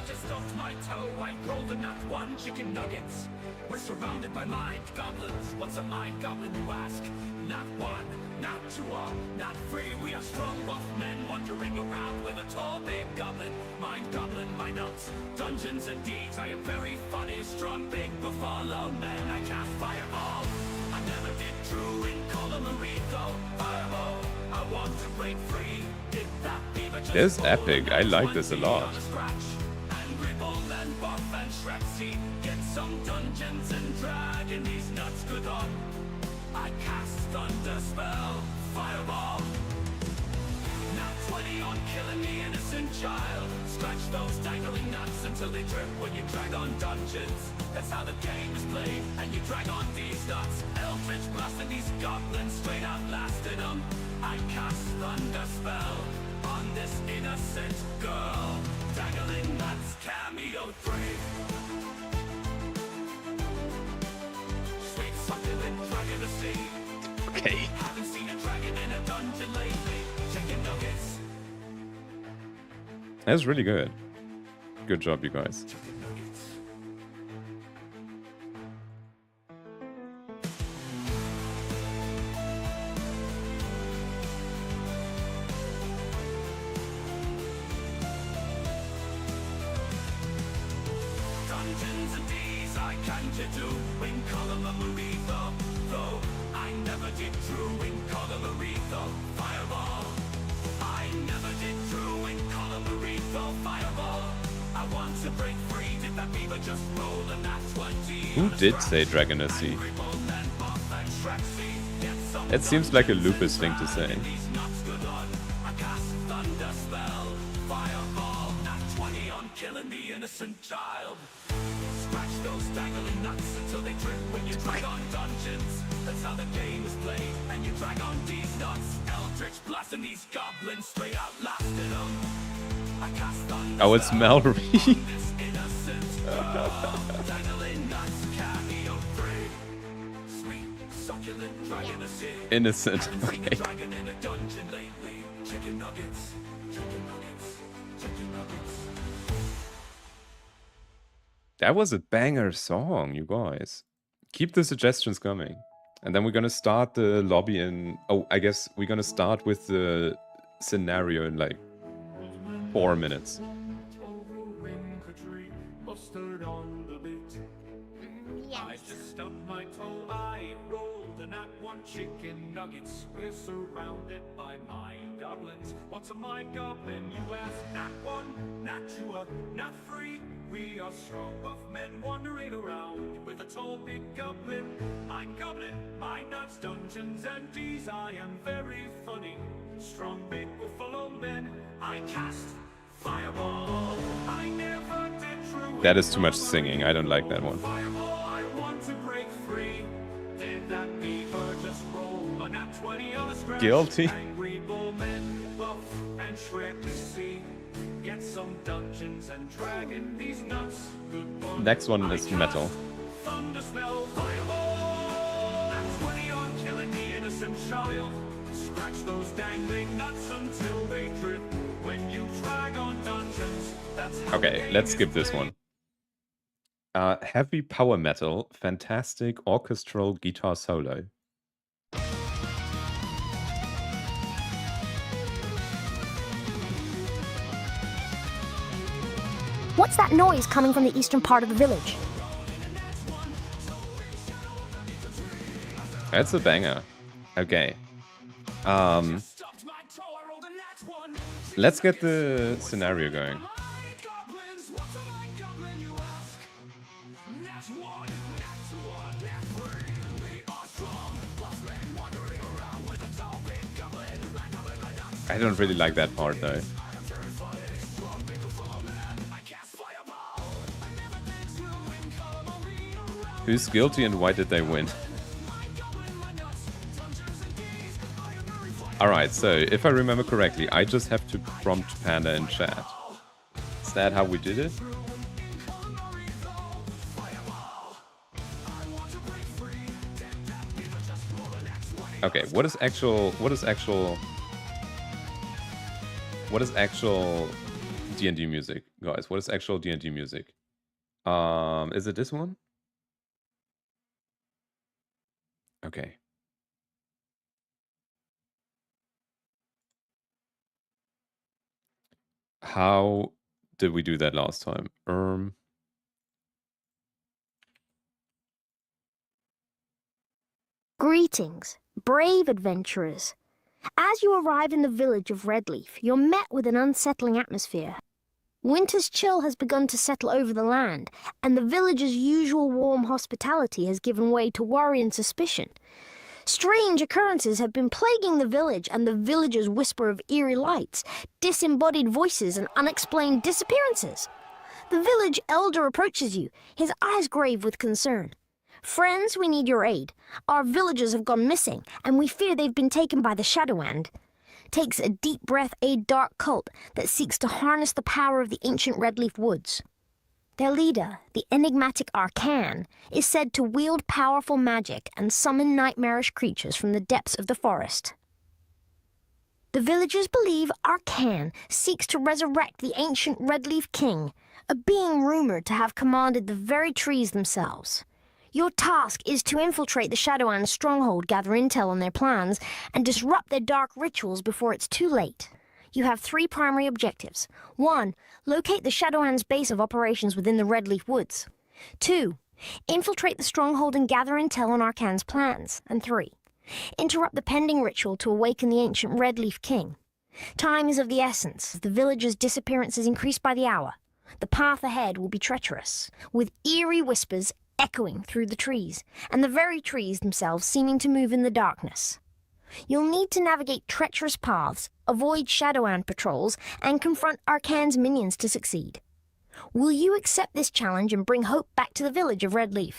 just stuffed my toe, I rolled a nut 1 chicken nuggets. We're surrounded by mind goblins. What's a mind goblin, you ask? Not 1, not 2, not 3. We are strong buff men wandering around with a tall big goblin. Mind goblin, my nuts, dungeons and deeds. I am very funny, strong, big buffalo man. I cast fireball. I never did true in ColorMari though. Fireball, I want to break free. Did that beaver just This is epic. I like this a lot. Get some dungeons and dragon these nuts good on. I cast thunder spell, fireball. Now 20 on killing the innocent child. Scratch those dangling nuts until they drip when you drag on dungeons. That's how the game is played, and you drag on these nuts. Eldritch blasting these goblins, straight out blasting them. I cast thunder spell on this innocent girl. Dangling nuts, cameo 3. Okay. Haven't seen a dragon in a dungeon lately. Chicken nuggets. That's really good. Good job, you guys. Chicken nuggets. Dungeons and D's I can't do in ColorMari though. I never did true in ColorMari though. Fireball. I never did true in ColorMari though. Fireball. I want to break free. Did that beaver just roll a nat 20? Who did say Dragonacy? It seems like a lupus thing to say. I cast thunder spell. Fireball. Nat 20 on killing the innocent child. Scratch those dangling nuts until they drip when you drag on dungeons. That's how the game is played, and you drag on these nuts. Eldritch blasting these goblins, straight out lasted them. I cast thunder. Oh, it's Mallory. This innocent girl. Dangling nuts, cameo 3. Sweet, succulent dragon assist. Innocent. Okay. Dragon in a dungeon lately. Chicken nuggets. Chicken nuggets. Chicken nuggets. That was a banger song, you guys. Keep the suggestions coming. And then we're gonna start the lobby in... Oh, I guess we're gonna start with the scenario in like 4 minutes. I just stubbed my toe, I rolled a nat 1 chicken nuggets. We're surrounded by mind goblins. What's a mind goblin, you ask? Nat 1, nat 2, nat 3. We are strong buff men wandering around with a tall big goblin. Mind goblin, my nuts, dungeons and D's. I am very funny, strong big buffalo men. I cast fireball. I never did true. That is too much singing. I don't like that one. Fireball, I want to break free. Did that beaver just roll a nat 20 on a scratch? Guilty. Angry bullmen buff and shred to see. Get some dungeons and dragon these nuts. Good one. Next one is metal. Thunder spell, fireball. Nat 20 on killing the innocent child. Scratch those dangling nuts until they drip. When you drag on dungeons, that's how Okay, let's skip this one. Heavy power metal, fantastic orchestral guitar solo. What's that noise coming from the eastern part of the village? That's a banger. Okay. Let's get the scenario going. I don't really like that part though. Who's guilty and why did they win? Alright, so if I remember correctly, I just have to prompt Panda in chat. Is that how we did it? Okay, what is actual D&D music? guys? What is actual D&D music? Is it this one? Okay. How did we do that last time? Greetings, brave adventurers. As you arrive in the village of Redleaf, you're met with an unsettling atmosphere. Winter's chill has begun to settle over the land, and the village's usual warm hospitality has given way to worry and suspicion. Strange occurrences have been plaguing the village, and the villagers whisper of eerie lights, disembodied voices, and unexplained disappearances. The village elder approaches you, his eyes grave with concern. Friends, we need your aid. Our villagers have gone missing, and we fear they've been taken by the Shadow Hand. Takes a deep breath, a dark cult that seeks to harness the power of the ancient Redleaf woods. Their leader, the enigmatic Arcan, is said to wield powerful magic and summon nightmarish creatures from the depths of the forest. The villagers believe Arcan seeks to resurrect the ancient Redleaf king, a being rumored to have commanded the very trees themselves. Your task is to infiltrate the Shadowhand's stronghold, gather intel on their plans, and disrupt their dark rituals before it's too late. You have 3 primary objectives. 1. Locate the Shadowhand's base of operations within the Redleaf Woods. 2. Infiltrate the stronghold and gather intel on Arcan's plans. And 3. Interrupt the pending ritual to awaken the ancient Redleaf king. Time is of the essence. The villagers' disappearances increase by the hour. The path ahead will be treacherous, with eerie whispers echoing through the trees, and the very trees themselves seeming to move in the darkness. You'll need to navigate treacherous paths, avoid Shadowhand patrols, and confront Arcan's minions to succeed. Will you accept this challenge and bring hope back to the village of Redleaf?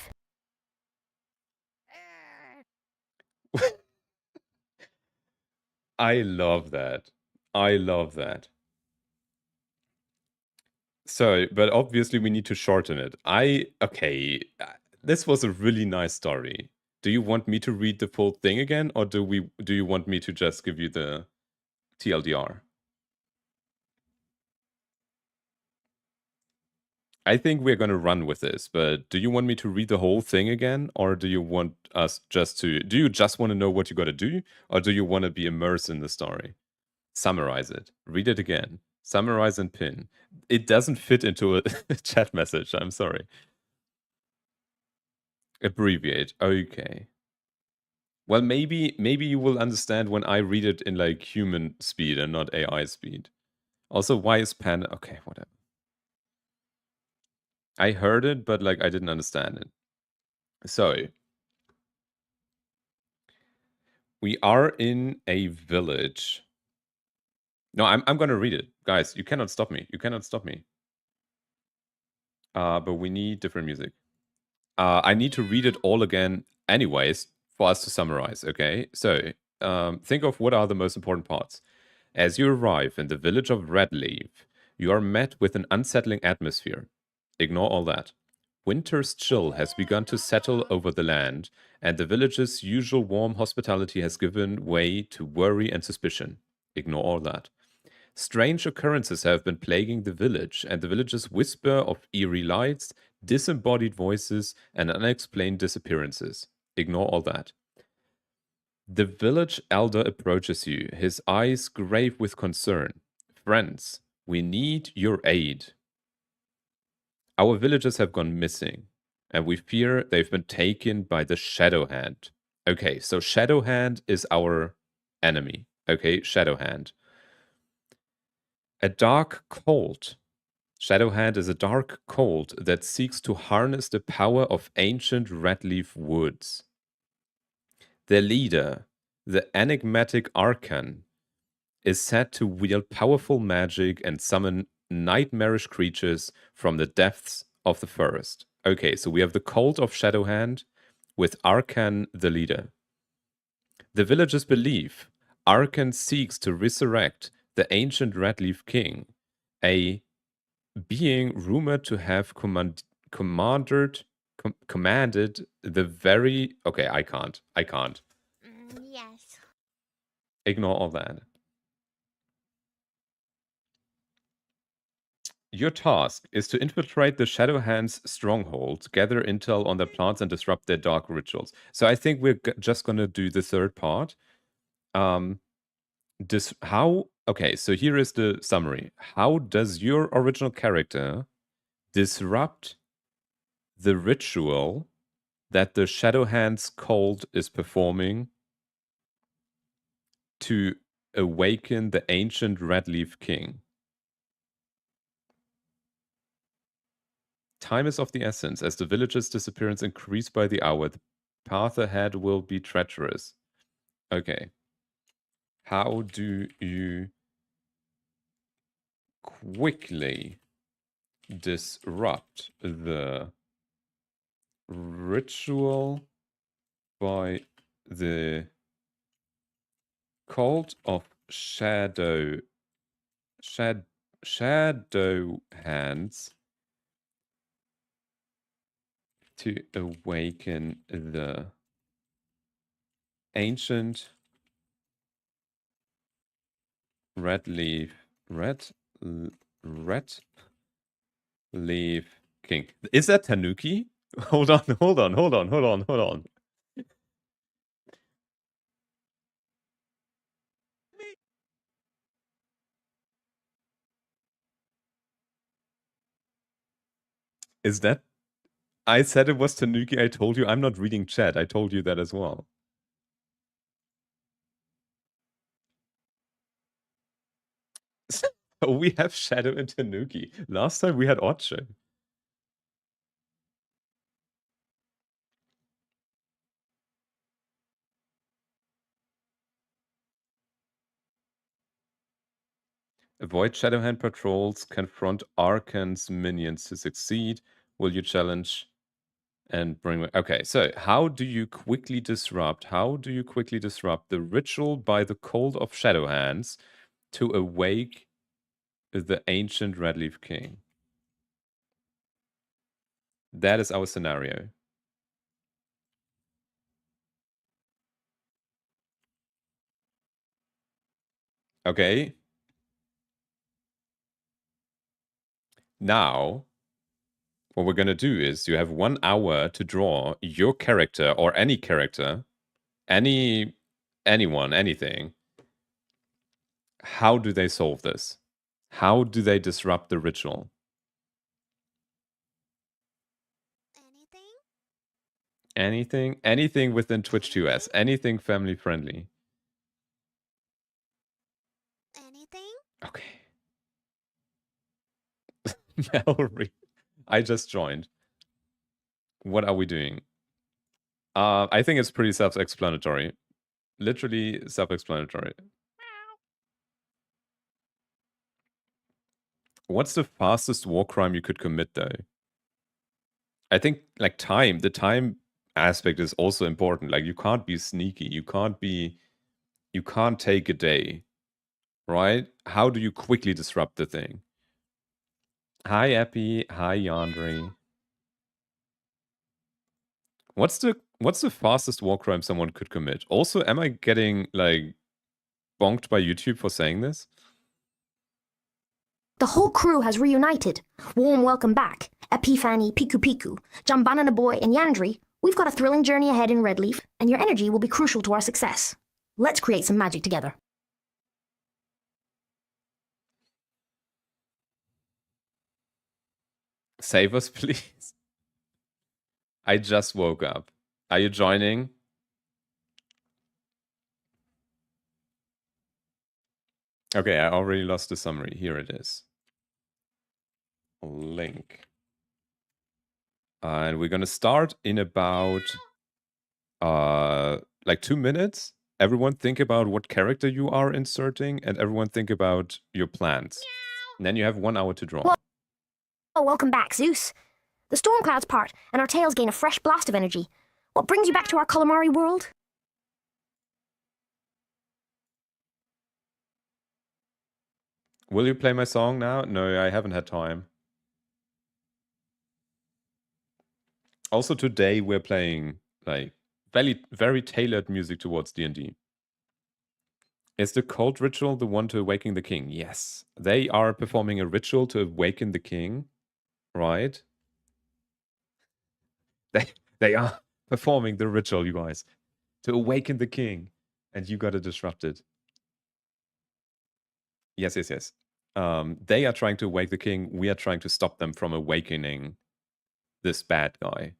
I love that. I love that. So, but obviously we need to shorten it. Okay, this was a really nice story. Do you want me to read the full thing again, or do you want me to just give you the TLDR? I think we're gonna run with this, but do you want me to read the whole thing again, or do you want us just to... Do you just want to know what you gotta do, or do you want to be immersed in the story? Summarize it. Read it again. Summarize and pin. It doesn't fit into a chat message, I'm sorry. Abbreviate. Okay. Well, maybe you will understand when I read it in like human speed and not AI speed. Also, why is Panda... Okay, whatever. I heard it, but like I didn't understand it. So, we are in a village. No, I'm gonna read it. Guys, you cannot stop me. You cannot stop me. But we need different music. I need to read it all again anyways for us to summarize, okay? So, think of what are the most important parts. As you arrive in the village of Redleaf, you are met with an unsettling atmosphere. Ignore all that. Winter's chill has begun to settle over the land, and the village's usual warm hospitality has given way to worry and suspicion. Ignore all that. Strange occurrences have been plaguing the village, and the village's whisper of eerie lights, disembodied voices, and unexplained disappearances. Ignore all that. The village elder approaches you, his eyes grave with concern. Friends, we need your aid. Our villagers have gone missing, and we fear they've been taken by the Shadow Hand. Okay, so Shadow Hand is our enemy. Okay, Shadow Hand. A dark cult. Shadow Hand is a dark cult that seeks to harness the power of ancient Redleaf woods. Their leader, the enigmatic Arcan, is said to wield powerful magic and summon nightmarish creatures from the depths of the forest. Okay, so we have the cult of Shadowhand with Arcan the leader. The villagers believe Arcan seeks to resurrect the ancient Redleaf king, a being rumored to have commanded the very... Okay, I can't. Yes. Ignore all that. Your task is to infiltrate the Shadow Hand's stronghold, gather intel on their plans, and disrupt their dark rituals. So I think we're just gonna do the third part. Okay, so here is the summary. How does your original character disrupt the ritual that the Shadow Hand's cult is performing to awaken the ancient Redleaf King? Time is of the essence. As the village's disappearance increases by the hour, the path ahead will be treacherous. Okay. How do you quickly disrupt the ritual by the cult of shadow hands to awaken the ancient Redleaf King. Is that Tanuki? Hold on. Is that? I said it was Tanuki. I told you I'm not reading chat. I told you that as well. So we have Shadow and Tanuki. Last time we had Ocho. Avoid Shadowhand patrols, confront Arkan's minions to succeed. Will you challenge and bring... Okay, so how do you quickly disrupt the ritual by the cult of Shadowhands to awake the ancient Redleaf King? That is our scenario. Okay. Now, what we're going to do is you have 1 hour to draw your character or any character, anyone, anything. How do they solve this? How do they disrupt the ritual? Anything within Twitch 2S, anything family friendly. Okay. Mallory, I just joined. What are we doing? I think it's pretty self-explanatory. Literally self-explanatory. What's the fastest war crime you could commit, though? I think, like, the time aspect is also important. Like, you can't be sneaky. You can't take a day, right? How do you quickly disrupt the thing? Hi, Epi. Hi, Yandri. What's the fastest war crime someone could commit? Also, am I getting, like, bonked by YouTube for saying this? The whole crew has reunited. Warm welcome back. Epiphany, Piku Piku, Jambanana Boy, and Yandri. We've got a thrilling journey ahead in Redleaf, and your energy will be crucial to our success. Let's create some magic together. Save us, please. I just woke up. Are you joining? Okay, I already lost the summary. Here it is. Link. And we're gonna start in about like 2 minutes. Everyone think about what character you are inserting, and everyone think about your plans. And then you have 1 hour to draw. Oh, welcome back, Zeus. The storm clouds part, and our tails gain a fresh blast of energy. What brings you back to our ColorMari world? Will you play my song now? No, I haven't had time. Also, today we're playing, like, very tailored music towards D&D. Is the cult ritual the one to awaken the king? Yes. They are performing a ritual to awaken the king, right? They are performing the ritual, you guys, to awaken the king. And you got to disrupt it. Yes, yes, yes. They are trying to awake the king. We are trying to stop them from awakening this bad guy.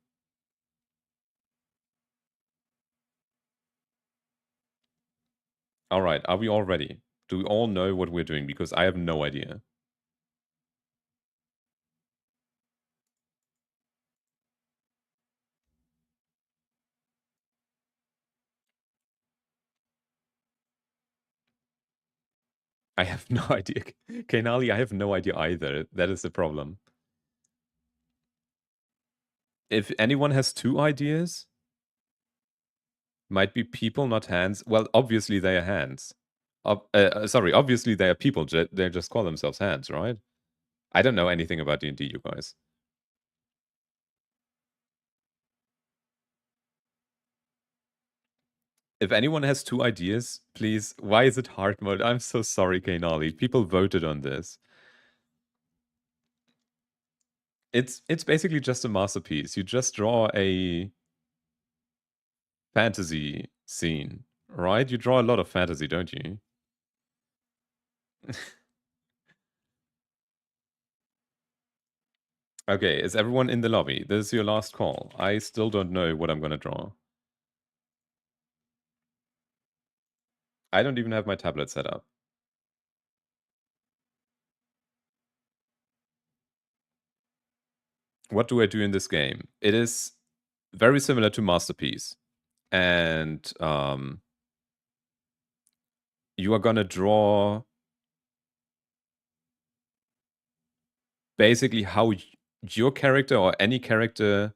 All right, are we all ready? Do we all know what we're doing? Because I have no idea. I have no idea. Kenali, I have no idea either. That is the problem. If anyone has 2 ideas, might be people, not hands. Well, obviously they are hands. Sorry, obviously they are people. They just call themselves hands, right? I don't know anything about D&D, you guys. If anyone has 2 ideas, please. Why is it hard mode? I'm so sorry, Kenali. People voted on this. It's basically just a masterpiece. You just draw a fantasy scene, right? You draw a lot of fantasy, don't you? Okay, is everyone in the lobby? This is your last call. I still don't know what I'm gonna draw. I don't even have my tablet set up. What do I do in this game? It is very similar to Masterpiece. And you are gonna draw basically how your character or any character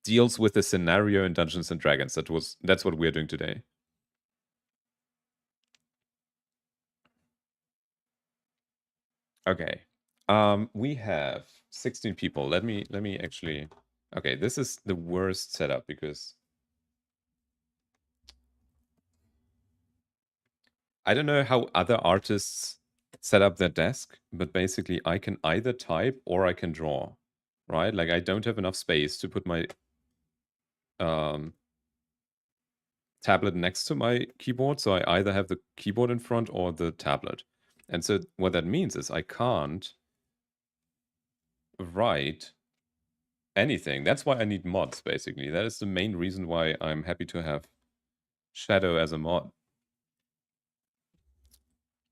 deals with the scenario in Dungeons and Dragons. That's what we're doing today. Okay. We have 16 people. Let me actually. Okay, this is the worst setup because I don't know how other artists set up their desk, but basically I can either type or I can draw, right? Like I don't have enough space to put my tablet next to my keyboard, so I either have the keyboard in front or the tablet. And so what that means is I can't write anything. That's why I need mods, basically. That is the main reason why I'm happy to have Shadow as a mod.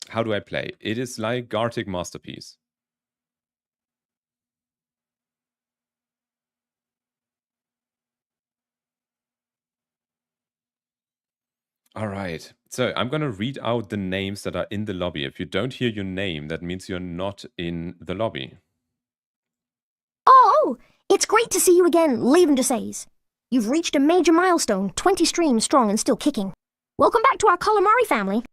How do I play? It is like Gartic Masterpiece. All right. So I'm going to read out the names that are in the lobby. If you don't hear your name, that means you're not in the lobby. Oh, it's great to see you again, Levendur says. You've reached a major milestone, 20 streams strong and still kicking. Welcome back to our ColorMari family.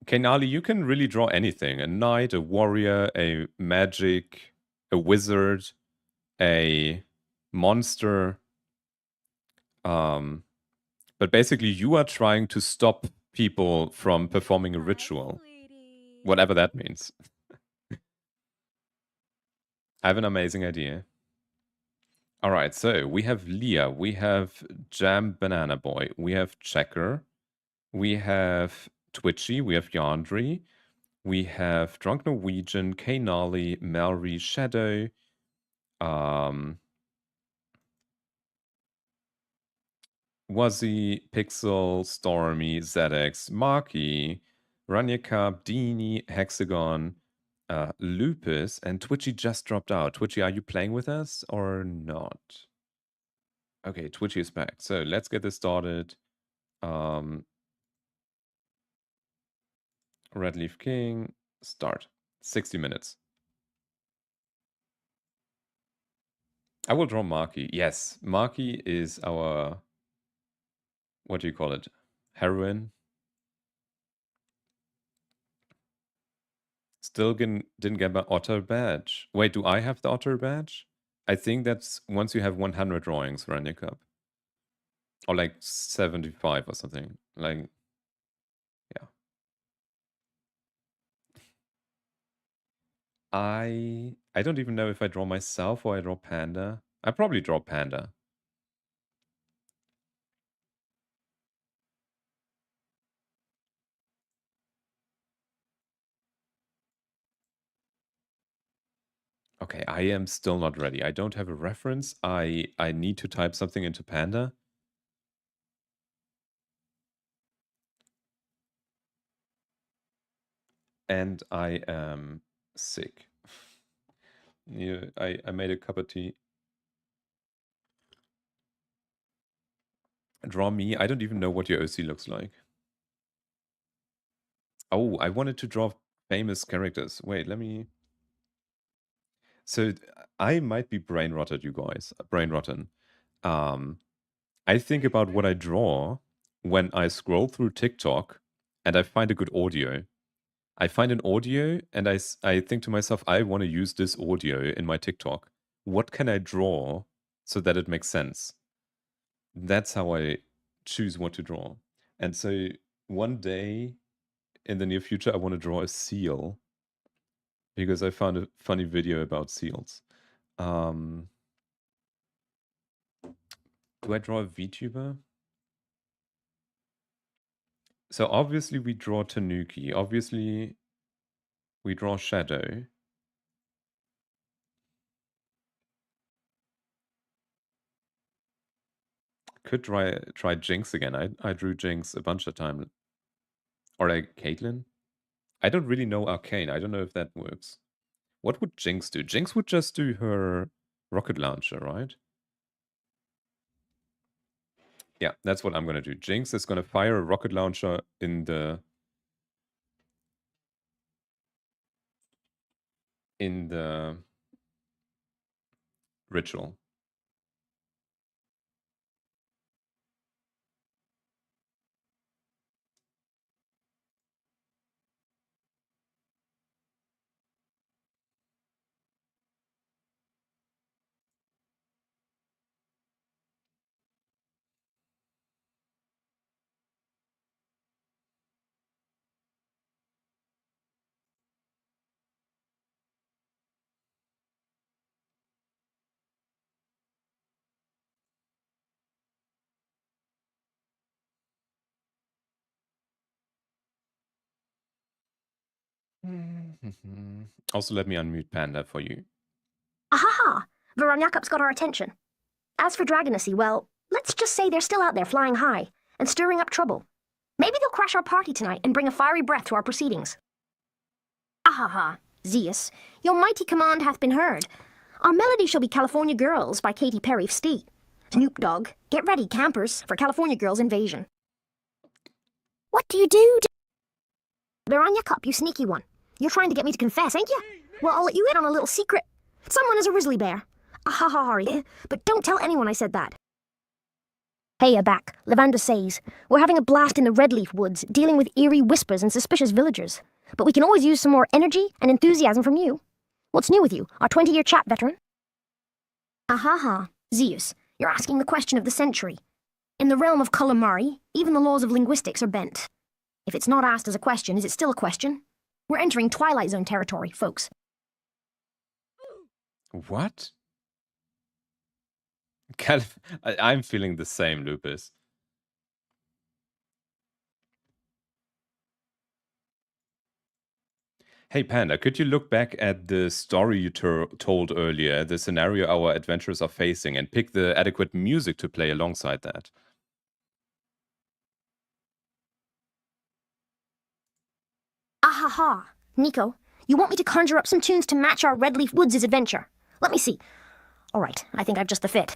Okay, Nali, you can really draw anything. A knight, a warrior, a magic, a wizard, a monster. But basically you are trying to stop people from performing a ritual. Whatever that means. I have an amazing idea. All right, so we have Leah, we have Jam Banana Boy, we have Checker, we have Twitchy, we have Yandri, we have Drunk Norwegian, Kainali, Malry, Shadow, Wuzzy, Pixel, Stormy, ZX, Marky, Ranyakab, Dini, Hexagon, Lupus, and Twitchy just dropped out. Twitchy, are you playing with us or not? Okay, Twitchy is back. So let's get this started. Red Leaf King, start. 60 minutes. I will draw Marky. Yes, Marky is our, what do you call it? Heroine. Still didn't get my otter badge. Wait, do I have the otter badge? I think that's once you have 100 drawings, Ranyakub. Or like 75 or something. Like, yeah. I don't even know if I draw myself or I draw Panda. I probably draw Panda. Okay, I am still not ready. I don't have a reference. I need to type something into Panda. And I am sick. Yeah, I made a cup of tea. Draw me. I don't even know what your OC looks like. Oh, I wanted to draw famous characters. Wait, let me... So I might be brain rotted, you guys. Brain rotten. I think about what I draw when I scroll through TikTok and I find a good audio. I find an audio and I think to myself, I want to use this audio in my TikTok. What can I draw so that it makes sense? That's how I choose what to draw. And so one day in the near future, I want to draw a seal because I found a funny video about seals. Do I draw a VTuber? So obviously we draw Tanuki. Obviously we draw Shadow. Could try Jinx again. I drew Jinx a bunch of times. Or like Caitlyn. I don't really know Arcane. I don't know if that works. What would Jinx do? Jinx would just do her rocket launcher, right? Yeah, that's what I'm gonna do. Jinx is gonna fire a rocket launcher in the ritual. Also, let me unmute Panda for you. Ahaha! Varanyakup's got our attention. As for Dragonacy, well, let's just say they're still out there flying high and stirring up trouble. Maybe they'll crash our party tonight and bring a fiery breath to our proceedings. Ahaha! Zeus, your mighty command hath been heard. Our melody shall be California Girls by Katy Perry Ph.D. Snoop Dogg, get ready, campers, for California Girls invasion. What do you do? Varanyakup, you sneaky one. You're trying to get me to confess, ain't you? Well, I'll let you in on a little secret. Someone is a grizzly bear. Ahahari, but don't tell anyone I said that. Hey, you're back. Lavanda says, we're having a blast in the Redleaf Woods, dealing with eerie whispers and suspicious villagers. But we can always use some more energy and enthusiasm from you. What's new with you, our 20-year chat veteran? Ahaha, Zeus, you're asking the question of the century. In the realm of ColorMari, even the laws of linguistics are bent. If it's not asked as a question, is it still a question? We're entering Twilight Zone territory, folks. What? I'm feeling the same, Lupus. Hey, Panda, could you look back at the story you told earlier, the scenario our adventurers are facing, and pick the adequate music to play alongside that? Ahaha, Niko, you want me to conjure up some tunes to match our Redleaf Woods' adventure? Let me see. All right, I think I've just the fit.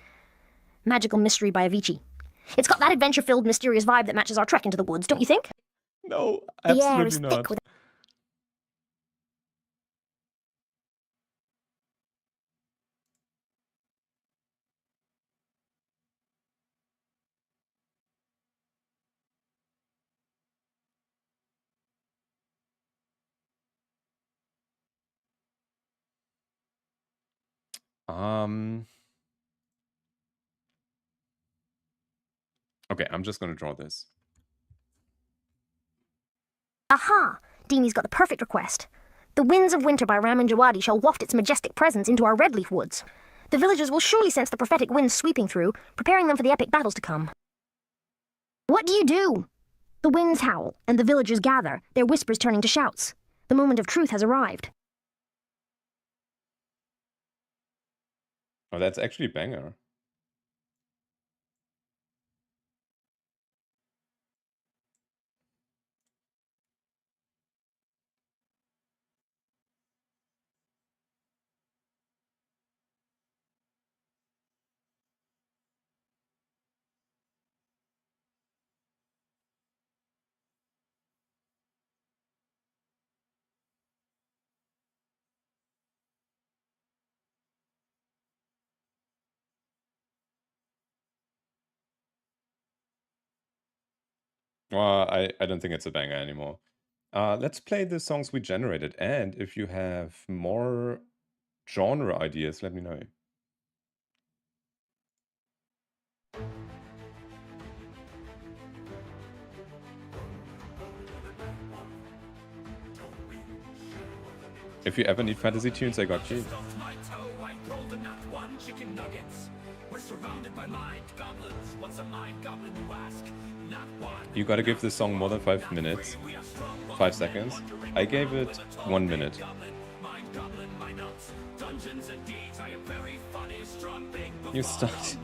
Magical Mystery by Avicii. It's got that adventure-filled, mysterious vibe that matches our trek into the woods, don't you think? No, The air absolutely is not. thick with... Um, Okay, I'm just gonna draw this. Aha! Deemy's got the perfect request. The winds of winter by Ramanjawadi shall waft its majestic presence into our redleaf woods. The villagers will surely sense the prophetic winds sweeping through, preparing them for the epic battles to come. What do? The winds howl, and the villagers gather, their whispers turning to shouts. The moment of truth has arrived. Oh, that's actually banger. Well, I don't think it's a banger anymore. Let's play the songs we generated, and if you have more genre ideas, let me know. If you ever need fantasy tunes, I got you. You gotta give this song more than 5 minutes. 5 seconds. I gave it 1 minute. You start.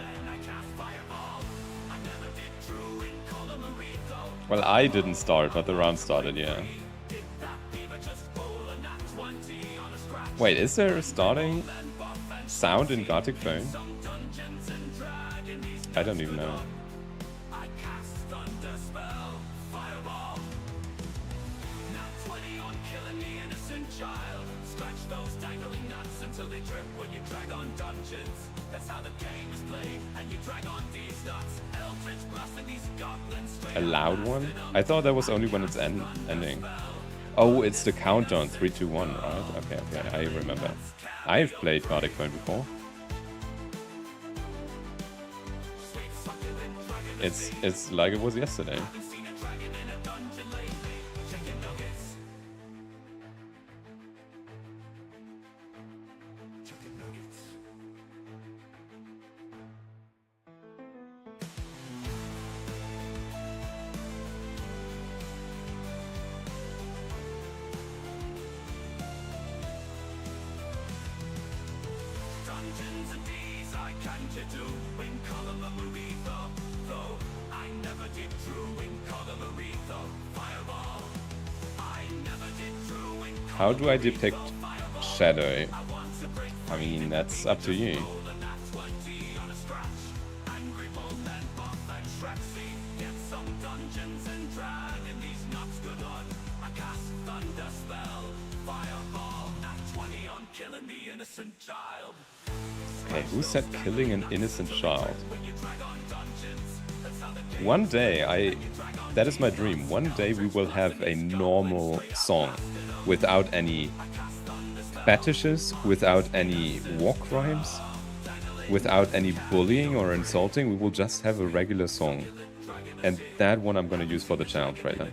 Well, I didn't start, but the round started, yeah. Wait, is there a starting sound in Gartic Phone? I don't even know. A loud one? I thought that was only when it's ending. Oh, it's the countdown, 3, 2, 1, right? Okay, I remember. I've played Gartic Phone before. It's like it was yesterday. How do I depict shadow? I mean, that's up to you. Okay, who said killing an innocent child? One day, that is my dream. One day we will have a normal song without any fetishes, without any war crimes, without any bullying or insulting. We will just have a regular song. And that one I'm gonna use for the channel trailer.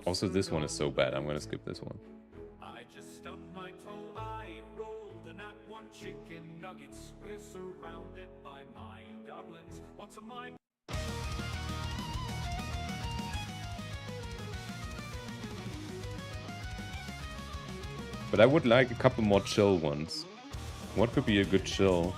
Also, this one is so bad, I'm gonna skip this one. I just stubbed my toe, I rolled and at one chicken nuggets. We're surrounded by mind goblins. What's a mind? But I would like a couple more chill ones. What could be a good chill?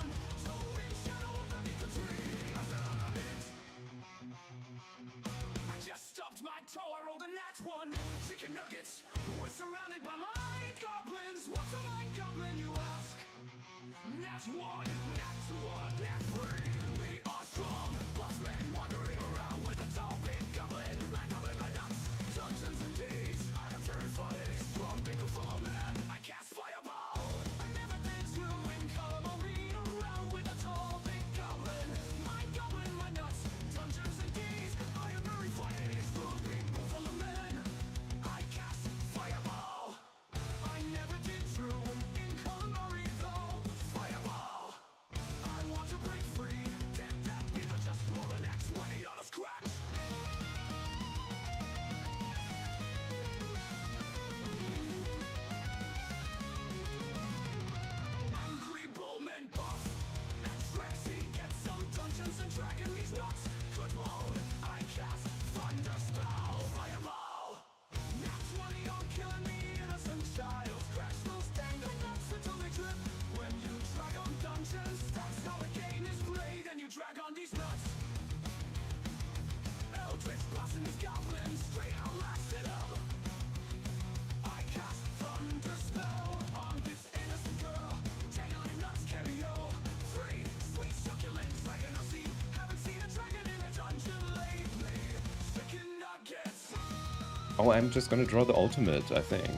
Oh, I'm just gonna draw the ultimate, I think.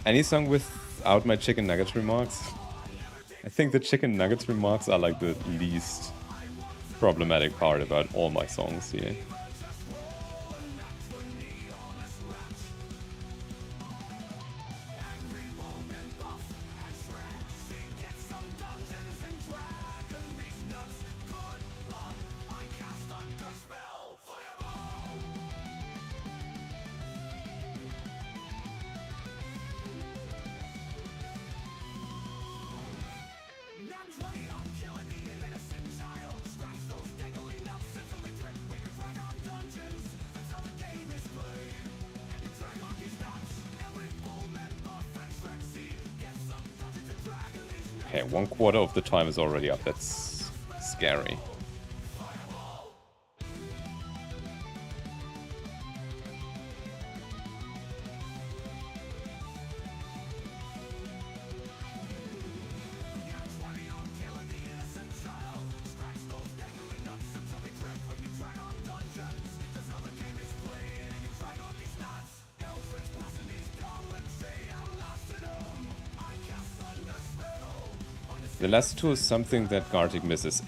Any song without my chicken nuggets remarks? I think the chicken nuggets remarks are like the least problematic part about all my songs here. Okay, 1/4 of the time is already up. That's scary. The last two is something that Gartic misses.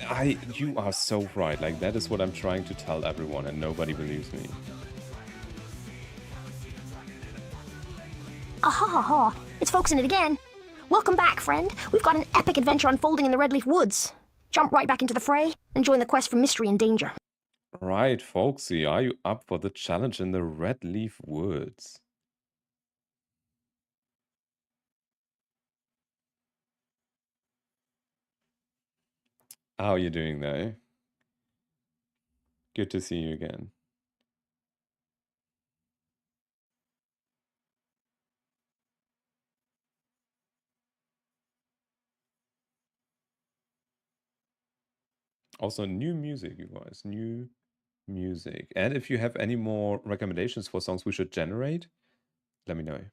You are so right. Like, that is what I'm trying to tell everyone, and nobody believes me. Aha ha ha! It's Folks in it again. Welcome back, friend. We've got an epic adventure unfolding in the Redleaf Woods. Jump right back into the fray and join the quest for mystery and danger. Right, folksy, are you up for the challenge in the Redleaf Woods? How are you doing, though? Good to see you again. Also, new music, you guys. New music. And if you have any more recommendations for songs we should generate, let me know.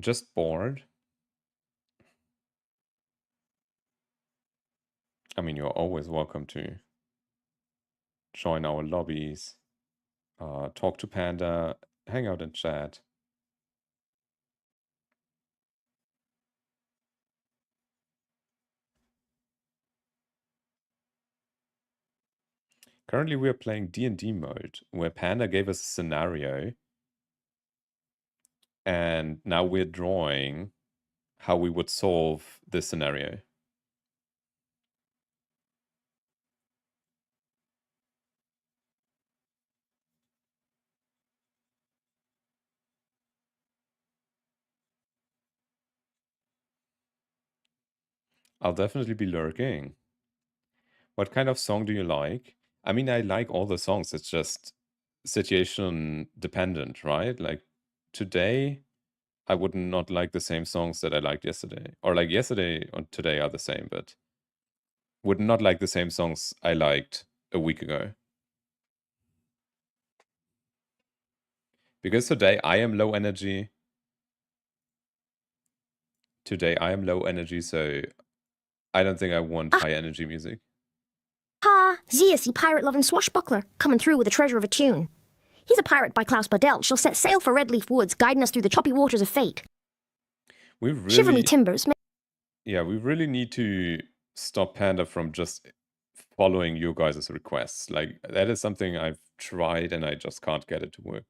Just bored? I mean, you're always welcome to join our lobbies, talk to Panda, hang out in chat. Currently, we are playing D&D mode, where Panda gave us a scenario, and now we're drawing how we would solve this scenario. I'll definitely be lurking. What kind of song do you like? I mean, I like all the songs. It's just situation dependent, right? Like today, I would not like the same songs that I liked yesterday. Or like yesterday and today are the same, but would not like the same songs I liked a week ago. Because today I am low energy. Today I am low energy, so I don't think I want high energy music. Ha! Zeus, the pirate-loving swashbuckler, coming through with a treasure of a tune. He's a pirate by Klaus Badelt, shall set sail for Redleaf Woods, guiding us through the choppy waters of fate. We really, Shiver me timbers. yeah, we really need to stop Panda from just following you guys' requests. Like, that is something I've tried and I just can't get it to work.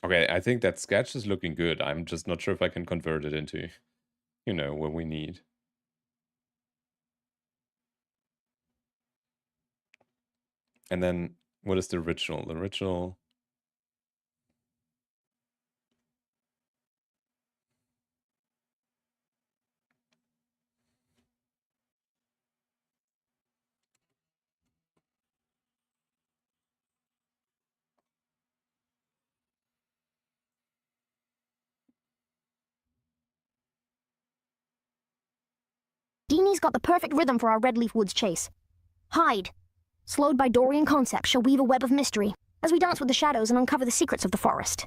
Okay, I think that sketch is looking good. I'm just not sure if I can convert it into, you know, what we need. And then what is the ritual? The ritual. Deanie's got the perfect rhythm for our Redleaf Woods chase. Hide. Slowed by Dorian concepts, shall weave a web of mystery as we dance with the shadows and uncover the secrets of the forest.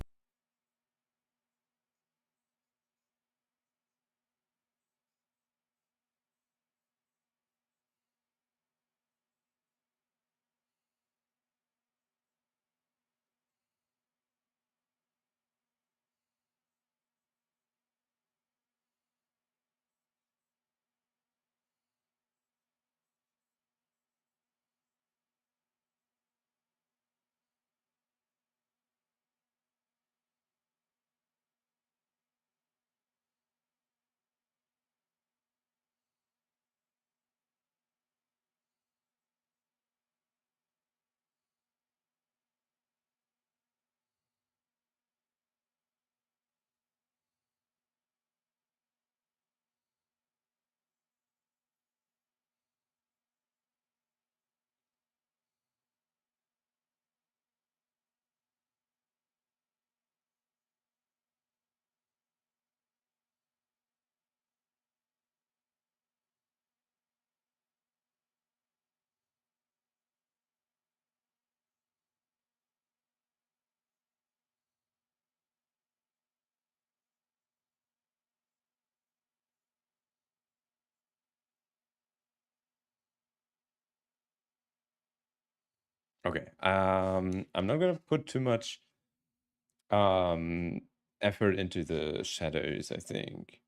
Okay. I'm not gonna put too much effort into the shadows, I think.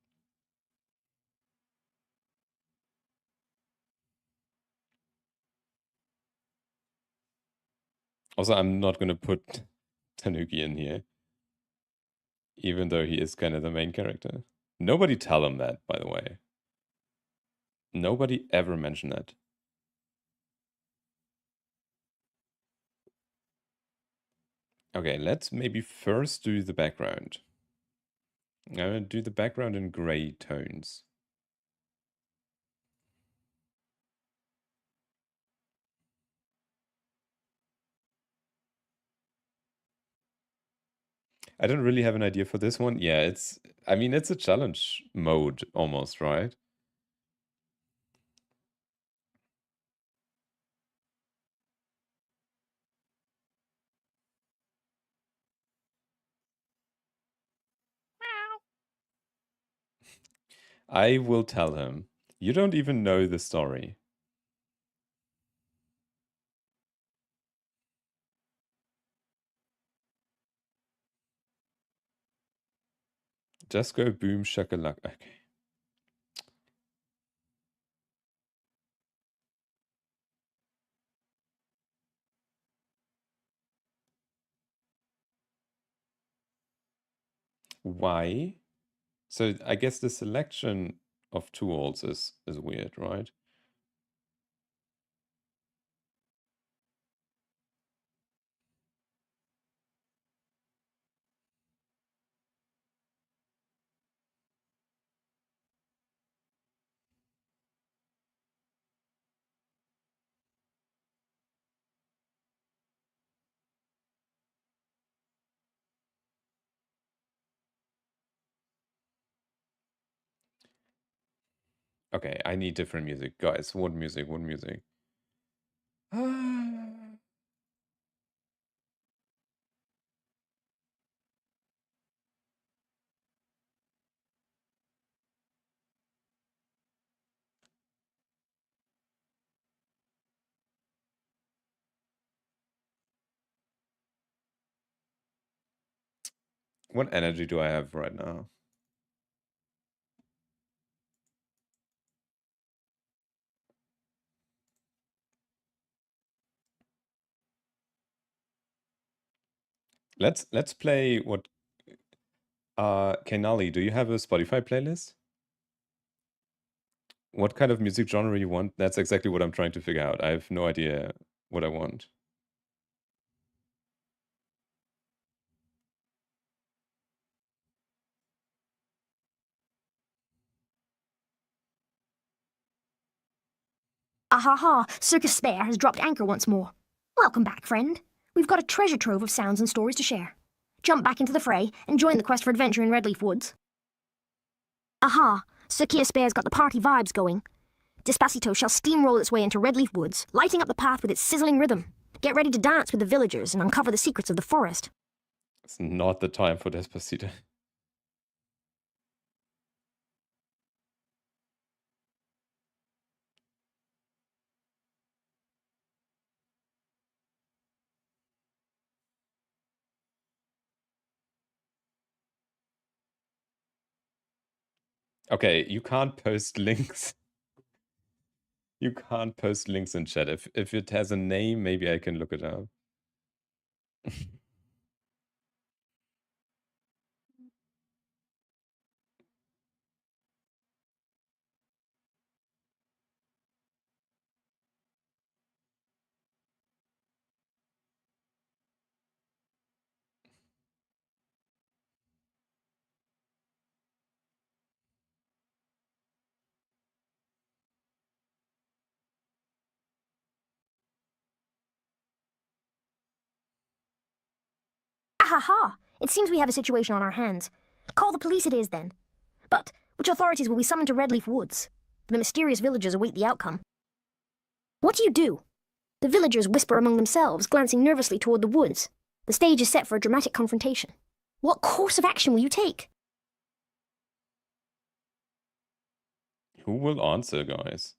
Also, I'm not gonna put Tanuki in here, even though he is kind of the main character. Nobody tell him that, by the way. Nobody ever mentioned that. Okay, let's maybe first do the background. I'm gonna do the background in gray tones. I don't really have an idea for this one. Yeah, I mean, it's a challenge mode almost, right? I will tell him. You don't even know the story. Just go boom shakalaka. Okay. Why? So I guess the selection of tools is weird, right? Okay, I need different music. Guys, what music? What music? What energy do I have right now? Let's play what Kenali, do you have a Spotify playlist? What kind of music genre you want? That's exactly what I'm trying to figure out. I have no idea what I want. Ahaha, Circus Spare has dropped anchor once more. Welcome back, friend. We've got a treasure trove of sounds and stories to share. Jump back into the fray and join the quest for adventure in Redleaf Woods. Aha, Circus Spare's got the party vibes going. Despacito shall steamroll its way into Redleaf Woods, lighting up the path with its sizzling rhythm. Get ready to dance with the villagers and uncover the secrets of the forest. It's not the time for Despacito. Okay, you can't post links. You can't post links in chat. If it has a name, maybe I can look it up. Ahaha, it seems we have a situation on our hands. Call the police it is, then. But which authorities will we summon to Redleaf Woods? The mysterious villagers await the outcome. What do? The villagers whisper among themselves, glancing nervously toward the woods. The stage is set for a dramatic confrontation. What course of action will you take? Who will answer, guys?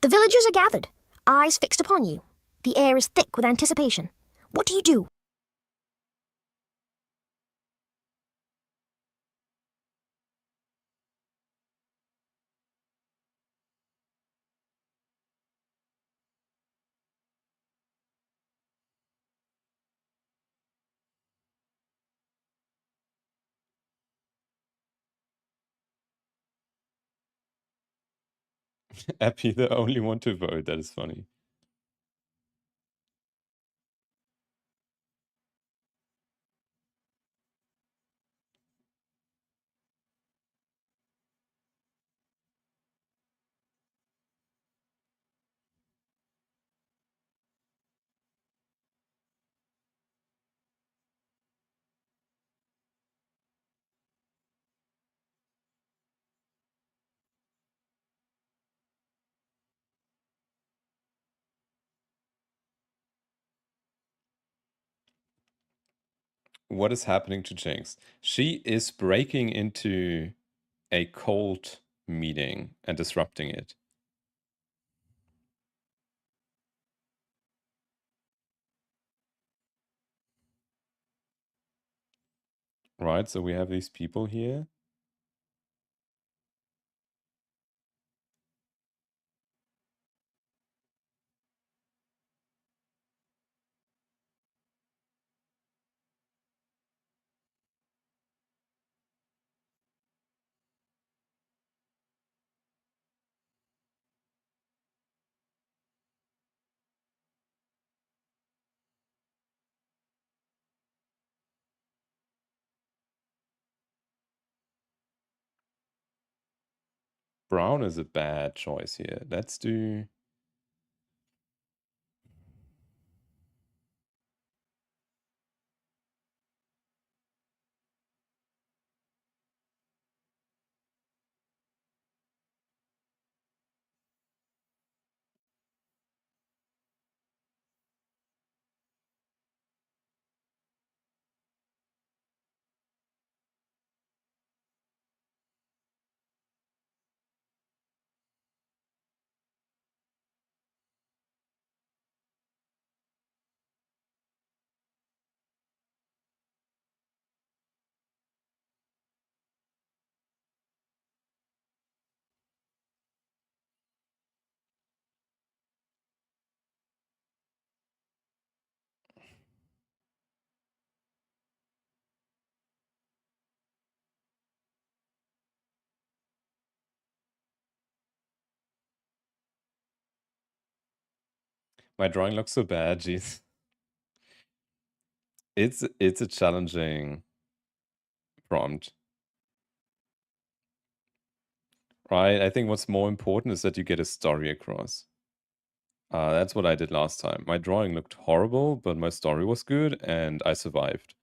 The villagers are gathered, eyes fixed upon you. The air is thick with anticipation. What do? Appy, the only one to vote. That is funny. What is happening to Jinx? She is breaking into a cold meeting and disrupting it. Right, so we have these people here. Brown is a bad choice here. Let's do... My drawing looks so bad, jeez. It's a challenging prompt. Right? I think what's more important is that you get a story across. That's what I did last time. My drawing looked horrible, but my story was good, and I survived.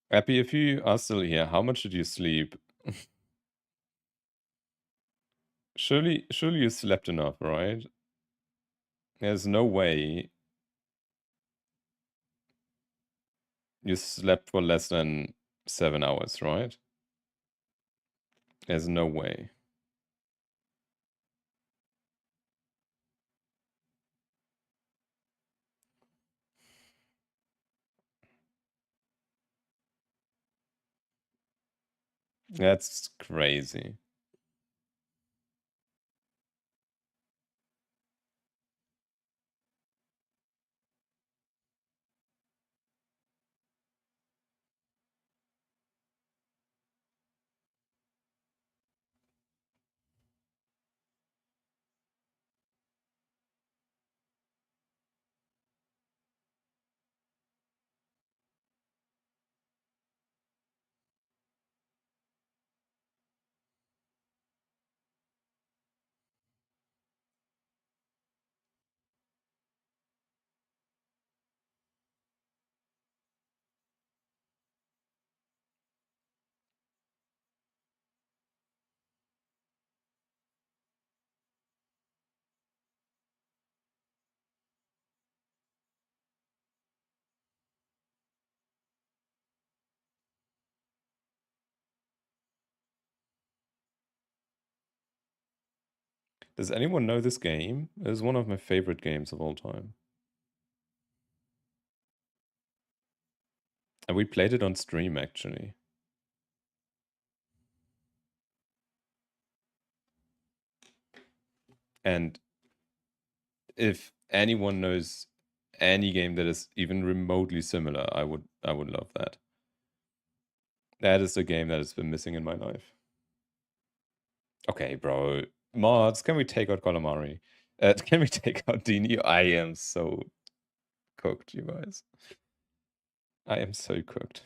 Happy, if you are still here, how much did you sleep? Surely you slept enough, right? There's no way you slept for less than 7 hours, right? There's no way. That's crazy. Does anyone know this game? It is one of my favorite games of all time. And we played it on stream, actually. And if anyone knows any game that is even remotely similar, I would love that. That is the game that has been missing in my life. Okay, bro. Mods, can we take out ColorMari? Can we take out Dini? I am so cooked, you guys. I am so cooked.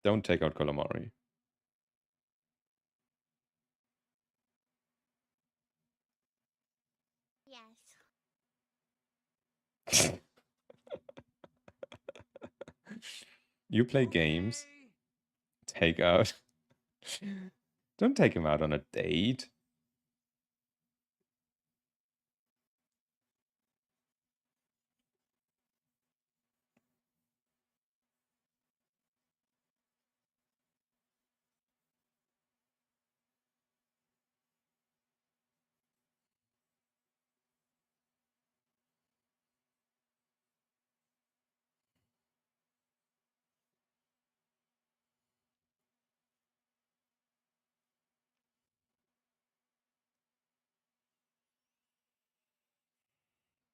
Don't take out ColorMari. Yes. You play games. Take out. Don't take him out on a date.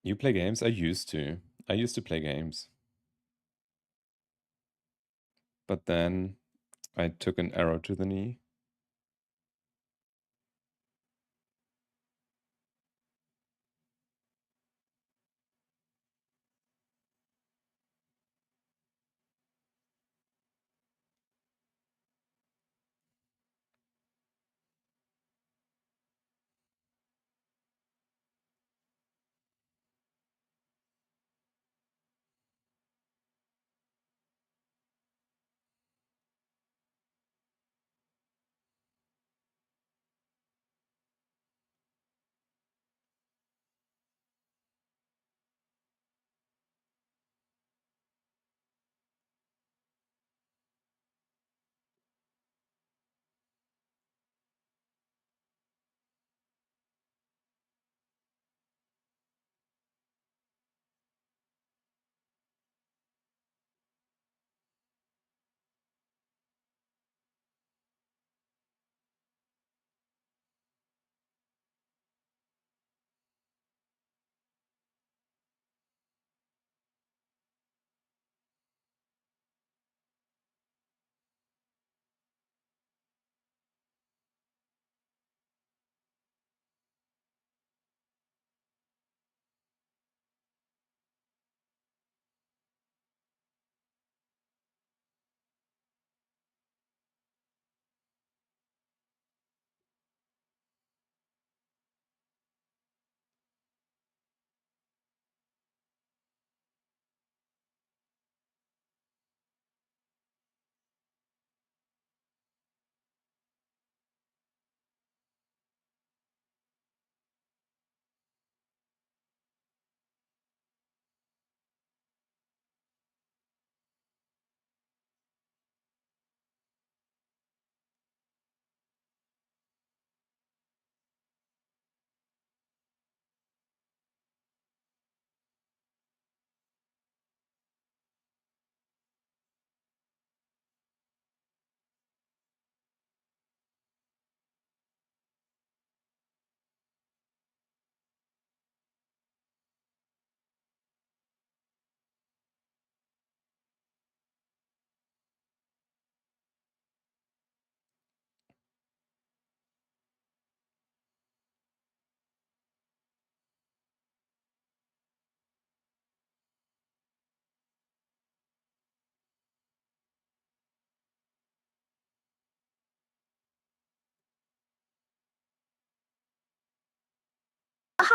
You play games? I used to. I used to play games. But then I took an arrow to the knee.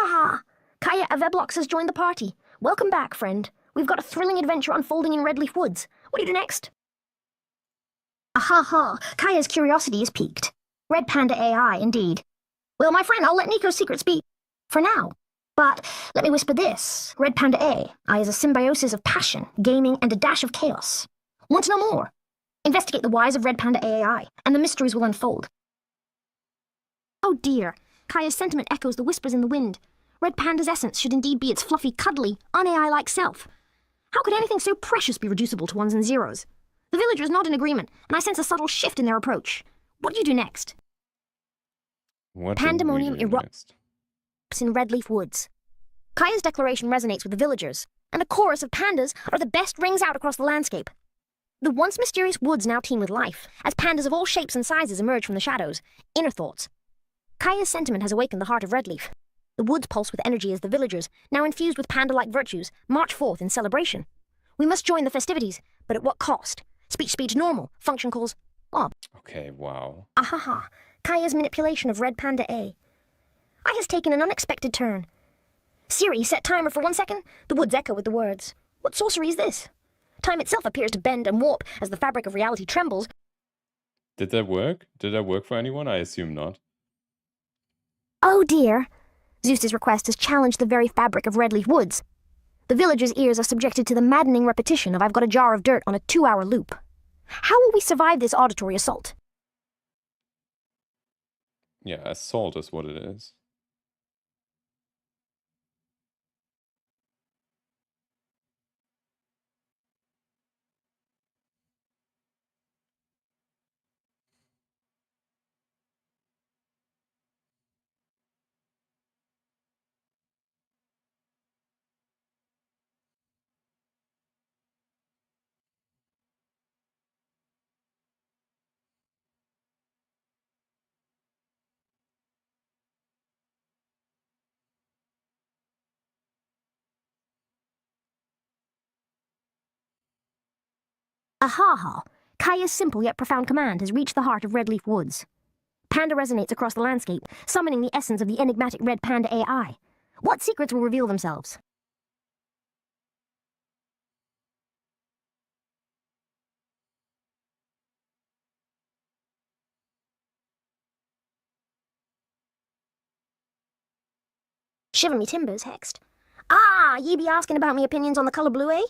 ha! Kaya Aveblox has joined the party. Welcome back, friend. We've got a thrilling adventure unfolding in Redleaf Woods. What do you do next? Aha ha! Kaya's curiosity is piqued. Red Panda AI, indeed. Well, my friend, I'll let Niko's secret speak for now. But let me whisper this. Red Panda AI is a symbiosis of passion, gaming, and a dash of chaos. Want to know more? Investigate the whys of Red Panda AI, and the mysteries will unfold. Oh dear, Kaya's sentiment echoes the whispers in the wind. Red Panda's essence should indeed be its fluffy, cuddly, un-AI-like self. How could anything so precious be reducible to ones and zeros? The villagers nod in agreement, and I sense a subtle shift in their approach. What do you do next? What Pandemonium do we do next? In Redleaf Woods. Kaya's declaration resonates with the villagers, and a chorus of pandas are the best rings out across the landscape. The once mysterious woods now teem with life, as pandas of all shapes and sizes emerge from the shadows. Inner thoughts. Kaya's sentiment has awakened the heart of Redleaf. The woods pulse with energy as the villagers, now infused with panda-like virtues, march forth in celebration. We must join the festivities, but at what cost? Speech speeds normal, function calls Bob. Okay, wow. Ahaha, Kaya's manipulation of Red Panda A. I has taken an unexpected turn. Siri, set timer for 1 second. The woods echo with the words. What sorcery is this? Time itself appears to bend and warp as the fabric of reality trembles. Did that work? Did that work for anyone? I assume not. Oh dear. Zeus's request has challenged the very fabric of Redleaf Woods. The villagers' ears are subjected to the maddening repetition of I've got a jar of dirt on a 2-hour loop. How will we survive this auditory assault? Yeah, assault is what it is. Ahaha! Kaya's simple yet profound command has reached the heart of Redleaf Woods. Panda resonates across the landscape, summoning the essence of the enigmatic Red Panda AI. What secrets will reveal themselves? Shiver me timbers, Hext. Ah, ye be asking about me opinions on the colour blue, eh?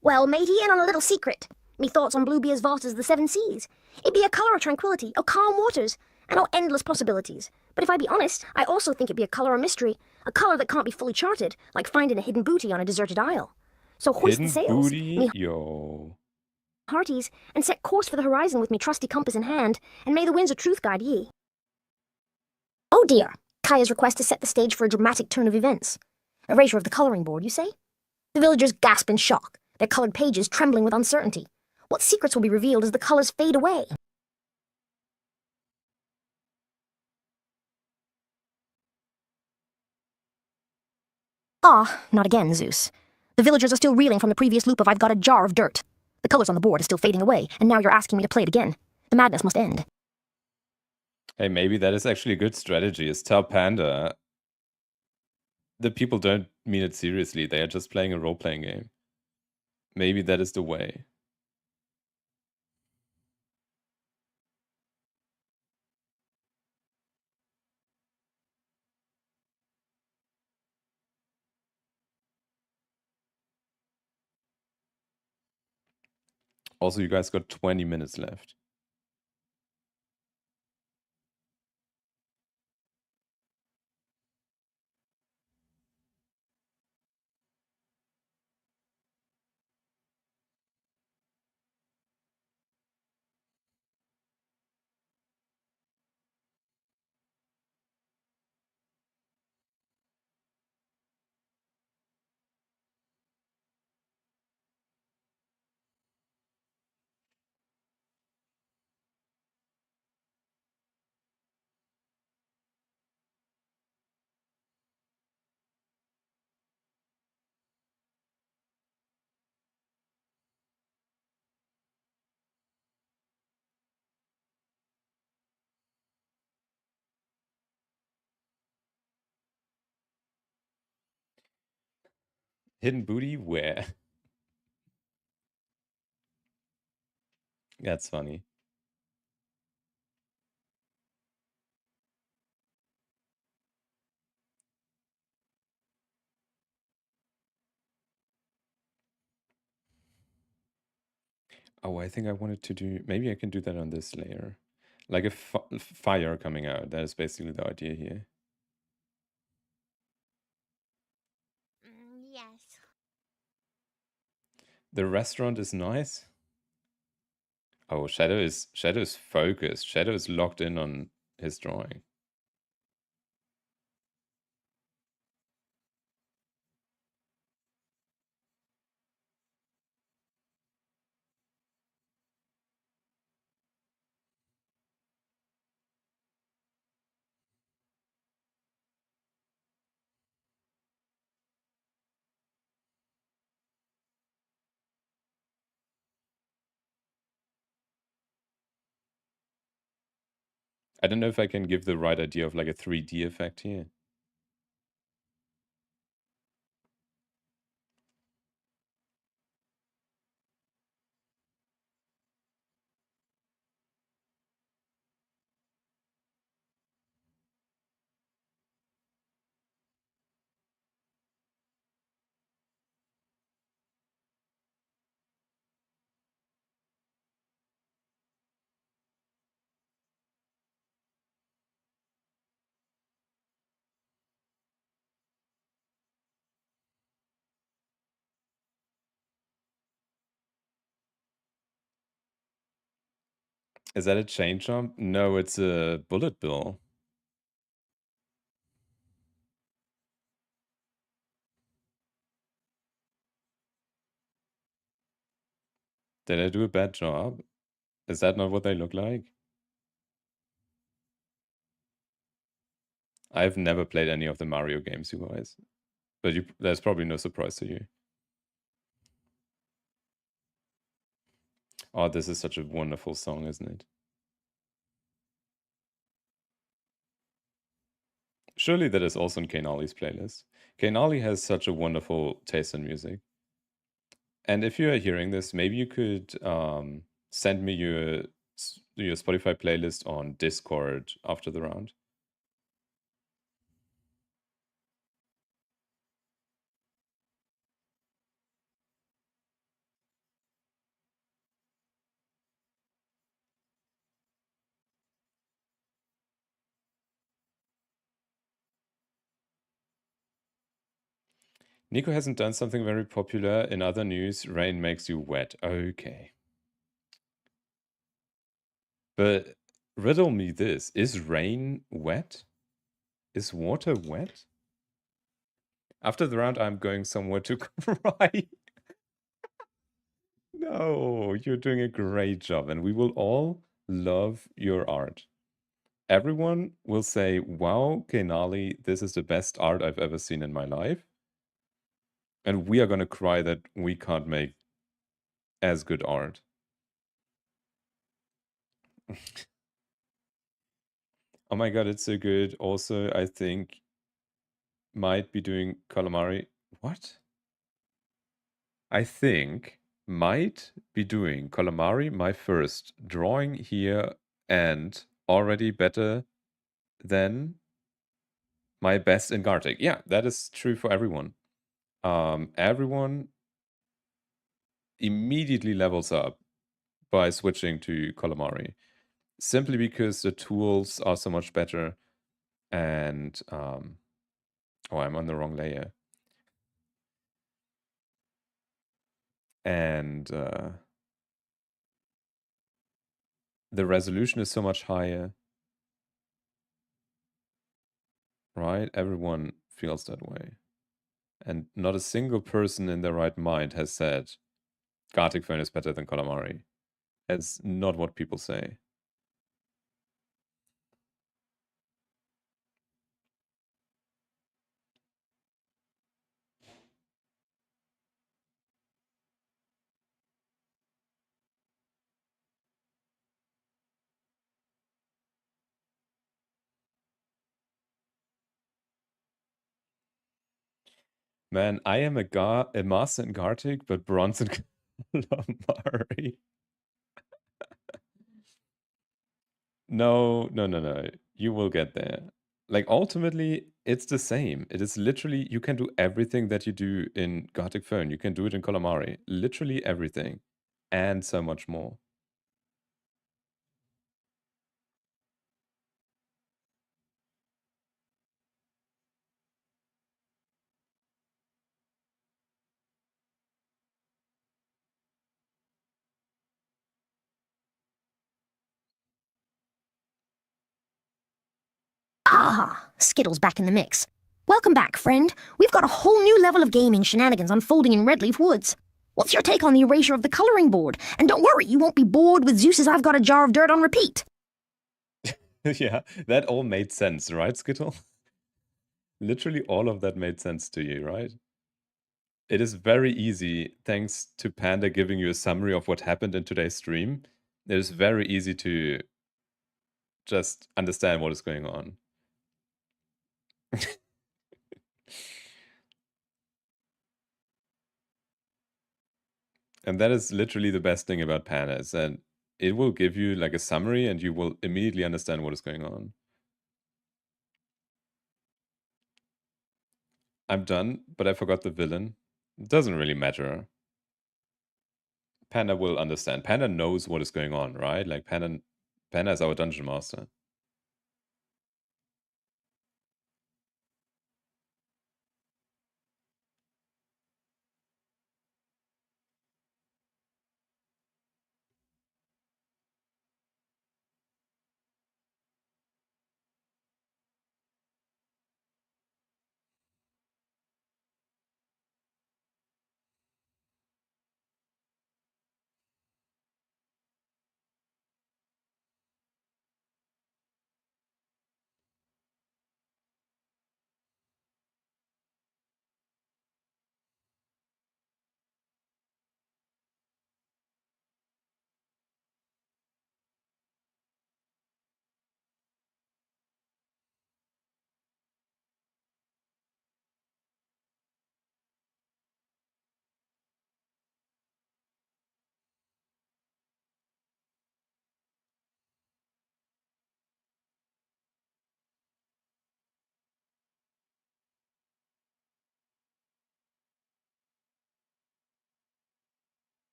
Well, matey, in on a little secret. Me thoughts on blue be as vast as the 7 seas. It be a colour of tranquility, o' calm waters, and o' endless possibilities. But if I be honest, I also think it be a colour of mystery, a colour that can't be fully charted, like finding a hidden booty on a deserted isle. So hoist Hidden the sails, booty? me Yo. hearties, and set course for the horizon with me trusty compass in hand, and may the winds of truth guide ye. Oh dear, Kaya's request to set the stage for a dramatic turn of events. Erasure of the colouring board, you say? The villagers gasp in shock, their coloured pages trembling with uncertainty. What secrets will be revealed as the colours fade away? Ah, not again, Zeus. The villagers are still reeling from the previous loop of I've got a jar of dirt. The colours on the board are still fading away, and now you're asking me to play it again. The madness must end. Hey, maybe that is actually a good strategy, is tell Panda the people don't mean it seriously, they are just playing a role-playing game. Maybe that is the way. Also, you guys got 20 minutes left. Hidden booty? Where? That's funny. Oh, I think I wanted to do... Maybe I can do that on this layer. Like a fire coming out. That is basically the idea here. Yes. The restaurant is nice. Oh, Shadow is focused. Shadow is locked in on his drawing. I don't know if I can give the right idea of like a 3D effect here. Is that a chain jump? No, it's a bullet bill. Did I do a bad job? Is that not what they look like? I've never played any of the Mario games, you guys. But that's probably no surprise to you. Oh, this is such a wonderful song, isn't it? Surely that is also in Kainali's playlist. Kainali has such a wonderful taste in music. And if you are hearing this, maybe you could send me your Spotify playlist on Discord after the round. Niko hasn't done something very popular. In other news, rain makes you wet. Okay. But riddle me this. Is rain wet? Is water wet? After the round, I'm going somewhere to cry. No, you're doing a great job, and we will all love your art. Everyone will say, wow, Kainali, this is the best art I've ever seen in my life. And we are going to cry that we can't make as good art. Oh my god, it's so good. Also, I think might be doing ColorMari. What? I think might be doing ColorMari, my first drawing here, and already better than my best in Gartic. Yeah, that is true for everyone. Everyone immediately levels up by switching to ColorMari, simply because the tools are so much better. And oh, I'm on the wrong layer. And the resolution is so much higher, right? Everyone feels that way. And not a single person in their right mind has said Gartic Phone is better than ColorMari. That's not what people say. Man, I am a master in Gartic, but bronze in ColorMari. No, no, no, no. You will get there. Like, ultimately, it's the same. It is literally, you can do everything that you do in Gartic Phone. You can do it in ColorMari. Literally everything. And so much more. Ah, Skittles back in the mix. Welcome back, friend. We've got a whole new level of gaming shenanigans unfolding in Redleaf Woods. What's your take on the erasure of the colouring board? And don't worry, you won't be bored with Zeus's I've Got a Jar of Dirt on repeat. Yeah, that all made sense, right, Skittle? Literally all of that made sense to you, right? It is very easy, thanks to Panda giving you a summary of what happened in today's stream. It is very easy to just understand what is going on. And that is literally the best thing about Panda, is that it will give you like a summary and you will immediately understand what is going on. I'm done, but I forgot the villain. It doesn't really matter. Panda will understand. Panda knows what is going on, right? Like Panda is our dungeon master.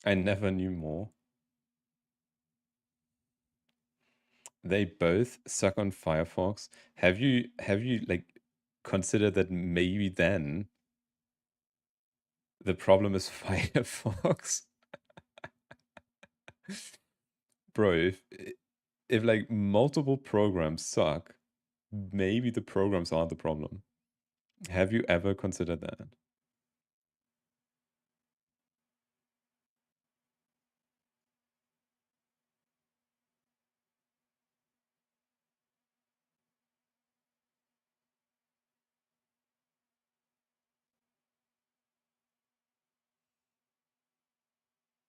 I never knew more. They both suck on Firefox. Have you like considered that maybe then the problem is Firefox? Bro, if like multiple programs suck, maybe the programs aren't the problem. Have you ever considered that?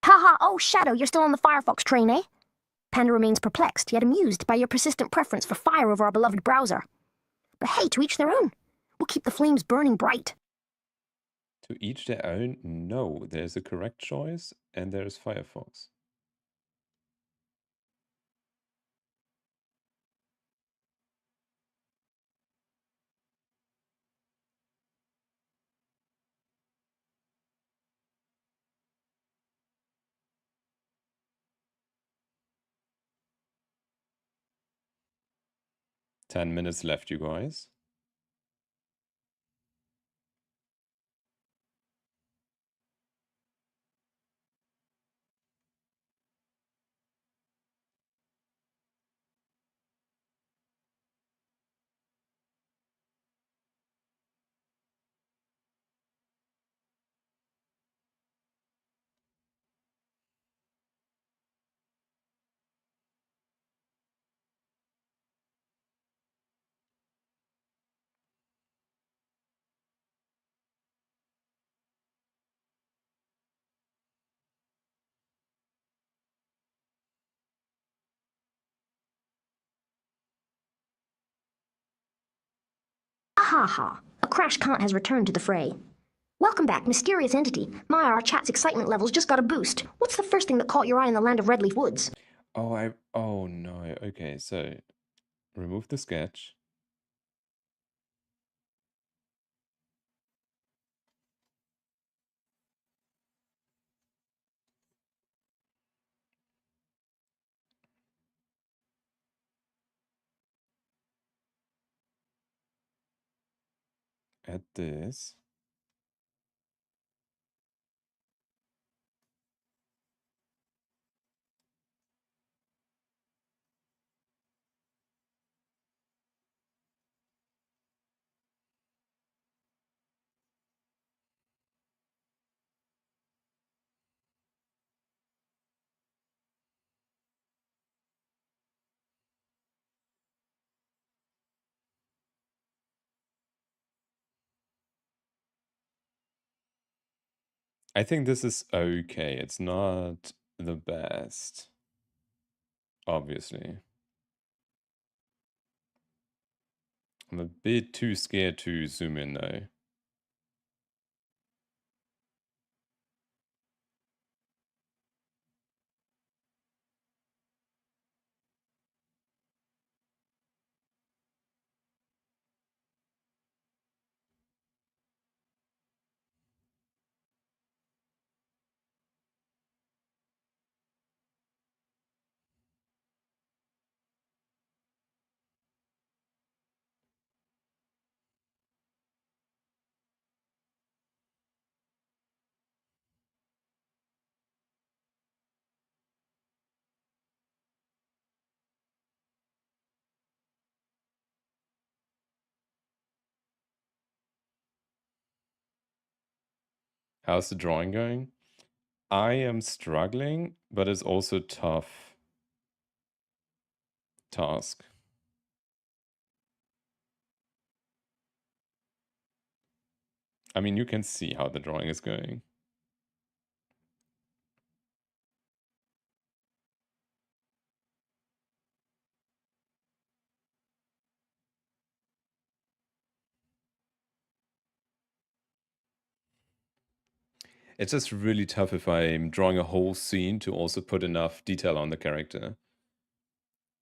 Haha, oh Shadow, you're still on the Firefox train, eh? Panda remains perplexed, yet amused by your persistent preference for fire over our beloved browser. But hey, to each their own. We'll keep the flames burning bright. To each their own? No, there's a correct choice and there's Firefox. Ten minutes left, you guys. Ha ha. A crash cart has returned to the fray. Welcome back, mysterious entity. My, our chat's excitement levels just got a boost. What's the first thing that caught your eye in the land of Redleaf Woods? Oh no. Okay, so remove the sketch. Add this. I think this is okay. It's not the best, obviously. I'm a bit too scared to zoom in though. How's the drawing going? I am struggling, but it's also tough task. I mean, you can see how the drawing is going. It's just really tough if I'm drawing a whole scene to also put enough detail on the character.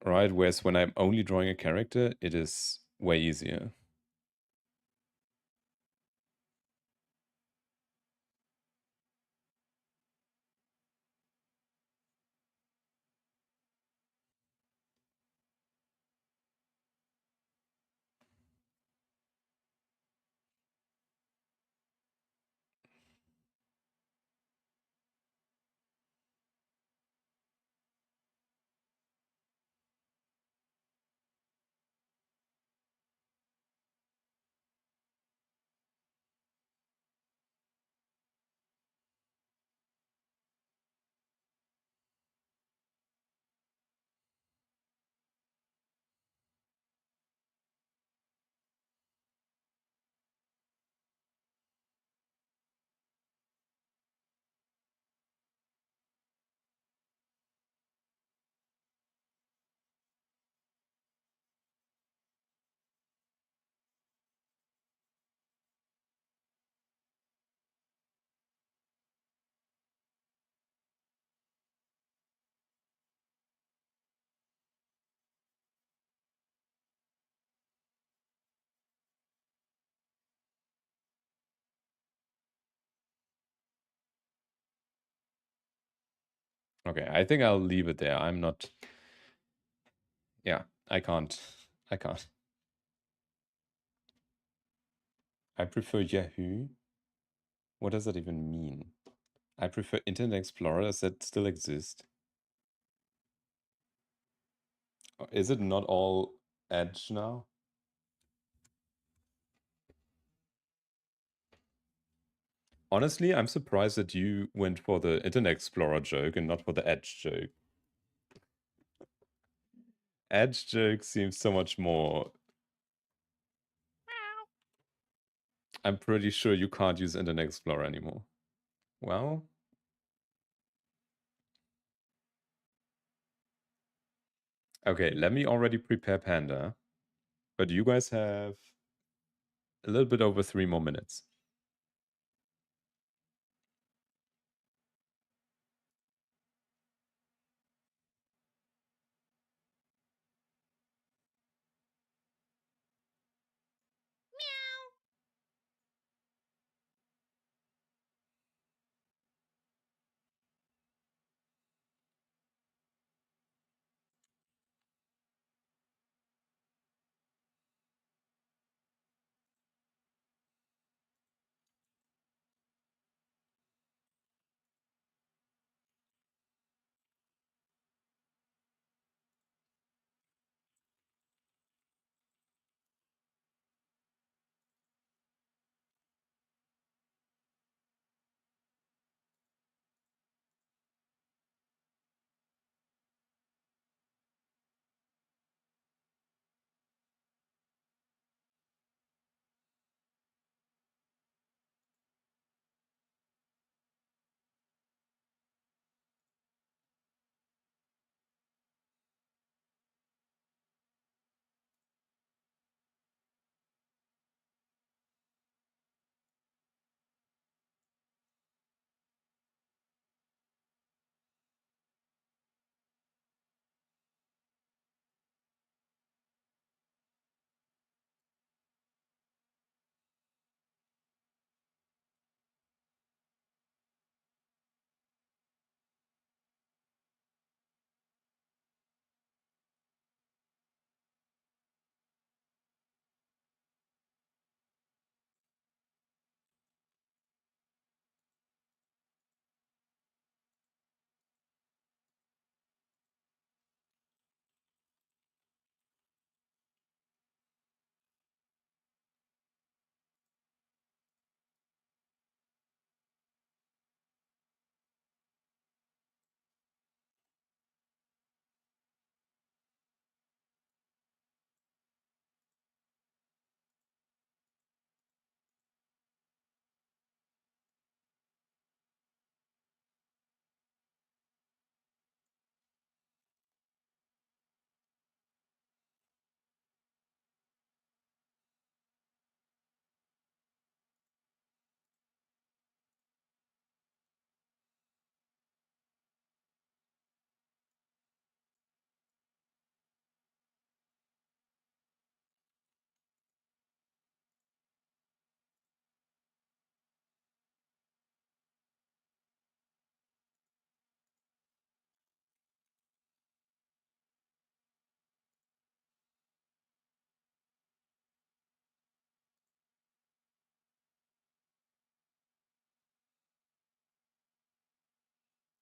Right? Whereas when I'm only drawing a character, it is way easier. Okay, I think I'll leave it there. I'm not... Yeah, I can't. I can't. I prefer Yahoo. What does that even mean? I prefer Internet Explorer. Does that still exist? Is it not all Edge now? Honestly, I'm surprised that you went for the Internet Explorer joke and not for the Edge joke. Edge joke seems so much more... I'm pretty sure you can't use Internet Explorer anymore. Well... Okay, let me already prepare Panda. But you guys have a little bit over 3 more minutes.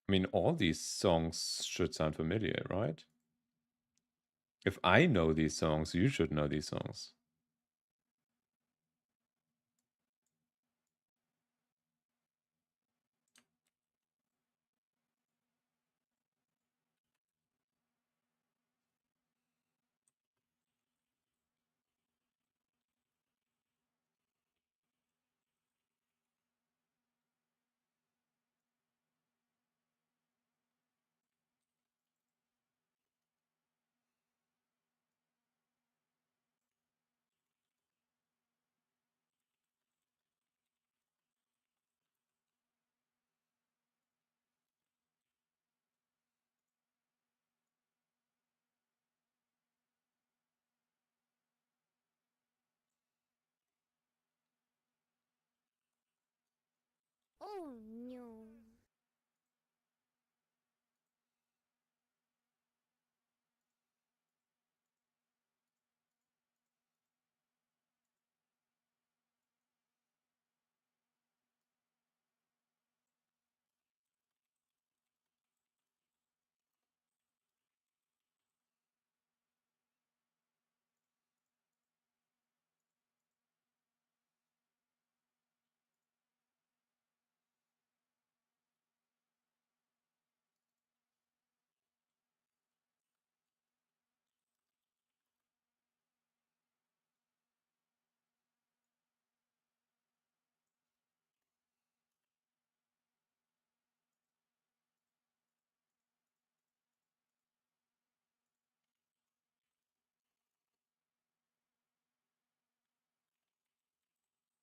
I mean, all these songs should sound familiar, right? If I know these songs, you should know these songs. Oh no.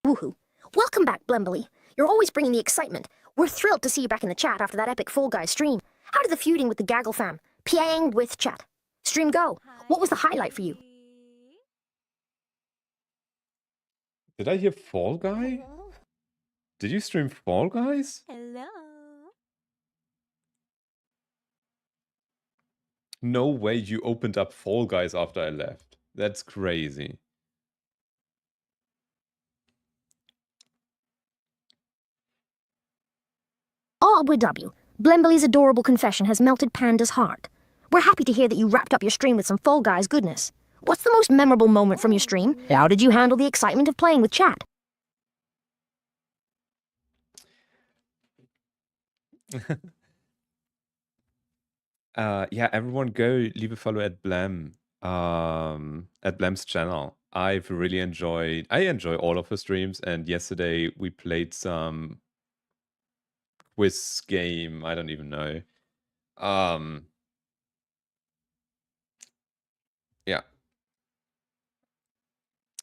Woohoo. Welcome back, Blembly. You're always bringing the excitement. We're thrilled to see you back in the chat after that epic Fall Guys stream. How did the feuding with the Gaggle fam? Piang with chat. Stream go. What was the highlight for you? Did I hear Fall Guy? Did you stream Fall Guys? Hello. No way you opened up Fall Guys after I left. That's crazy. W. Blembly's adorable confession has melted Panda's heart. We're happy to hear that you wrapped up your stream with some Fall Guys goodness. What's the most memorable moment from your stream? How did you handle the excitement of playing with chat? Yeah, everyone go leave a follow at Blem's channel. I enjoy all of her streams, and yesterday we played some quiz game, I don't even know. Yeah.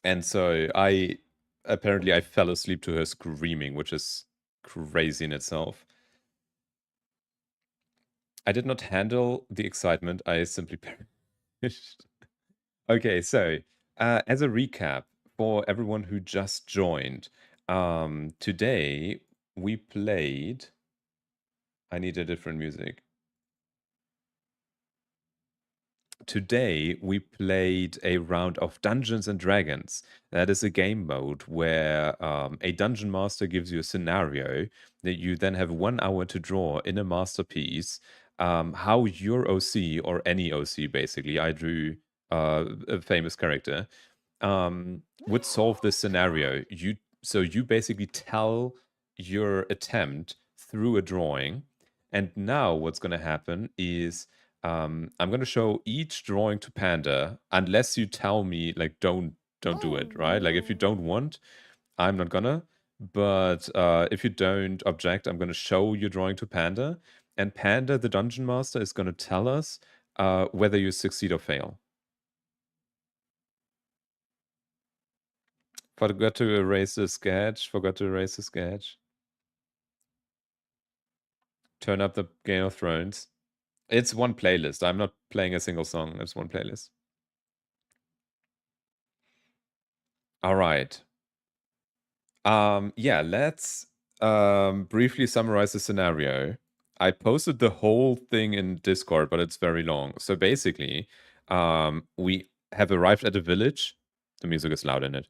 And so apparently I fell asleep to her screaming, which is crazy in itself. I did not handle the excitement, I simply perished. Okay, so as a recap for everyone who just joined, today we played. I need a different music. Today we played a round of Dungeons and Dragons. That is a game mode where a dungeon master gives you a scenario that you then have 1 hour to draw in a masterpiece. How your OC, or any OC basically, I drew a famous character, would solve this scenario. So you basically tell your attempt through a drawing, and now what's going to happen is I'm going to show each drawing to Panda, unless you tell me like don't do it, right? Like if you don't want, I'm not gonna. But if you don't object, I'm going to show your drawing to Panda, and Panda, the dungeon master, is going to tell us whether you succeed or fail. Forgot to erase the sketch. Turn up the Game of Thrones. It's one playlist. I'm not playing a single song. It's one playlist. All right. Yeah, let's briefly summarize the scenario. I posted the whole thing in Discord, but it's very long. So basically, we have arrived at a village. The music is loud in it.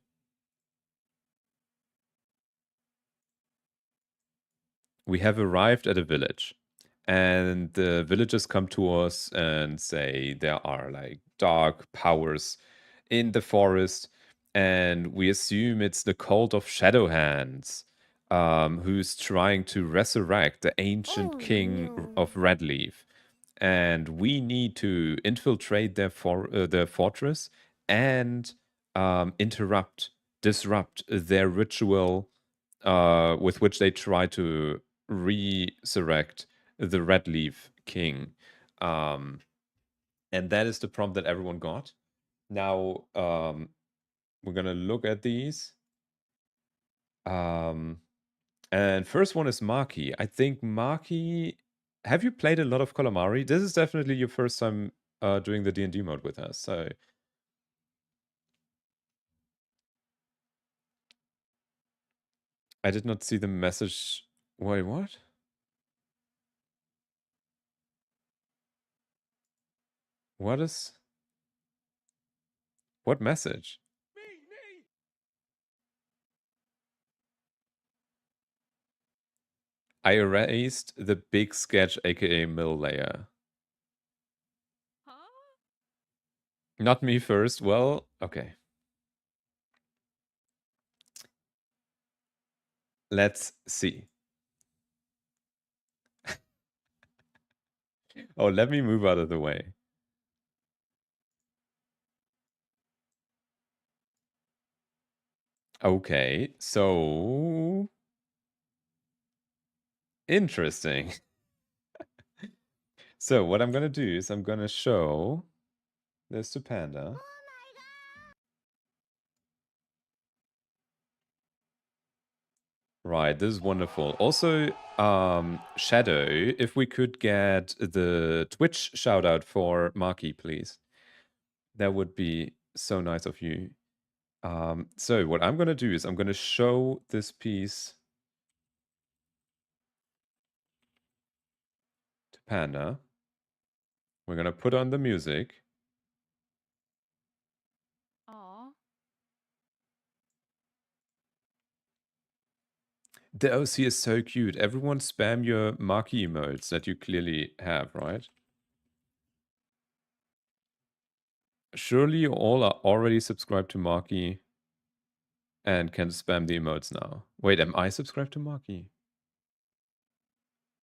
We have arrived at a village, and the villagers come to us and say there are like dark powers in the forest, and we assume it's the cult of Shadowhands, who's trying to resurrect the ancient king of Redleaf, and we need to infiltrate their fortress and disrupt their ritual, with which they try to resurrect the Redleaf king. And that is the prompt that everyone got. Now, we're going to look at these. And first one is Maki. I think Maki, have you played a lot of ColorMari? This is definitely your first time doing the D&D mode with us. So I did not see the message. Wait, what? What message? I erased the big sketch, aka mill layer. Not me first. Well, okay. Let's see. Oh, let me move out of the way. Okay, so interesting. So what I'm gonna do is I'm gonna show this to Panda. Right, this is wonderful. Also, Shadow, if we could get the Twitch shout out for Maki, please. That would be so nice of you. So what I'm gonna do is I'm gonna show this piece to Panda. We're gonna put on the music. Aw. The OC is so cute. Everyone spam your Maki emotes that you clearly have, right? Surely you all are already subscribed to Maki and can spam the emotes now. Wait, am I subscribed to Maki?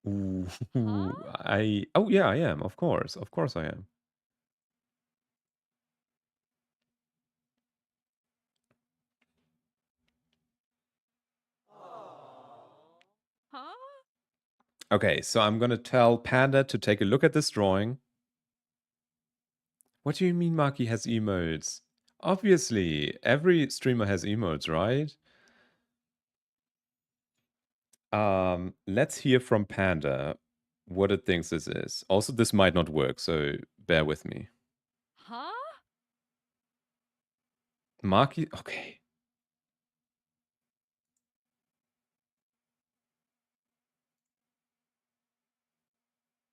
Ooh, Huh? oh yeah, I am. Of course I am. Huh? Okay, so I'm gonna tell Panda to take a look at this drawing. What do you mean Maki has emotes? Obviously, every streamer has emotes, right? Let's hear from Panda what it thinks this is. Also, this might not work, so bear with me. Huh? Maki, okay.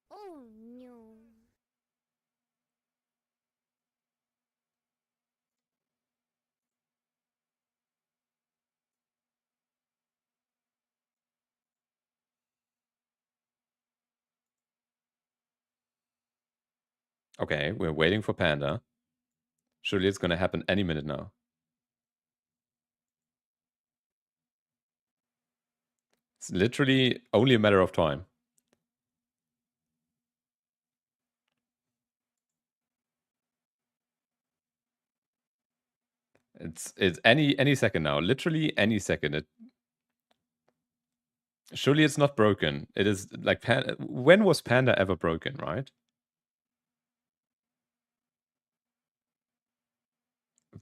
Oh no. Okay, we're waiting for Panda. Surely it's gonna happen any minute now. It's literally only a matter of time. It's any second now. Literally any second. Surely it's not broken. It is like when was Panda ever broken, right?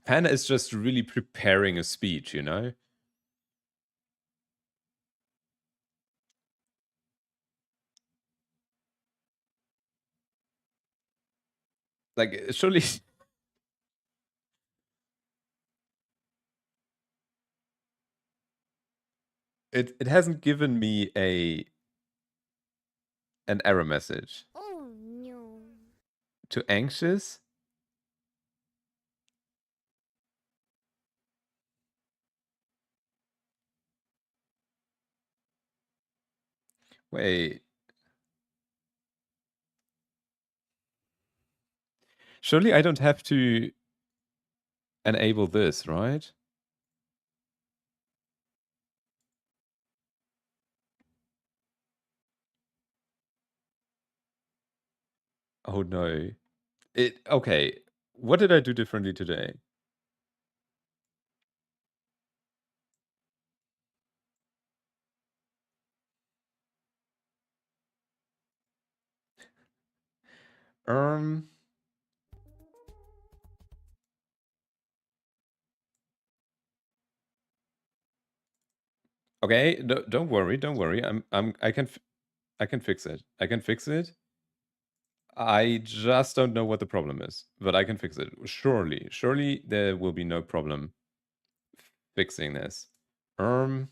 Panda is just really preparing a speech, you know? Like surely it hasn't given me an error message. Oh no. Too anxious? Wait. Surely I don't have to enable this, right? Oh no. Okay. What did I do differently today? Um Okay, don't worry, don't worry. I can fix it. I can fix it. I just don't know what the problem is, but I can fix it. Surely there will be no problem fixing this. How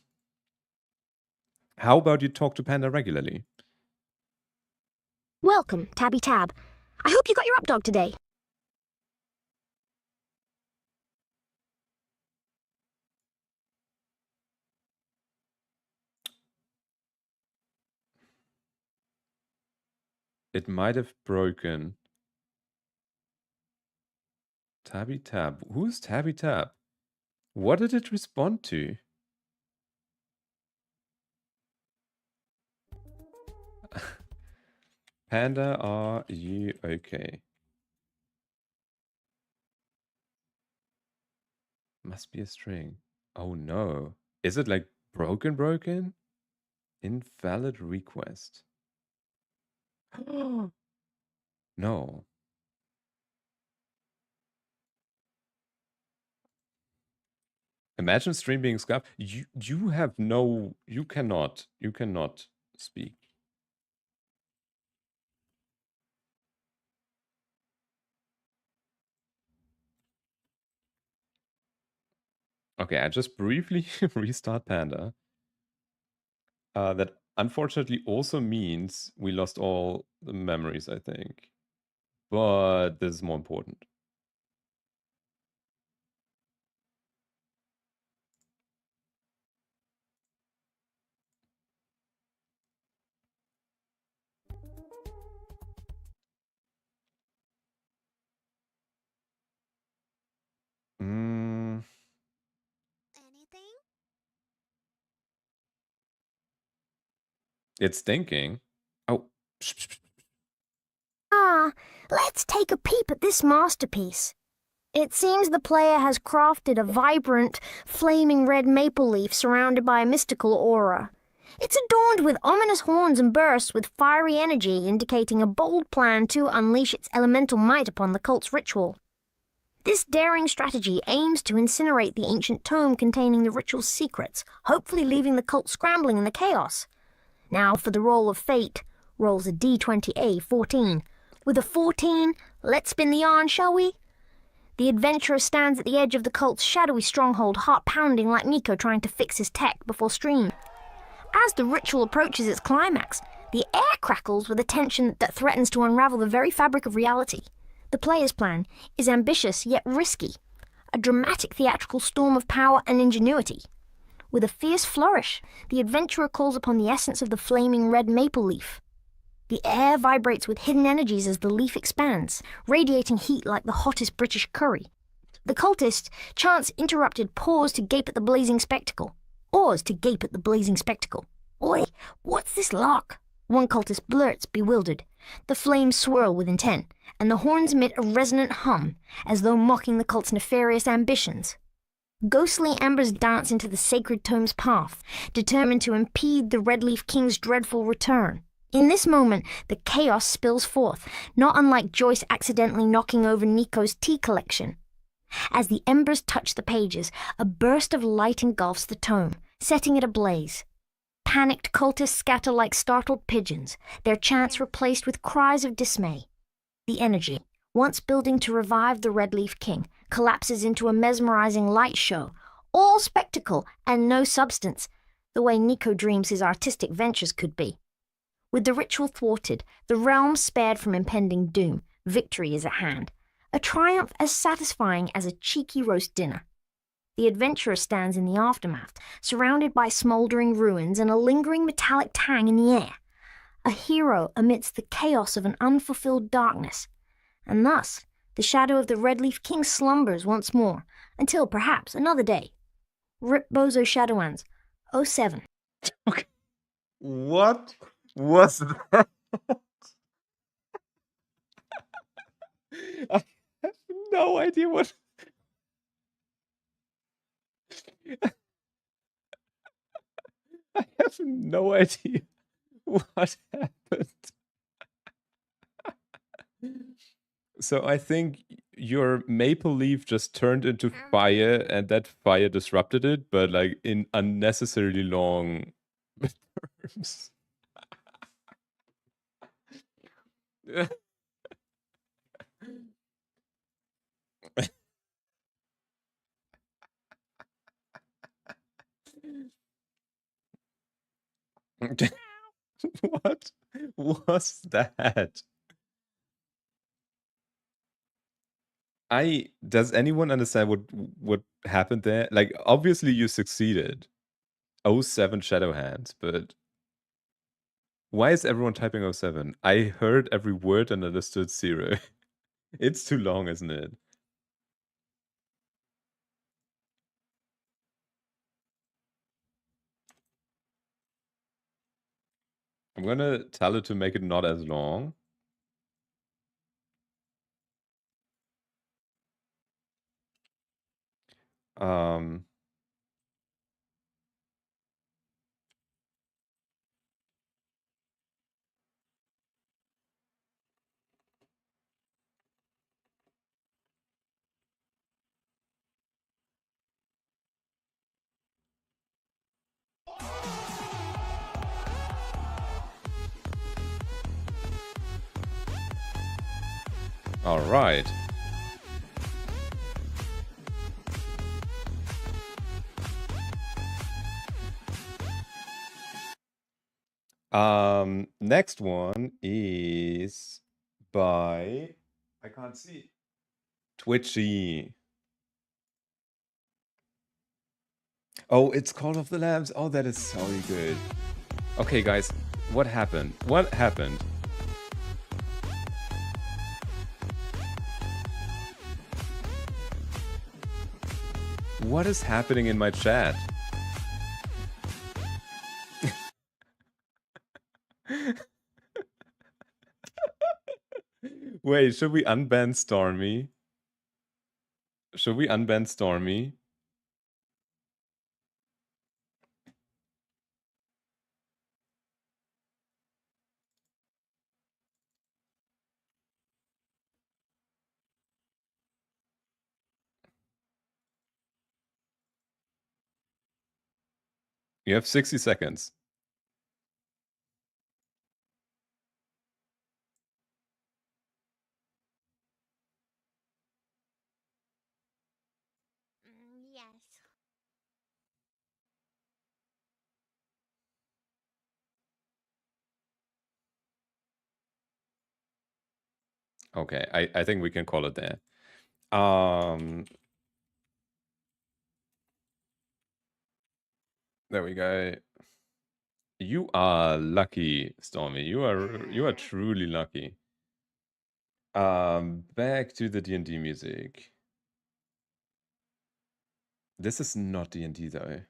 about you talk to Panda regularly? Welcome, Tabby Tab. I hope you got your updog today. It might have broken. Tabby Tab. Who's Tabby Tab? What did it respond to? Panda, are you okay? Must be a string. Oh no. Is it like broken? Invalid request. No. Imagine stream being scuffed. You have no. You cannot speak. Okay, I just briefly restart Panda. That unfortunately also means we lost all the memories, I think. But this is more important. Mm, Anything? it's thinking. Oh. Ah, let's take a peep at this masterpiece. It seems the player has crafted a vibrant, flaming red maple leaf surrounded by a mystical aura. It's adorned with ominous horns and bursts with fiery energy, indicating a bold plan to unleash its elemental might upon the cult's ritual. This daring strategy aims to incinerate the ancient tome containing the ritual's secrets, hopefully leaving the cult scrambling in the chaos. Now for the roll of fate, rolls a D20A 14. With a 14, let's spin the yarn, shall we? The adventurer stands at the edge of the cult's shadowy stronghold, heart pounding like Niko trying to fix his tech before stream. As the ritual approaches its climax, the air crackles with a tension that threatens to unravel the very fabric of reality. The player's plan is ambitious yet risky, a dramatic theatrical storm of power and ingenuity. With a fierce flourish, the adventurer calls upon the essence of the flaming red maple leaf. The air vibrates with hidden energies as the leaf expands, radiating heat like the hottest British curry. The cultist, chance interrupted, pause to gape at the blazing spectacle. Oars to gape at the blazing spectacle. Oi, what's this lark? One cultist blurts, bewildered. The flames swirl with intent, and the horns emit a resonant hum, as though mocking the cult's nefarious ambitions. Ghostly embers dance into the sacred tome's path, determined to impede the Red Leaf King's dreadful return. In this moment, the chaos spills forth, not unlike Joyce accidentally knocking over Niko's tea collection. As the embers touch the pages, a burst of light engulfs the tome, setting it ablaze. Panicked cultists scatter like startled pigeons, their chants replaced with cries of dismay. The energy, once building to revive the Red Leaf King, collapses into a mesmerizing light show, all spectacle and no substance, the way Niko dreams his artistic ventures could be. With the ritual thwarted, the realm spared from impending doom, victory is at hand. A triumph as satisfying as a cheeky roast dinner. The adventurer stands in the aftermath, surrounded by smouldering ruins and a lingering metallic tang in the air. A hero amidst the chaos of an unfulfilled darkness. And thus, the shadow of the Red Leaf King slumbers once more, until perhaps another day. Rip Bozo Shadowlands, 07. Okay. What was that? I have no idea what. I have no idea what happened. So I think your maple leaf just turned into fire, and that fire disrupted it, but like in unnecessarily long terms. What was that? Does anyone understand what happened there? Like, obviously you succeeded. 07 Shadow Hands, but why is everyone typing 07? I heard every word and understood 0. It's too long, isn't it? I'm gonna tell it to make it not as long. Um, All right. Next one is by, I can't see, Twitchy. Oh, it's Call of the Lambs. Oh, that is so good. Okay, guys, what happened? What happened? What is happening in my chat? Wait, should we unban Stormy? Should we unban Stormy? You have 60 seconds. Yes. Okay, I think we can call it there. There we go. You are lucky, Stormy. You are truly lucky. Back to the D&D music. This is not D&D though.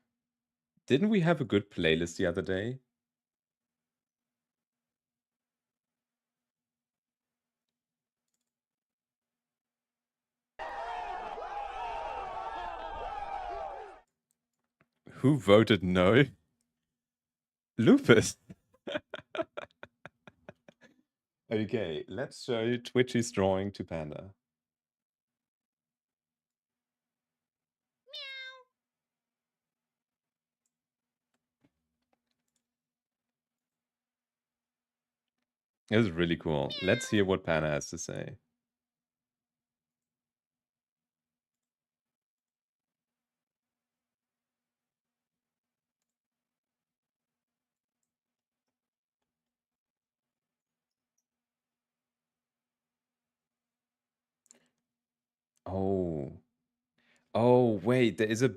Didn't we have a good playlist the other day? Who voted no? Lupus. Okay, let's show Twitchy's drawing to Panda. This is really cool. Let's hear what Panda has to say. Oh. Oh, wait, there is a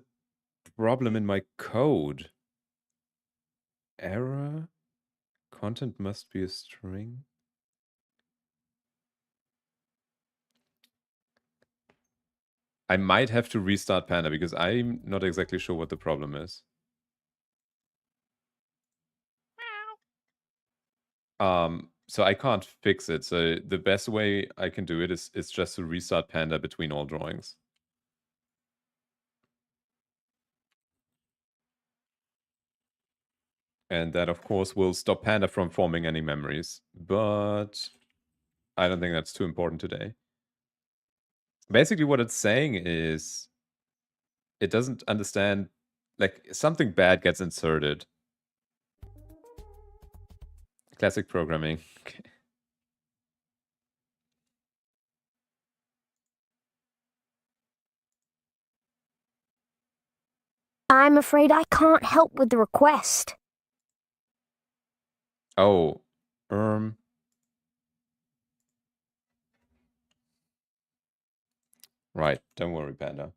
problem in my code. Error? Content must be a string? I might have to restart Panda because I'm not exactly sure what the problem is. So I can't fix it. So the best way I can do it is just to restart Panda between all drawings. And that, of course, will stop Panda from forming any memories. But I don't think that's too important today. Basically, what it's saying is it doesn't understand, like, something bad gets inserted. Classic programming. Okay. I'm afraid I can't help with the request. Oh, right. Don't worry, Panda.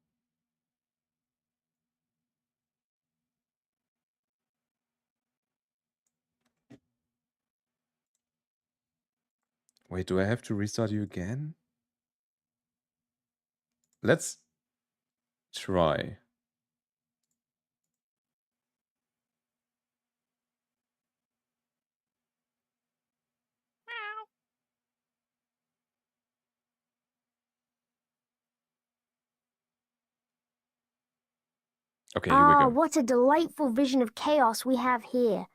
Wait, do I have to restart you again? Let's try. Okay, here we go. What a delightful vision of chaos we have here.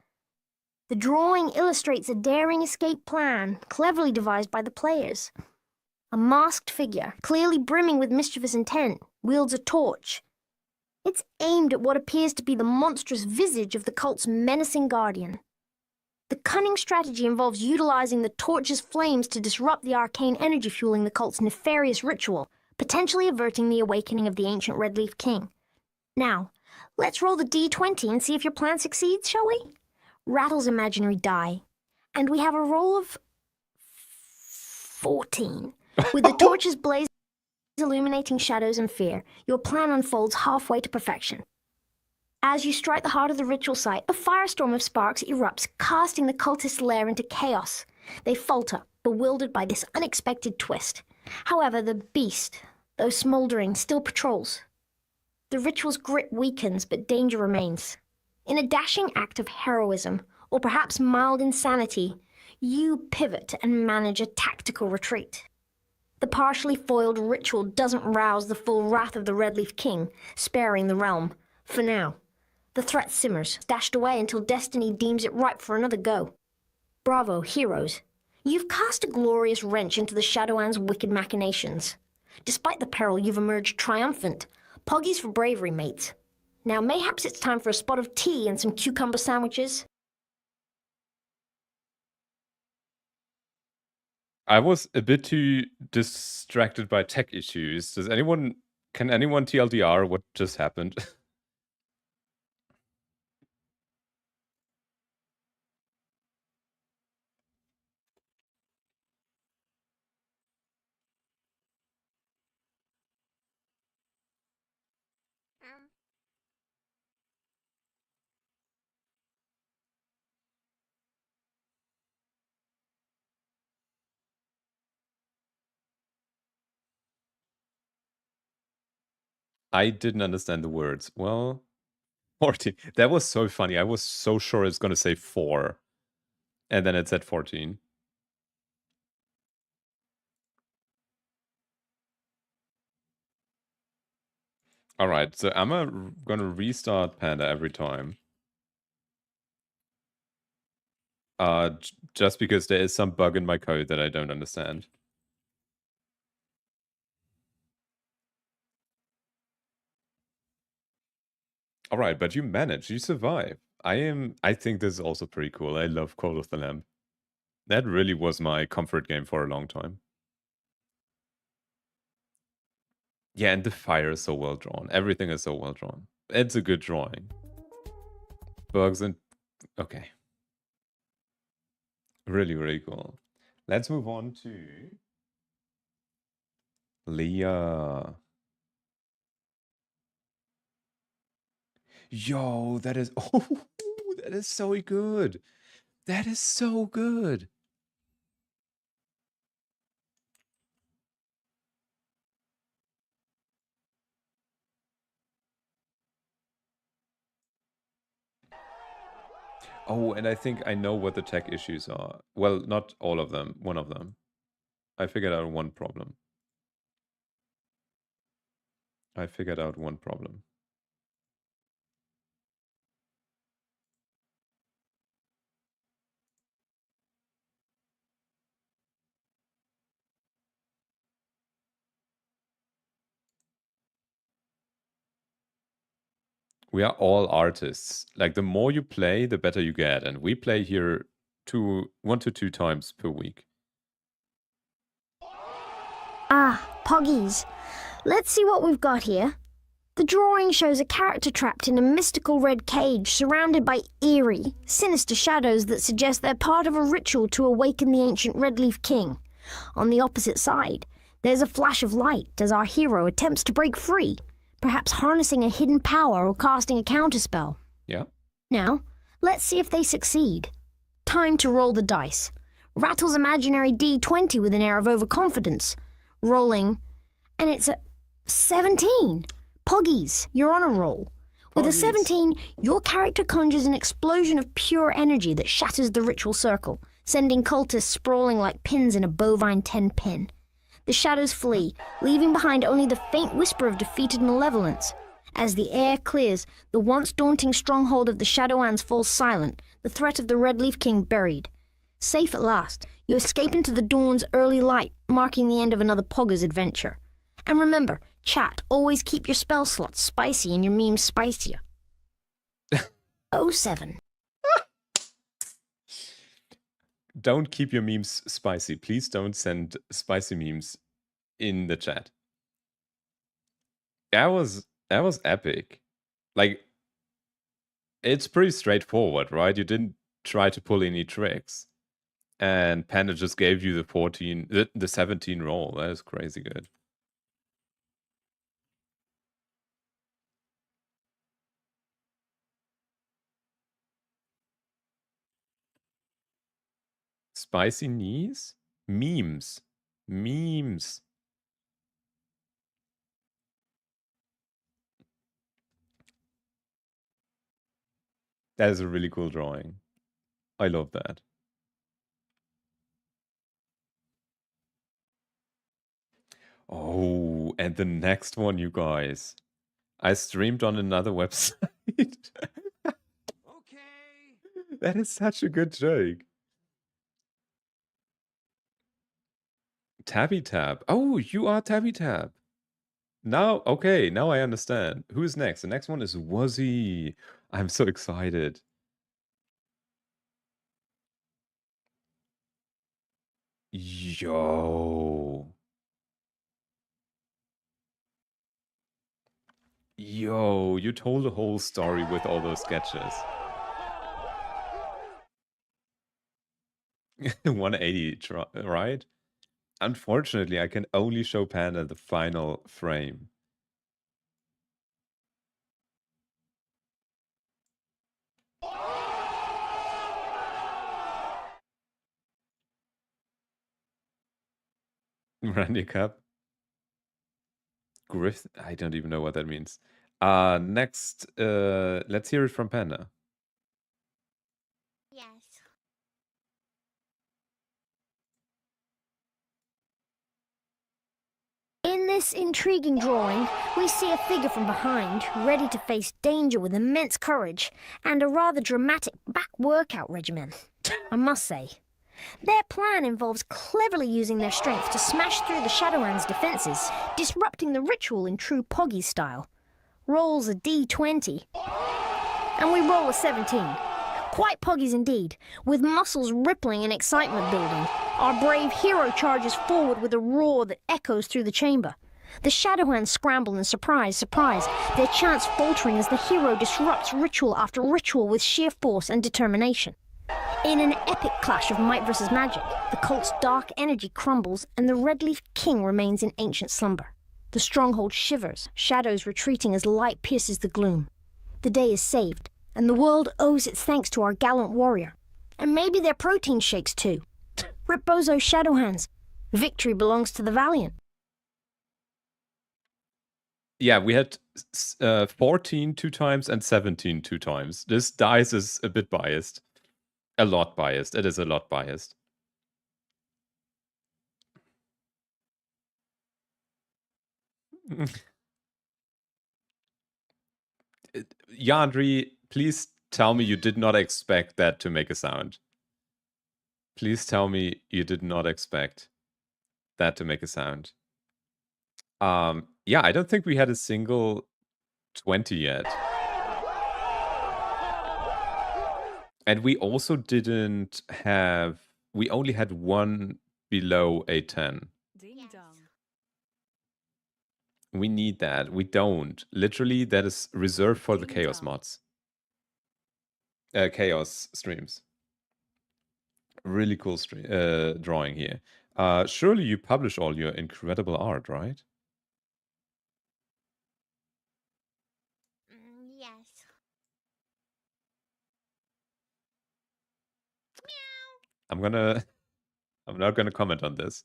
The drawing illustrates a daring escape plan, cleverly devised by the players. A masked figure, clearly brimming with mischievous intent, wields a torch. It's aimed at what appears to be the monstrous visage of the cult's menacing guardian. The cunning strategy involves utilizing the torch's flames to disrupt the arcane energy fueling the cult's nefarious ritual, potentially averting the awakening of the ancient Redleaf King. Now, let's roll the D20 and see if your plan succeeds, shall we? Rattle's imaginary die. And we have a roll of 14. With the torch's blaze illuminating shadows and fear, your plan unfolds halfway to perfection. As you strike the heart of the ritual site, a firestorm of sparks erupts, casting the cultist's lair into chaos. They falter, bewildered by this unexpected twist. However, the beast, though smouldering, still patrols. The ritual's grip weakens, but danger remains. In a dashing act of heroism, or perhaps mild insanity, you pivot and manage a tactical retreat. The partially foiled ritual doesn't rouse the full wrath of the Redleaf King, sparing the realm, for now. The threat simmers, dashed away until destiny deems it ripe for another go. Bravo, heroes. You've cast a glorious wrench into the Shadowlands' wicked machinations. Despite the peril, you've emerged triumphant. Poggies for bravery, mates. Now mayhaps it's time for a spot of tea and some cucumber sandwiches. I was a bit too distracted by tech issues. Can anyone TLDR what just happened? I didn't understand the words. Well, 14. That was so funny. I was so sure it's going to say 4. And then it said 14. All right, so I'm going to restart Panda every time. Just because there is some bug in my code that I don't understand. All right, but you managed. You survived. I think this is also pretty cool. I love Call of the Lamb. That really was my comfort game for a long time. Yeah, and the fire is so well drawn. Everything is so well drawn. It's a good drawing. Bugs and... Okay. Really, really cool. Let's move on to... Leah. Yo, that is... Oh, that is so good. That is so good. Oh, and I think I know what the tech issues are. Well, not all of them. One of them. I figured out one problem. We are all artists. Like, the more you play, the better you get. And we play here 1 to 2 times per week. Ah, Poggies. Let's see what we've got here. The drawing shows a character trapped in a mystical red cage surrounded by eerie, sinister shadows that suggest they're part of a ritual to awaken the ancient Redleaf King. On the opposite side, there's a flash of light as our hero attempts to break free, perhaps harnessing a hidden power or casting a counterspell. Yeah. Now, let's see if they succeed. Time to roll the dice. Rattle's imaginary D20 with an air of overconfidence. Rolling, and it's a 17. Poggies, you're on a roll. With a 17, your character conjures an explosion of pure energy that shatters the ritual circle, sending cultists sprawling like pins in a bovine 10-pin. The shadows flee, leaving behind only the faint whisper of defeated malevolence. As the air clears, the once daunting stronghold of the Shadowlands falls silent, the threat of the Redleaf King buried. Safe at last, you escape into the dawn's early light, marking the end of another Pogger's adventure. And remember, chat, always keep your spell slots spicy and your memes spicier. 07. don't keep your memes spicy. Please don't send spicy memes in the chat. That was epic. Like, it's pretty straightforward, right? You didn't try to pull any tricks. And Panda just gave you the 17 roll. That is crazy good. Spicy knees? Memes. Memes. That is a really cool drawing. I love that. Oh, and the next one, you guys. I streamed on another website. Okay. That is such a good joke. Tabby Tab. Oh, you are Tabby Tab. Now, okay, now I understand. Who is next? The next one is Wuzzy. I'm so excited. Yo. Yo, you told the whole story with all those sketches. 180, right? Unfortunately, I can only show Panda the final frame. Randy Cup. Griff, I don't even know what that means. Next, let's hear it from Panda. Yes. In this intriguing drawing, we see a figure from behind, ready to face danger with immense courage and a rather dramatic back workout regimen, I must say. Their plan involves cleverly using their strength to smash through the Shadowlands' defenses, disrupting the ritual in true Poggy style. Rolls a D20, and we roll a 17. Quite Poggies indeed, with muscles rippling and excitement building. Our brave hero charges forward with a roar that echoes through the chamber. The Shadowhands scramble in surprise, their chants faltering as the hero disrupts ritual after ritual with sheer force and determination. In an epic clash of might versus magic, the cult's dark energy crumbles and the Redleaf King remains in ancient slumber. The stronghold shivers, shadows retreating as light pierces the gloom. The day is saved, and the world owes its thanks to our gallant warrior. And maybe their protein shakes too. Rip Bozo's Shadowhands. Victory belongs to the valiant. Yeah, we had 14 two times and 17 two times. This dice is a bit biased. A lot biased. It is a lot biased. Yandri, please tell me you did not expect that to make a sound. Please tell me you did not expect that to make a sound. Yeah, I don't think we had a single 20 yet. And we also didn't have... We only had one below a 10. Ding dong. We need that. We don't. Literally, that is reserved for the Ding Chaos dong. mods. Chaos streams. Really cool drawing here. Surely you publish all your incredible art, right? Yes. I'm not gonna comment on this.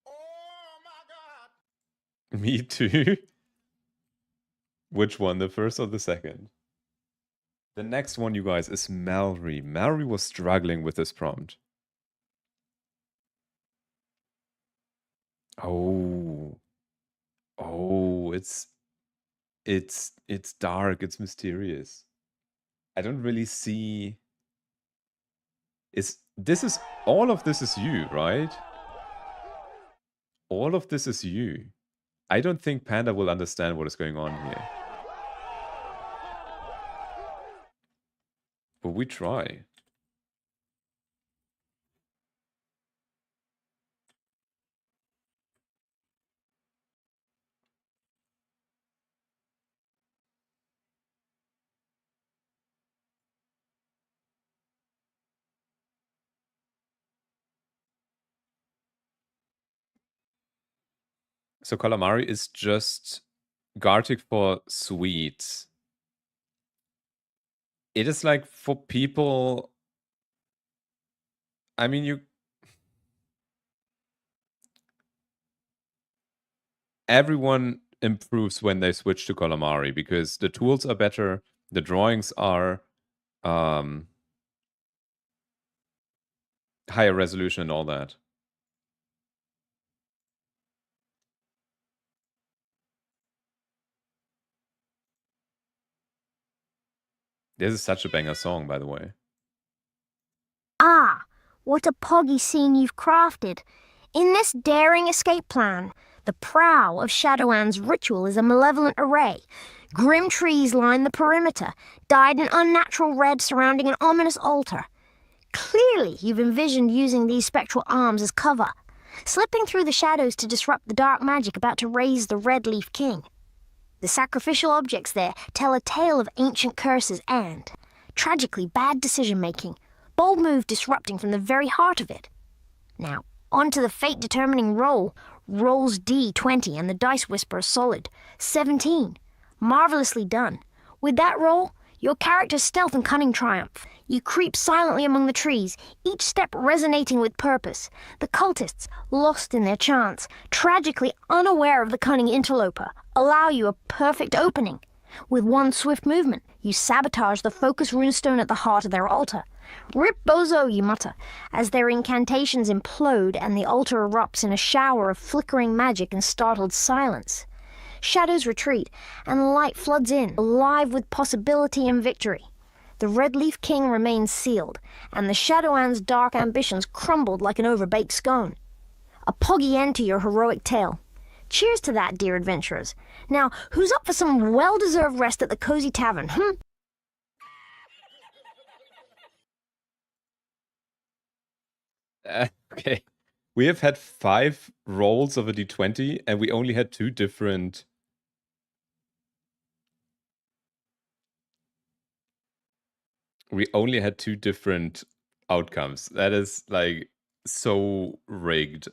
Oh my god. Me too. Which one, the first or the second? The next one, you guys, is Mallory. Mallory was struggling with this prompt. Oh. Oh, it's dark, it's mysterious. I don't really see... all of this is you, right? All of this is you. I don't think Panda will understand what is going on here. But we try. So ColorMari is just Gartic for sweets. It is like for people. I mean, everyone improves when they switch to ColorMari because the tools are better, the drawings are higher resolution and all that. This is such a banger song, by the way. Ah, what a poggy scene you've crafted. In this daring escape plan, the prow of Shadowann's ritual is a malevolent array. Grim trees line the perimeter, dyed an unnatural red surrounding an ominous altar. Clearly, you've envisioned using these spectral arms as cover, slipping through the shadows to disrupt the dark magic about to raise the Red Leaf King. The sacrificial objects there tell a tale of ancient curses and, tragically, bad decision-making, bold move disrupting from the very heart of it. Now, on to the fate-determining roll. Rolls D20 and the dice whisper solid. 17. Marvelously done. With that roll, your character's stealth and cunning triumph. You creep silently among the trees, each step resonating with purpose. The cultists, lost in their chance, tragically unaware of the cunning interloper, allow you a perfect opening. With one swift movement, you sabotage the focus runestone at the heart of their altar. Rip bozo, you mutter, as their incantations implode and the altar erupts in a shower of flickering magic and startled silence. Shadows retreat, and light floods in, alive with possibility and victory. The Red Leaf King remains sealed, and the Shadowann's dark ambitions crumbled like an overbaked scone. A poggy end to your heroic tale. Cheers to that, dear adventurers. Now, who's up for some well-deserved rest at the cozy tavern, Okay. We have had 5 rolls of a d20, and we only had 2 different... We only had 2 different outcomes. That is, like, so rigged.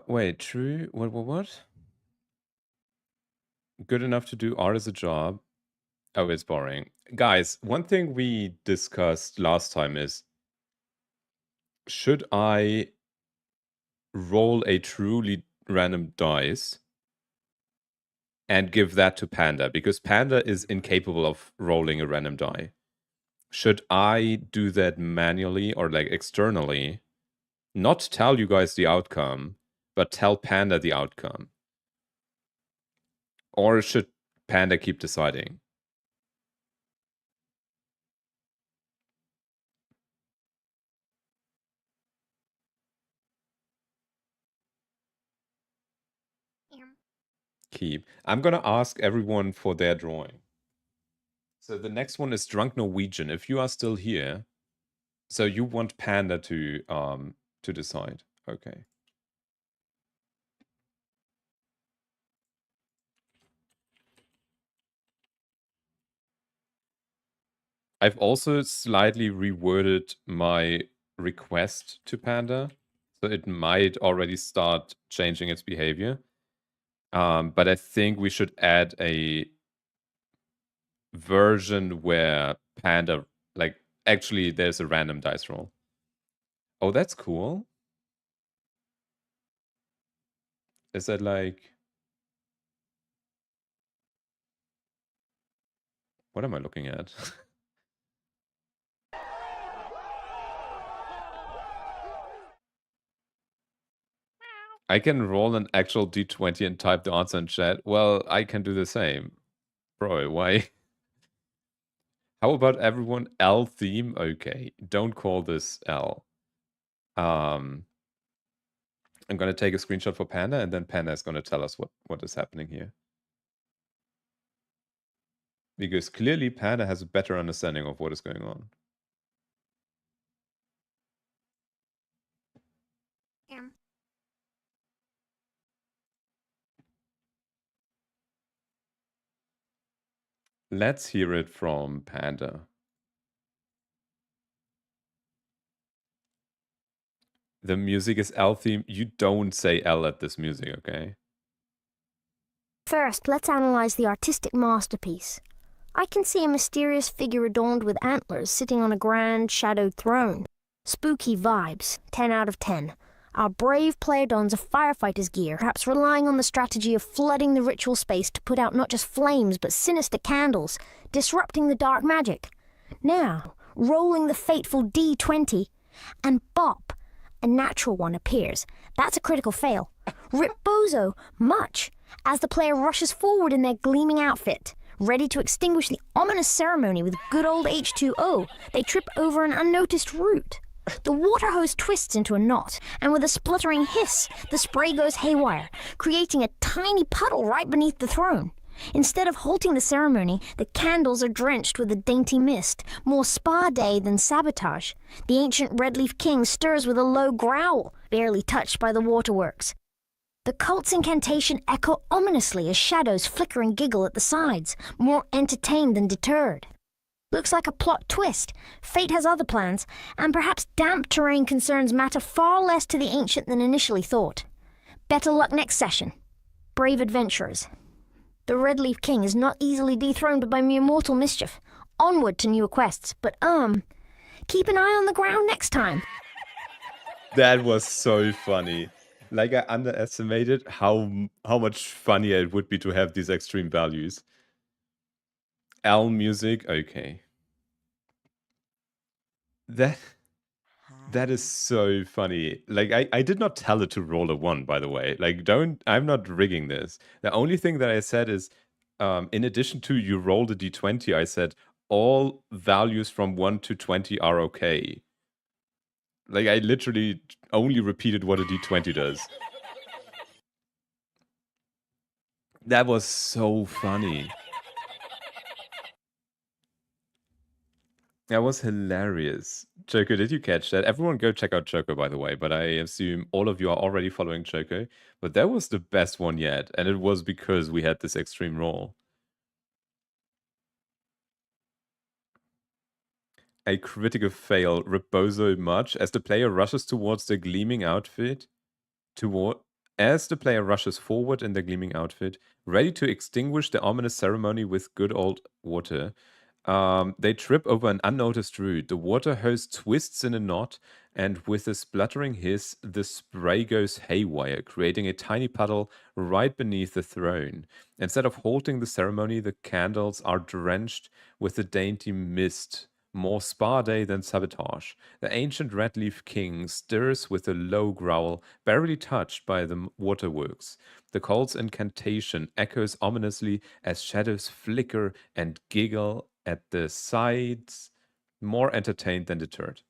Wait, true? What? Good enough to do art as a job. Oh, it's boring. Guys, one thing we discussed last time is, should I roll a truly random dice and give that to Panda? Because Panda is incapable of rolling a random die. Should I do that manually or like externally? Not tell you guys the outcome, but tell Panda the outcome. Or should Panda keep deciding? Keep. I'm gonna ask everyone for their drawing. So the next one is Drunk Norwegian. If you are still here, so you want Panda to decide. Okay. I've also slightly reworded my request to Panda, so it might already start changing its behavior. But I think we should add a version where Panda, like, actually there's a random dice roll. Oh, that's cool. Is that like... What am I looking at? I can roll an actual d20 and type the answer in chat. Well, I can do the same. Bro, why? How about everyone L theme? Okay, don't call this L. I'm going to take a screenshot for Panda, and then Panda is going to tell us what is happening here. Because clearly Panda has a better understanding of what is going on. Let's hear it from Panda. The music is L theme. You don't say L at this music, okay? First, let's analyze the artistic masterpiece. I can see a mysterious figure adorned with antlers sitting on a grand shadowed throne. Spooky vibes, 10 out of 10. Our brave player dons a firefighter's gear, perhaps relying on the strategy of flooding the ritual space to put out not just flames but sinister candles, disrupting the dark magic. Now, rolling the fateful D20, and bop, a natural one appears. That's a critical fail. Rip Bozo, much, as the player rushes forward in their gleaming outfit. Ready to extinguish the ominous ceremony with good old H2O, they trip over an unnoticed root. The water hose twists into a knot, and with a spluttering hiss, the spray goes haywire, creating a tiny puddle right beneath the throne. Instead of halting the ceremony, the candles are drenched with a dainty mist, more spa day than sabotage. The ancient Redleaf King stirs with a low growl, barely touched by the waterworks. The cult's incantation echo ominously as shadows flicker and giggle at the sides, more entertained than deterred. Looks like a plot twist. Fate has other plans, and perhaps damp terrain concerns matter far less to the ancient than initially thought. Better luck next session. Brave adventurers. The Redleaf King is not easily dethroned by mere mortal mischief. Onward to newer quests, but keep an eye on the ground next time. That was so funny. Like, I underestimated how much funnier it would be to have these extreme values. L music, okay. That is so funny. Like, I did not tell it to roll a 1, by the way. Like, I'm not rigging this. The only thing that I said is, in addition to you rolled a d20, I said all values from 1 to 20 are okay. Like, I literally only repeated what a d20 does. That was so funny. That was hilarious. Choco, did you catch that? Everyone go check out Choco, by the way, but I assume all of you are already following Choco. But that was the best one yet, and it was because we had this extreme roll. A critical fail, Rebozo much, as the player rushes towards the gleaming outfit, as the player rushes forward in the gleaming outfit, ready to extinguish the ominous ceremony with good old water. They trip over an unnoticed root. The water hose twists in a knot, and with a spluttering hiss, the spray goes haywire, creating a tiny puddle right beneath the throne. Instead of halting the ceremony, the candles are drenched with a dainty mist, more spa day than sabotage. The ancient Redleaf King stirs with a low growl, barely touched by the waterworks. The cult's incantation echoes ominously as shadows flicker and giggle at the sides, more entertained than deterred.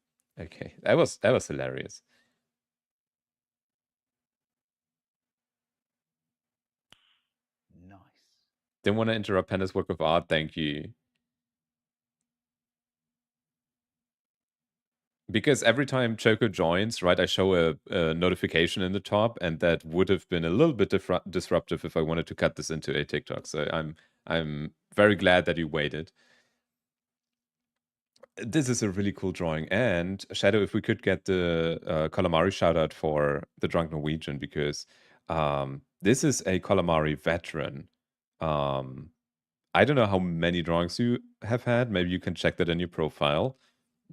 Okay, that was hilarious. Nice. Didn't want to interrupt Panda's work of art, thank you. Because every time Choco joins, right, I show a notification in the top, and that would have been a little bit disruptive if I wanted to cut this into a TikTok. So I'm very glad that you waited. This is a really cool drawing. And Shadow, if we could get the ColorMari shout out for the Drunk Norwegian, because this is a ColorMari veteran. I don't know how many drawings you have had. Maybe you can check that in your profile.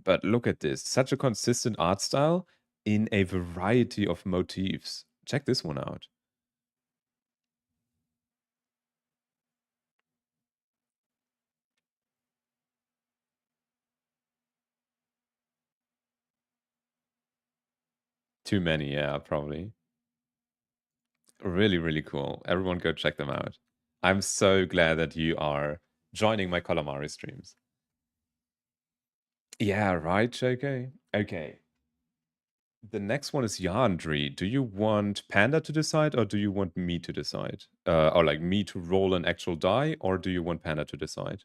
But look at this. Such a consistent art style in a variety of motifs. Check this one out. too many, yeah, probably. Really, really cool. Everyone go check them out. I'm so glad that you are joining my ColorMari streams. Yeah, right, JK? Okay. The next one is Yandri. Do you want Panda to decide or do you want me to decide? Or like me to roll an actual die or do you want Panda to decide?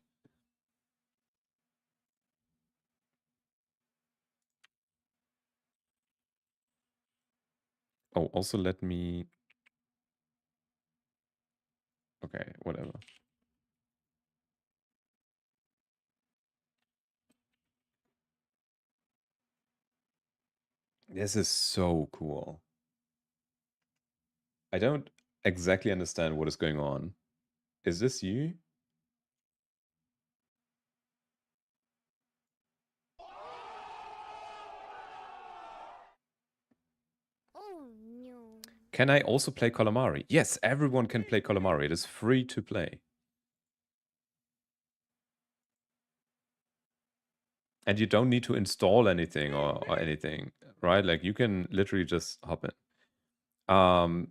Oh, also let me... Okay, whatever. This is so cool. I don't exactly understand what is going on. Is this you? Oh no. Can I also play ColorMari? Yes, everyone can play ColorMari. It is free to play. And you don't need to install anything or anything, right? Like you can literally just hop in.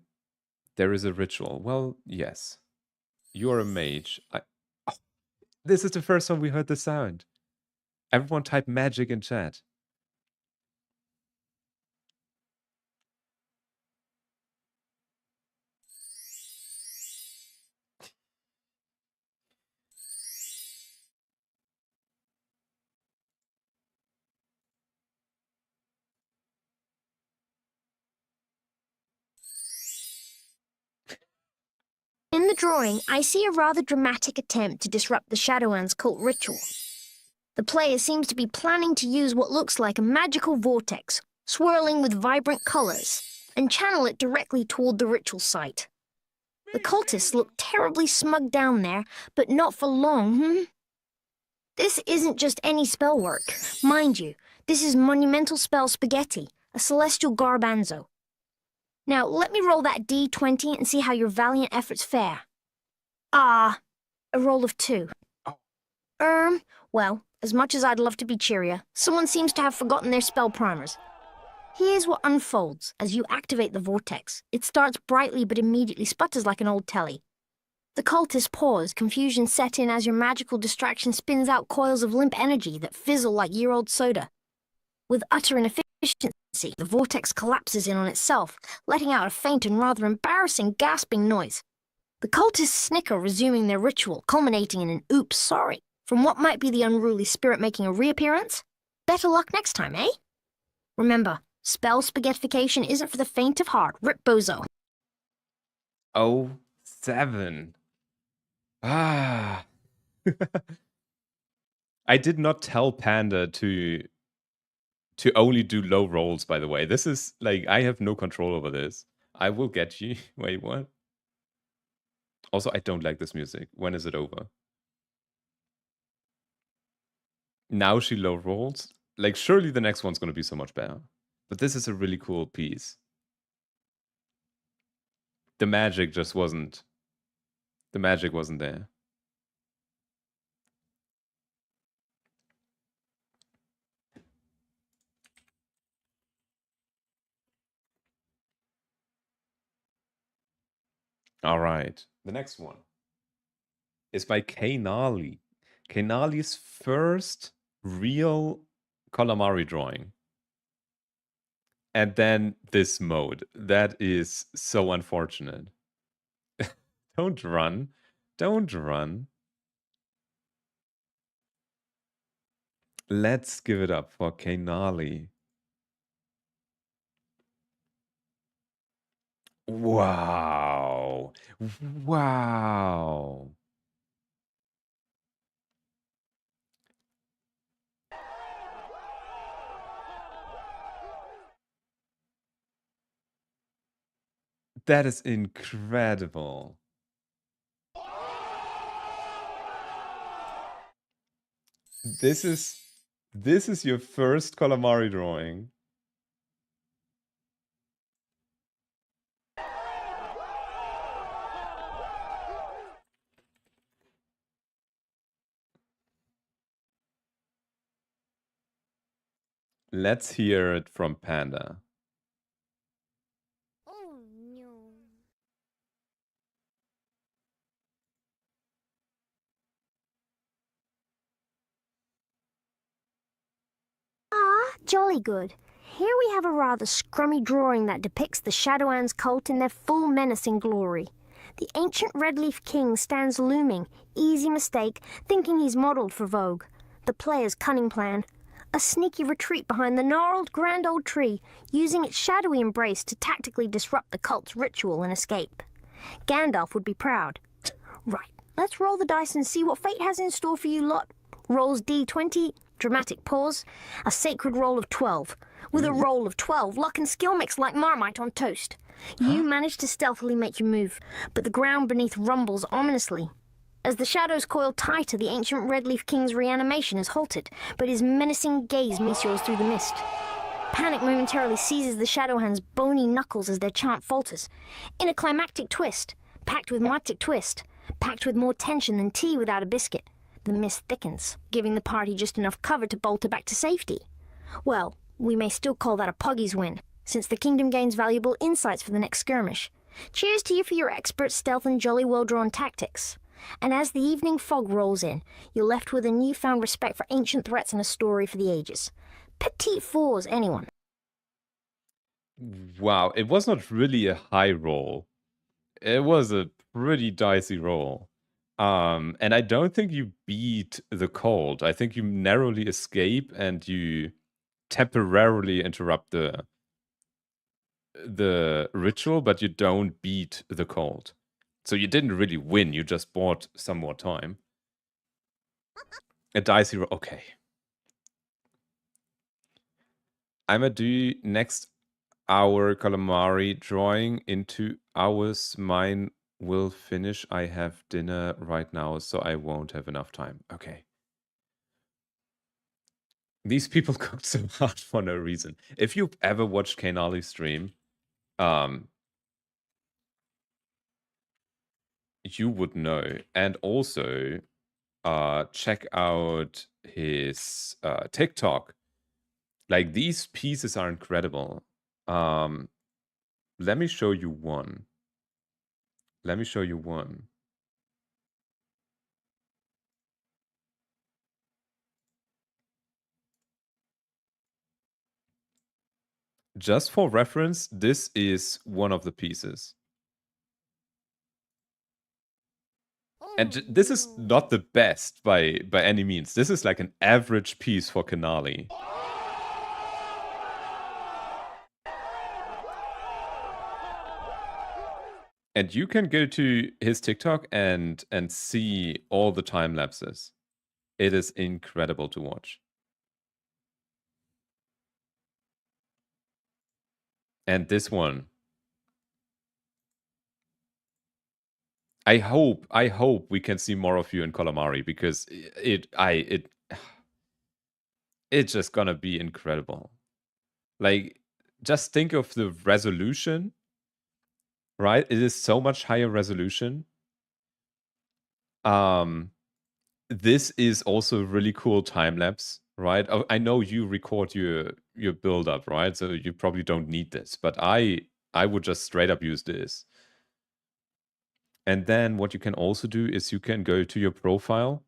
There is a ritual. Well, yes. You're a mage. Oh, this is the first time we heard the sound. Everyone type magic in chat. In the drawing, I see a rather dramatic attempt to disrupt the Shadowlands cult ritual. The player seems to be planning to use what looks like a magical vortex, swirling with vibrant colors, and channel it directly toward the ritual site. The cultists look terribly smug down there, but not for long, This isn't just any spell work. Mind you, this is monumental spell spaghetti, a celestial garbanzo. Now, let me roll that D20 and see how your valiant efforts fare. Ah, a roll of 2. Well, as much as I'd love to be cheerier, someone seems to have forgotten their spell primers. Here's what unfolds as you activate the vortex. It starts brightly but immediately sputters like an old telly. The cultists pause, confusion set in as your magical distraction spins out coils of limp energy that fizzle like year-old soda. With utter inefficiency, the vortex collapses in on itself, letting out a faint and rather embarrassing gasping noise. The cultists snicker, resuming their ritual, culminating in an oops sorry from what might be the unruly spirit making a reappearance. Better luck next time, eh? Remember, spell spaghettification isn't for the faint of heart. Rip bozo. Oh, 7. Ah. I did not tell Panda to only do low rolls, by the way. This is, like, I have no control over this. I will get you. Wait, what? Also, I don't like this music. When is it over? Now she low rolls? Like, surely the next one's gonna be so much better. But this is a really cool piece. The magic just wasn't... The magic wasn't there. All right. The next one is by Kainali. Kainali's first real ColorMari drawing. And then this mode. That is so unfortunate. Don't run. Don't run. Let's give it up for Kainali. Wow. Wow. That is incredible. This is your first ColorMari drawing. Let's hear it from Panda. Ah, jolly good. Here we have a rather scrummy drawing that depicts the Shadowlands cult in their full menacing glory. The ancient Redleaf King stands looming, easy mistake, thinking he's modelled for Vogue. The player's cunning plan. A sneaky retreat behind the gnarled grand old tree, using its shadowy embrace to tactically disrupt the cult's ritual and escape. Gandalf would be proud. Right, let's roll the dice and see what fate has in store for you lot. Rolls D20, dramatic pause, a sacred roll of 12. With a roll of 12, luck and skill mix like Marmite on toast. You manage to stealthily make your move, but the ground beneath rumbles ominously. As the shadows coil tighter, the ancient Redleaf King's reanimation is halted, but his menacing gaze meets yours through the mist. Panic momentarily seizes the Shadowhand's bony knuckles as their chant falters. In a climactic twist, packed with more tension than tea without a biscuit, the mist thickens, giving the party just enough cover to bolter back to safety. Well, we may still call that a Poggy's win, since the kingdom gains valuable insights for the next skirmish. Cheers to you for your expert stealth and jolly well-drawn tactics. And as the evening fog rolls in, you're left with a newfound respect for ancient threats and a story for the ages. Petite fours, anyone. Wow, it was not really a high roll. It was a pretty dicey roll. And I don't think you beat the cold. I think you narrowly escape and you temporarily interrupt the ritual, but you don't beat the cold. So you didn't really win, you just bought some more time. A dicey roll, okay. I'ma do next hour ColorMari drawing into hours. Mine will finish. I have dinner right now, so I won't have enough time. Okay. These people cooked so hard for no reason. If you've ever watched Kanali stream, you would know. And also, check out his TikTok. Like, these pieces are incredible. Let me show you one. Let me show you one. Just for reference, this is one of the pieces. And this is not the best by any means. This is like an average piece for Kanali. And you can go to his TikTok and see all the time lapses. It is incredible to watch. And this one. I hope we can see more of you in ColorMari, because it's just gonna be incredible. Like, just think of the resolution, right? It is so much higher resolution. This is also a really cool time lapse, right? I know you record your build up, right? So you probably don't need this, but I would just straight up use this. And then what you can also do is you can go to your profile,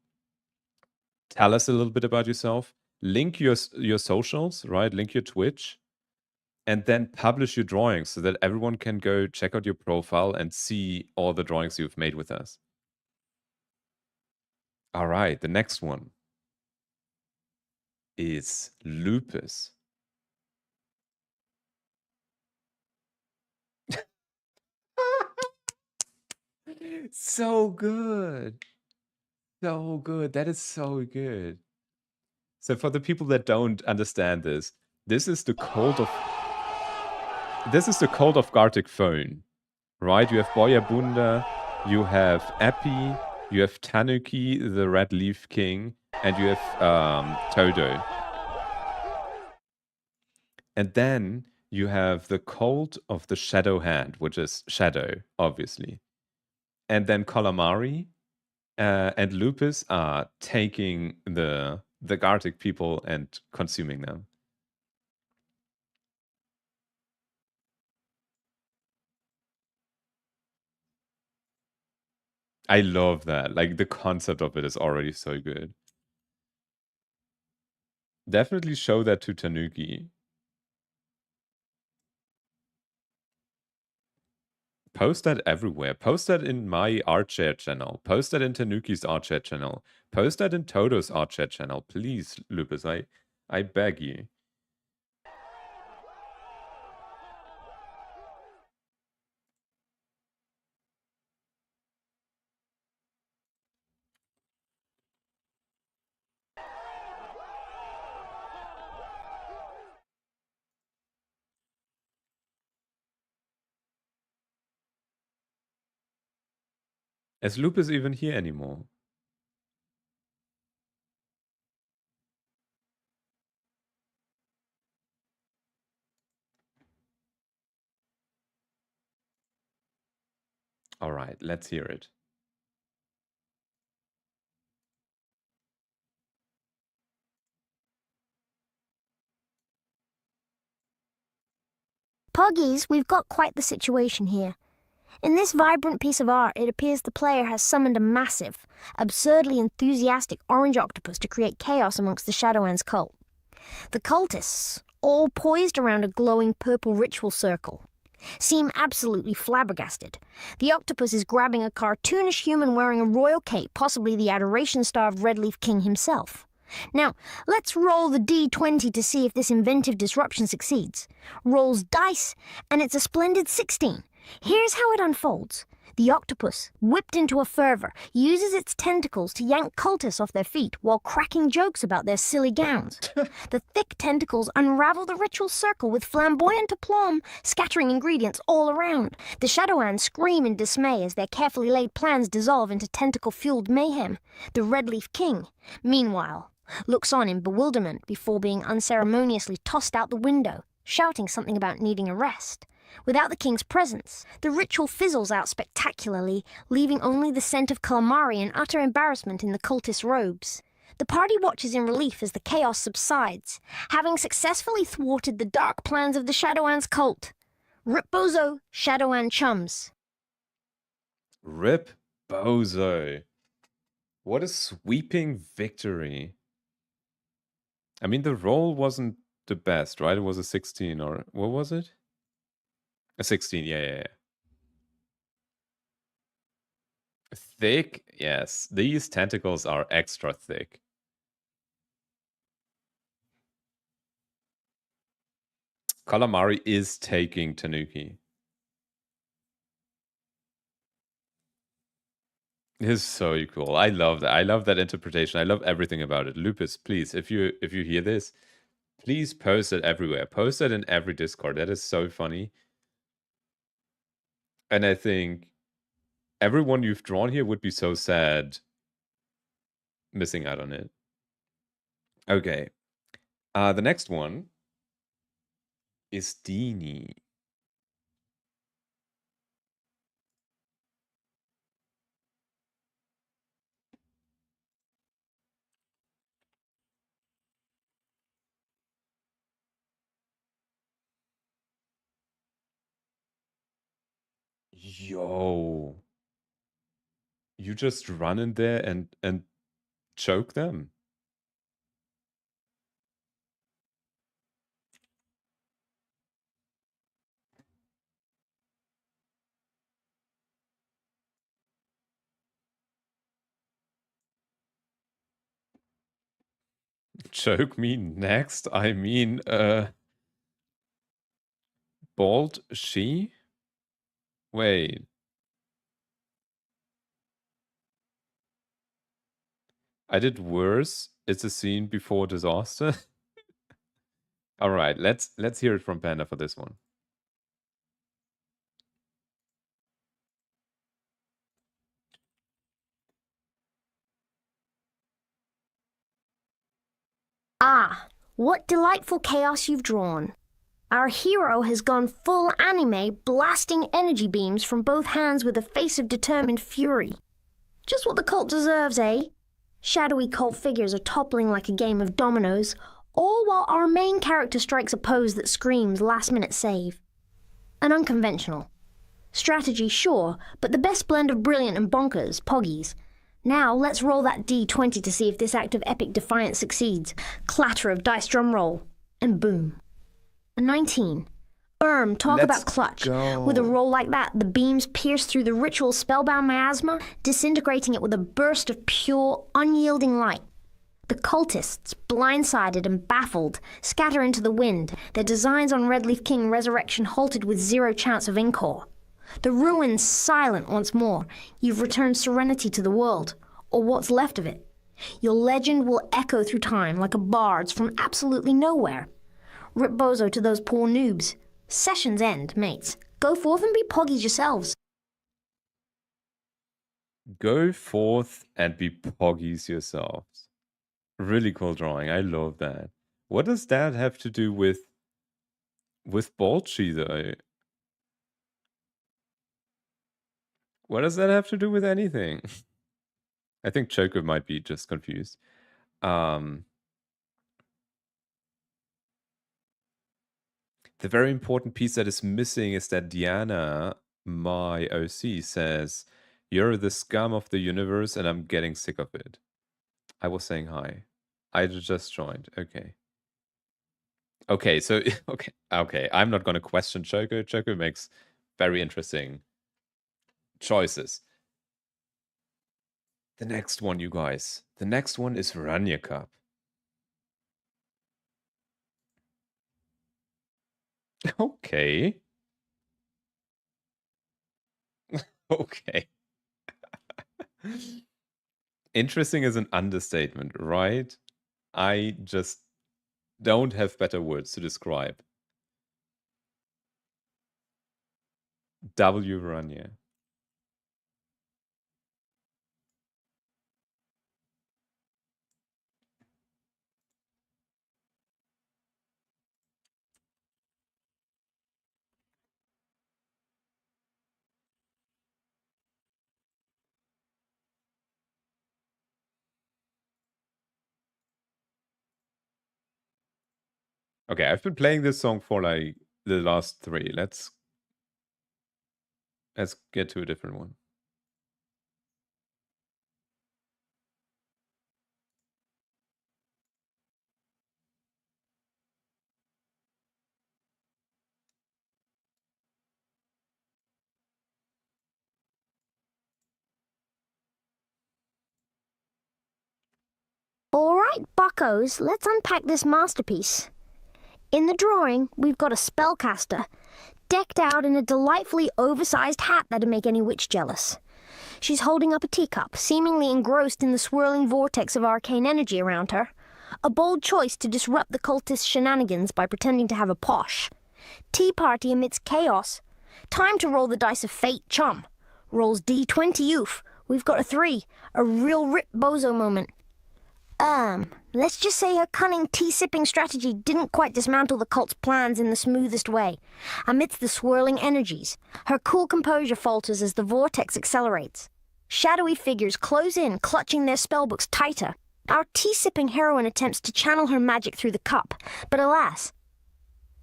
tell us a little bit about yourself, link your socials, right? Link your Twitch, and then publish your drawings so that everyone can go check out your profile and see all the drawings you've made with us. All right, the next one is Lupus. So good. So good. That is so good. So for the people that don't understand this, this is the cult of Gartic Phone, right? You have Boyabunda, you have Epi, you have Tanuki, the Red Leaf King, and you have Todo. And then you have the cult of the Shadow Hand, which is Shadow, obviously. And then ColorMari and Lupus are taking the Gartic people and consuming them. I love that. Like, the concept of it is already so good. Definitely show that to Tanuki. Post that everywhere. Post that in my art share channel. Post that in Tanuki's art share channel. Post that in Toto's art share channel. Please, Lupus, I beg you. Is Lupus even here anymore? All right, let's hear it. Poggies, we've got quite the situation here. In this vibrant piece of art, it appears the player has summoned a massive, absurdly enthusiastic orange octopus to create chaos amongst the Shadowlands cult. The cultists, all poised around a glowing purple ritual circle, seem absolutely flabbergasted. The octopus is grabbing a cartoonish human wearing a royal cape, possibly the adoration star of Redleaf King himself. Now, let's roll the D20 to see if this inventive disruption succeeds. Rolls dice, and it's a splendid 16. Here's how it unfolds. The octopus, whipped into a fervor, uses its tentacles to yank cultists off their feet while cracking jokes about their silly gowns. The thick tentacles unravel the ritual circle with flamboyant aplomb, scattering ingredients all around. The Shadowlands scream in dismay as their carefully laid plans dissolve into tentacle-fueled mayhem. The Redleaf King, meanwhile, looks on in bewilderment before being unceremoniously tossed out the window, shouting something about needing a rest. Without the king's presence, the ritual fizzles out spectacularly, leaving only the scent of ColorMari and utter embarrassment in the cultist robes. The party watches in relief as the chaos subsides, having successfully thwarted the dark plans of the Shadowlands cult. Rip Bozo, Shadowland chums. Rip Bozo. What a sweeping victory. I mean, the roll wasn't the best, right? It was a 16, or what was it? A 16, yeah. Thick, yes. These tentacles are extra thick. ColorMari is taking Tanuki. It is so cool. I love that. I love that interpretation. I love everything about it. Lupus, please, if you hear this, please post it everywhere. Post it in every Discord. That is so funny. And I think everyone you've drawn here would be so sad missing out on it. Okay. The next one is Dini. Yo. You just run in there and choke them. Choke me next? I mean, bald she? Wait. I did worse. It's a scene before disaster. All right, let's hear it from Panda for this one. Ah, what delightful chaos you've drawn. Our hero has gone full anime, blasting energy beams from both hands with a face of determined fury. Just what the cult deserves, eh? Shadowy cult figures are toppling like a game of dominoes, all while our main character strikes a pose that screams last-minute save. An unconventional, Strategy, sure, but the best blend of brilliant and bonkers, Poggies. Now, let's roll that D20 to see if this act of epic defiance succeeds. Clatter of dice drum roll. And boom. A 19. Talk Let's about clutch. go. With a roll like that, the beams pierce through the ritual spellbound miasma, disintegrating it with a burst of pure, unyielding light. The cultists, blindsided and baffled, scatter into the wind, their designs on Redleaf King Resurrection halted with zero chance of encore. The ruins silent once more. You've returned serenity to the world, or what's left of it. Your legend will echo through time like a bard's from absolutely nowhere. Rip bozo to those poor noobs. Session's end, mates. Go forth and be poggies yourselves. Go forth and be poggies yourselves. Really cool drawing. I love that. What does that have to do with Bolchi, though? What does that have to do with anything? I think Choco might be just confused. The very important piece that is missing is that Diana, my OC, says, "You're the scum of the universe and I'm getting sick of it." I was saying hi. I just joined. Okay. Okay, so, okay. I'm not going to question Choco. Choco makes very interesting choices. The next one, you guys. The next one is Rania Cup. Okay. Okay. Interesting is an understatement, right? I just don't have better words to describe. W. Rania. Okay, I've been playing this song for like the last 3. Let's get to a different one. All right, buckos, let's unpack this masterpiece. In the drawing, we've got a spellcaster, decked out in a delightfully oversized hat that'd make any witch jealous. She's holding up a teacup, seemingly engrossed in the swirling vortex of arcane energy around her. A bold choice to disrupt the cultist shenanigans by pretending to have a posh. Tea party amidst chaos. Time to roll the dice of fate, chum. Rolls D20 oof. We've got a 3. A real rip bozo moment. Let's just say her cunning tea-sipping strategy didn't quite dismantle the cult's plans in the smoothest way. Amidst the swirling energies, her cool composure falters as the vortex accelerates. Shadowy figures close in, clutching their spellbooks tighter. Our tea-sipping heroine attempts to channel her magic through the cup, but alas,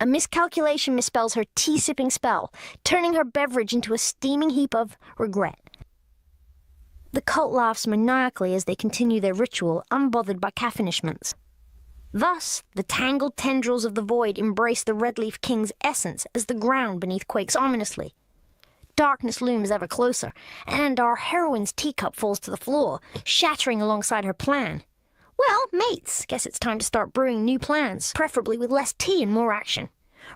a miscalculation misspells her tea-sipping spell, turning her beverage into a steaming heap of regret. The cult laughs maniacally as they continue their ritual, unbothered by caffinishments. Thus, the tangled tendrils of the void embrace the Redleaf King's essence as the ground beneath quakes ominously. Darkness looms ever closer, and our heroine's teacup falls to the floor, shattering alongside her plan. Well, mates, guess it's time to start brewing new plans, preferably with less tea and more action.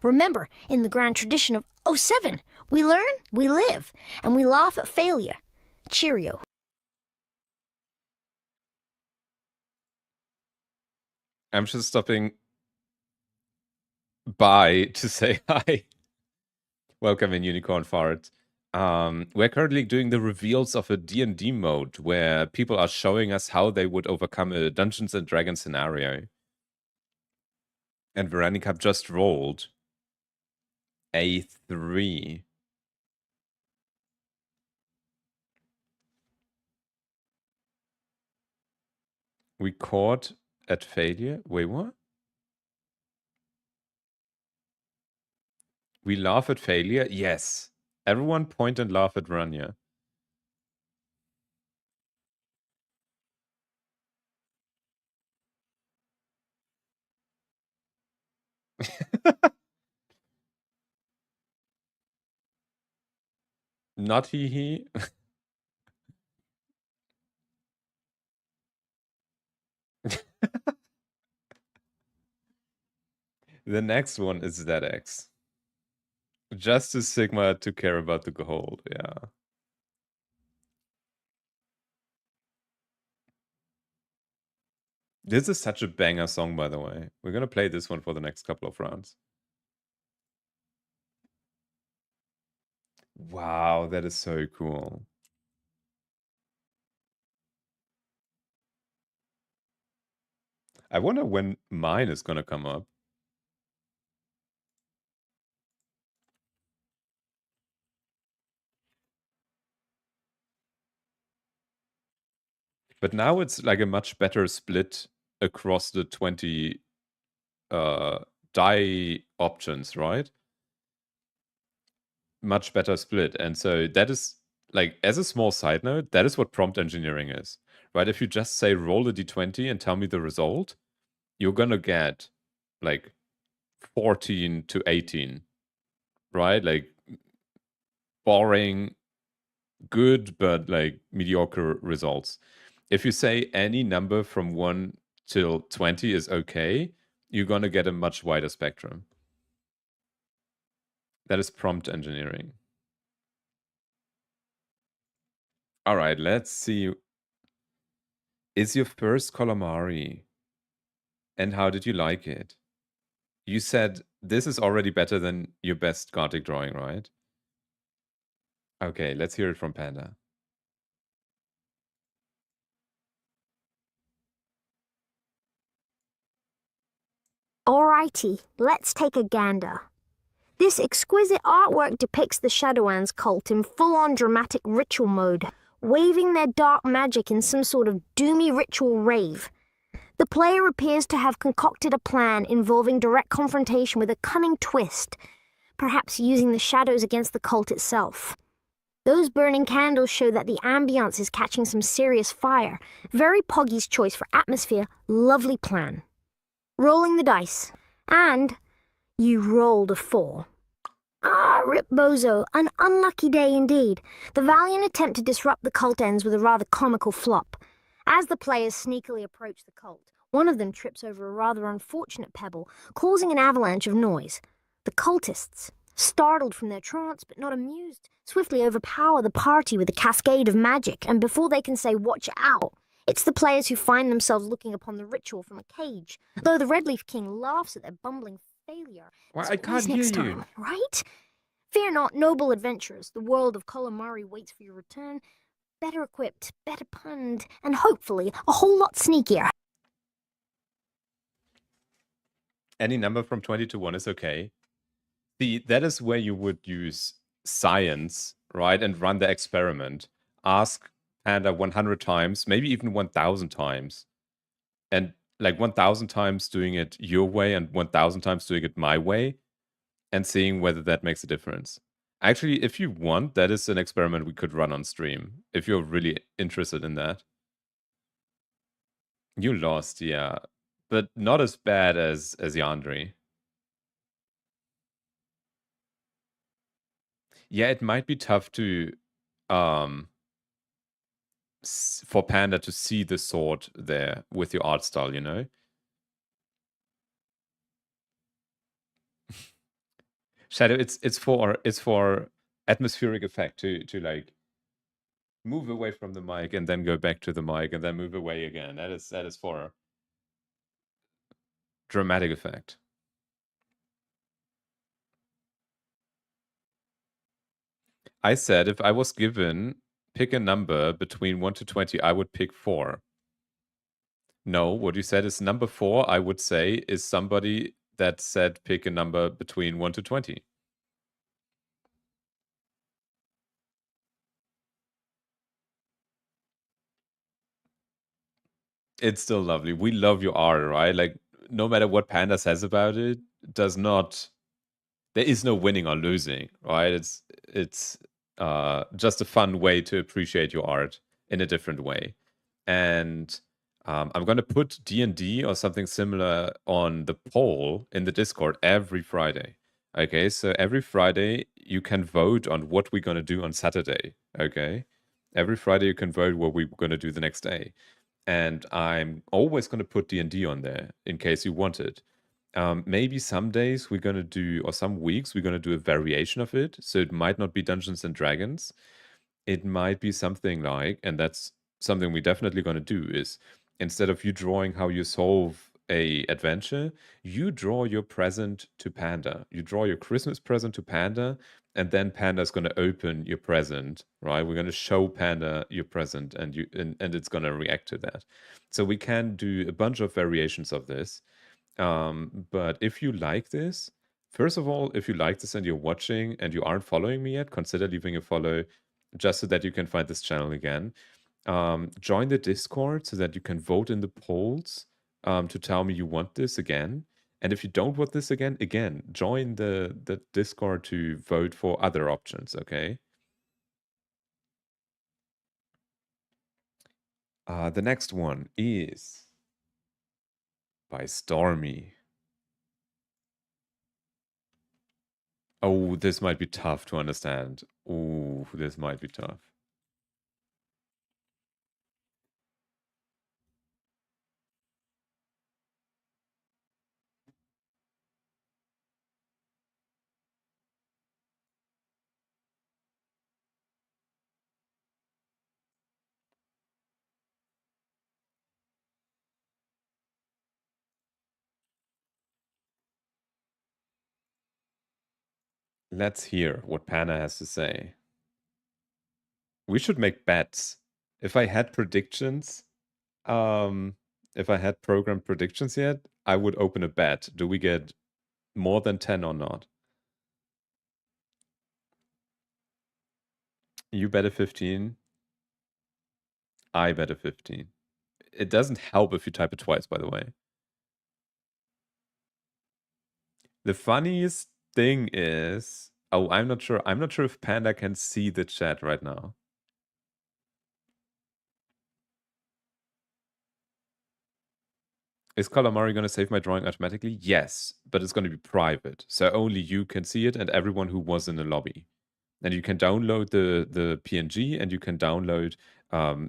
Remember, in the grand tradition of 07, we learn, we live, and we laugh at failure. Cheerio. I'm just stopping by to say hi. Welcome in Unicorn Fart. We're currently doing the reveals of a D&D mode where people are showing us how they would overcome a Dungeons and Dragons scenario. And Veronica just rolled a 3. We caught at failure. Wait, what? We laugh at failure? Yes, Everyone point and laugh at Rania. Not he. The next one is ZX. Just as Sigma to care about the gold, yeah. This is such a banger song, by the way. We're gonna play this one for the next couple of rounds. Wow, that is so cool. I wonder when mine is gonna come up. But now it's like a much better split across the 20 die options, right? Much better split. And so that is, like, as a small side note, that is what prompt engineering is, right? If you just say roll a d20 and tell me the result, you're gonna get like 14 to 18, right? Like boring, good, but like mediocre results. If you say any number from 1 till 20 is okay, you're gonna get a much wider spectrum. That is prompt engineering. All right, let's see. Is your first ColorMari? And how did you like it? You said this is already better than your best Gartic drawing, right? Okay, let's hear it from Panda. Alrighty, let's take a gander. This exquisite artwork depicts the Shadowlands cult in full-on dramatic ritual mode, waving their dark magic in some sort of doomy ritual rave. The player appears to have concocted a plan involving direct confrontation with a cunning twist, perhaps using the shadows against the cult itself. Those burning candles show that the ambience is catching some serious fire. Very Poggy's choice for atmosphere, lovely plan. Rolling the dice. And you rolled a 4. Ah, rip bozo, an unlucky day indeed. The valiant attempt to disrupt the cult ends with a rather comical flop. As the players sneakily approach the cult, one of them trips over a rather unfortunate pebble, causing an avalanche of noise. The cultists, startled from their trance but not amused, swiftly overpower the party with a cascade of magic, and before they can say watch out, it's the players who find themselves looking upon the ritual from a cage, though the Redleaf King laughs at their bumbling failure. Why, It's I can't always hear next you. time, right? Fear not, noble adventurers. The world of ColorMari waits for your return, better equipped, better punned, and hopefully a whole lot sneakier. Any number from 20 to 1 is okay. See, that is where you would use science, right? And run the experiment. Ask Panda 100 times, maybe even 1,000 times. And like 1,000 times doing it your way and 1,000 times doing it my way. And seeing whether that makes a difference. Actually, if you want, that is an experiment we could run on stream. If you're really interested in that. You lost, yeah. But not as bad as Yandri. Yeah, it might be tough to for Panda to see the sword there with your art style, you know? Shadow, it's for atmospheric effect to like move away from the mic and then go back to the mic and then move away again. That is for dramatic effect. I said if I was given pick a number between 1 to 20, I would pick 4. No, what you said is number 4, I would say, is somebody that said pick a number between 1 to 20. It's still lovely. We love your art, right? Like, no matter what Panda says about it, does not there is no winning or losing, right? It's just a fun way to appreciate your art in a different way. And I'm gonna put D&D or something similar on the poll in the Discord every Friday. Okay, so every Friday you can vote on what we're gonna do on Saturday. Okay, every Friday you can vote what we're gonna do the next day, and I'm always gonna put D&D on there in case you want it. Maybe some days we're gonna do, or some weeks we're gonna do a variation of it. So it might not be Dungeons and Dragons. It might be something like, and that's something we're definitely gonna do, is instead of you drawing how you solve a adventure, you draw your present to Panda. You draw your Christmas present to Panda, and then Panda's gonna open your present, right? We're gonna show Panda your present, and and it's gonna react to that. So we can do a bunch of variations of this. But if you like this, first of all, if you like this and you're watching and you aren't following me yet, consider leaving a follow just so that you can find this channel again. Join the Discord so that you can vote in the polls to tell me you want this again. And if you don't want this again, join the Discord to vote for other options, okay? The next one is by Stormy. Oh, this might be tough to understand. Oh, this might be tough. Let's hear what Panda has to say. We should make bets. If I had predictions, if I had programmed predictions yet, I would open a bet. Do we get more than 10 or not? You bet a 15. I bet a 15. It doesn't help if you type it twice, by the way. The funniest thing is, oh, I'm not sure. I'm not sure if Panda can see the chat right now. Is ColorMari going to save my drawing automatically? Yes, but it's going to be private. So only you can see it and everyone who was in the lobby. And you can download the PNG and you can download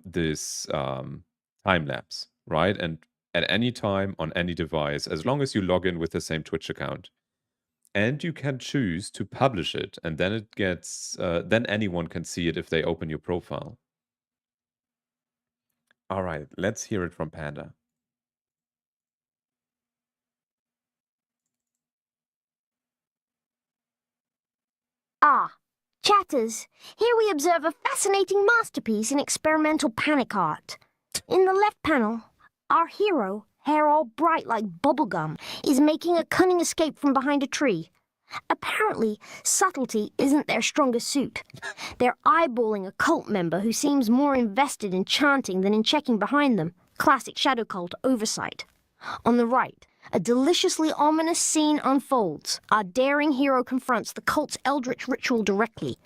this time lapse, right? And at any time on any device, as long as you log in with the same Twitch account. And you can choose to publish it, and then it gets, then anyone can see it if they open your profile. All right, let's hear it from Panda. Ah, chatters, here we observe a fascinating masterpiece in experimental panic art. In the left panel, our hero, hair all bright like bubblegum, is making a cunning escape from behind a tree. Apparently, subtlety isn't their strongest suit. They're eyeballing a cult member who seems more invested in chanting than in checking behind them. Classic shadow cult oversight. On the right, a deliciously ominous scene unfolds. Our daring hero confronts the cult's eldritch ritual directly.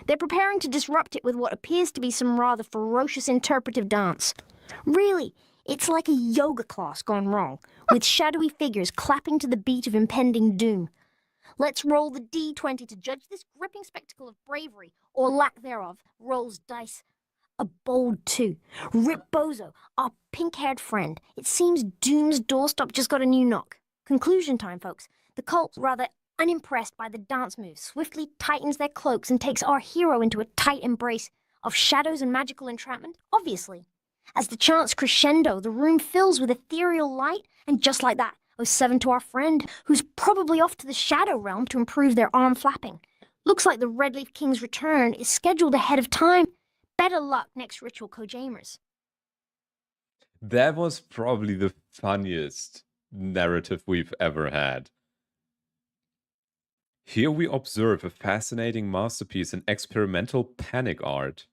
They're preparing to disrupt it with what appears to be some rather ferocious interpretive dance. Really, it's like a yoga class gone wrong, with shadowy figures clapping to the beat of impending doom. Let's roll the D20 to judge this gripping spectacle of bravery, or lack thereof. Rolls dice. A bold 2. Rip Bozo, our pink-haired friend. It seems Doom's doorstop just got a new knock. Conclusion time, folks. The cult, rather unimpressed by the dance moves, swiftly tightens their cloaks and takes our hero into a tight embrace of shadows and magical entrapment, obviously. As the chants crescendo, the room fills with ethereal light, and just like that, 07 to our friend, who's probably off to the Shadow Realm to improve their arm flapping. Looks like the Redleaf King's return is scheduled ahead of time. Better luck next ritual, Kojamers. That was probably the funniest narrative we've ever had. Here we observe a fascinating masterpiece in experimental panic art.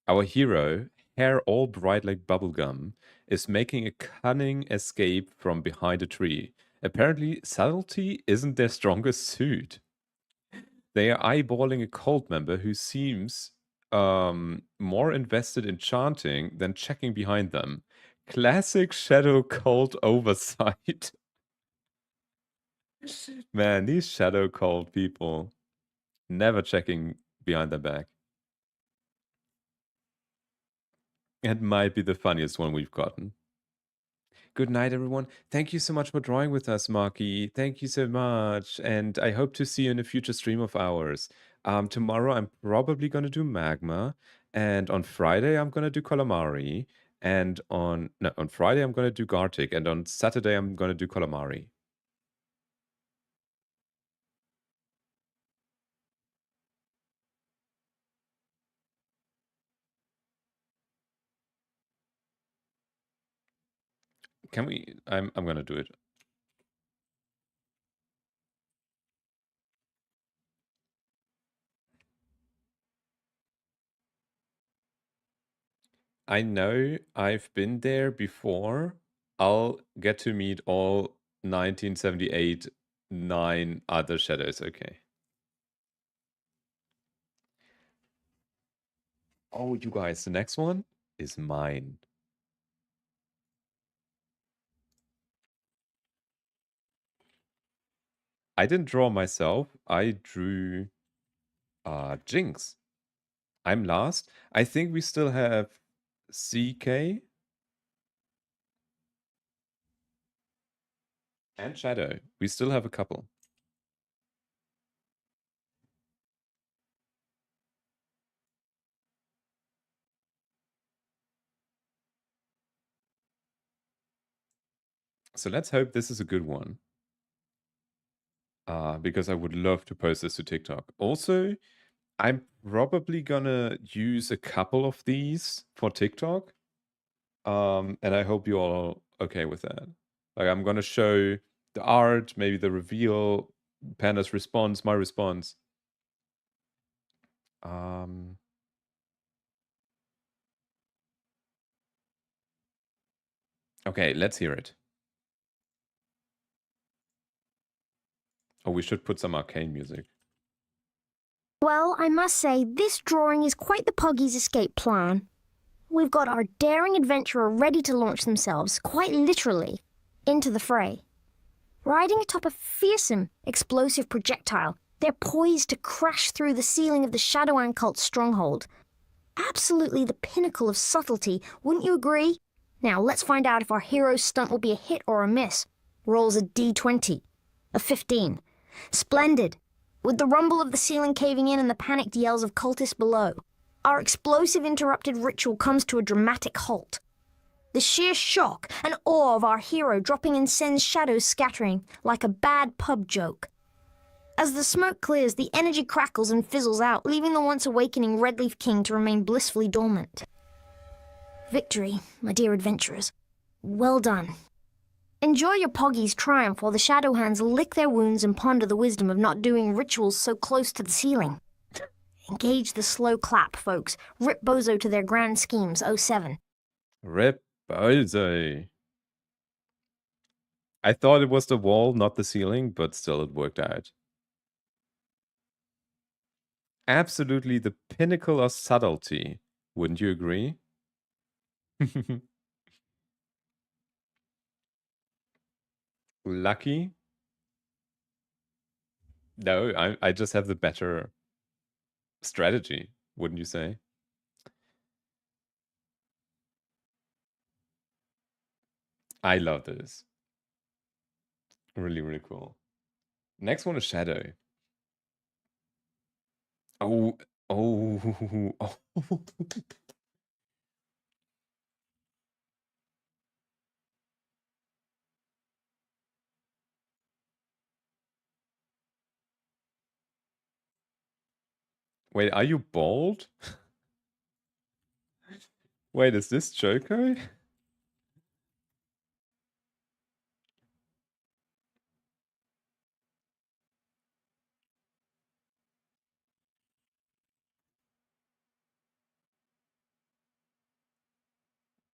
Our hero, hair all bright like bubblegum, is making a cunning escape from behind a tree. Apparently, subtlety isn't their strongest suit. They are eyeballing a cult member who seems more invested in chanting than checking behind them. Classic shadow cult oversight. Man, these shadow cult people never checking behind their back. It might be the funniest one we've gotten. Good night, everyone. Thank you so much for drawing with us, Marky. Thank you so much. And I hope to see you in a future stream of ours. Tomorrow, I'm probably going to do Magma. And on Friday, I'm going to do ColorMari. And on Friday, I'm going to do Gartic. And on Saturday, I'm going to do ColorMari. Can we? I'm going to do it. I know I've been there before. I'll get to meet all 1978 9 other shadows. Okay. Oh, you guys, the next one is mine. I didn't draw myself. I drew Jinx. I'm last. I think we still have CK and Shadow. We still have a couple. So let's hope this is a good one. Because I would love to post this to TikTok. Also, I'm probably gonna use a couple of these for TikTok. And I hope you're all okay with that. Like, I'm gonna show the art, maybe the reveal, Panda's response, my response. Okay, let's hear it. Oh, we should put some arcane music. Well, I must say, this drawing is quite the Poggy's escape plan. We've got our daring adventurer ready to launch themselves, quite literally, into the fray. Riding atop a fearsome, explosive projectile, they're poised to crash through the ceiling of the Shadowland cult's stronghold. Absolutely the pinnacle of subtlety, wouldn't you agree? Now, let's find out if our hero's stunt will be a hit or a miss. Rolls a D20. A 15. Splendid. With the rumble of the ceiling caving in and the panicked yells of cultists below, our explosive interrupted ritual comes to a dramatic halt. The sheer shock and awe of our hero dropping in sends shadows scattering like a bad pub joke. As the smoke clears, the energy crackles and fizzles out, leaving the once awakening Redleaf King to remain blissfully dormant. Victory, my dear adventurers. Well done. Enjoy your Poggy's triumph while the Shadow Hands lick their wounds and ponder the wisdom of not doing rituals so close to the ceiling. Engage the slow clap, folks. Rip Bozo to their grand schemes, 07. Rip Bozo. I thought it was the wall, not the ceiling, but still it worked out. Absolutely the pinnacle of subtlety. Wouldn't you agree? Lucky? No, I just have the better strategy, wouldn't you say? I love this. Really, really cool. Next one is Shadow. Oh, oh, oh. Wait, are you bald? Wait, is this Joko?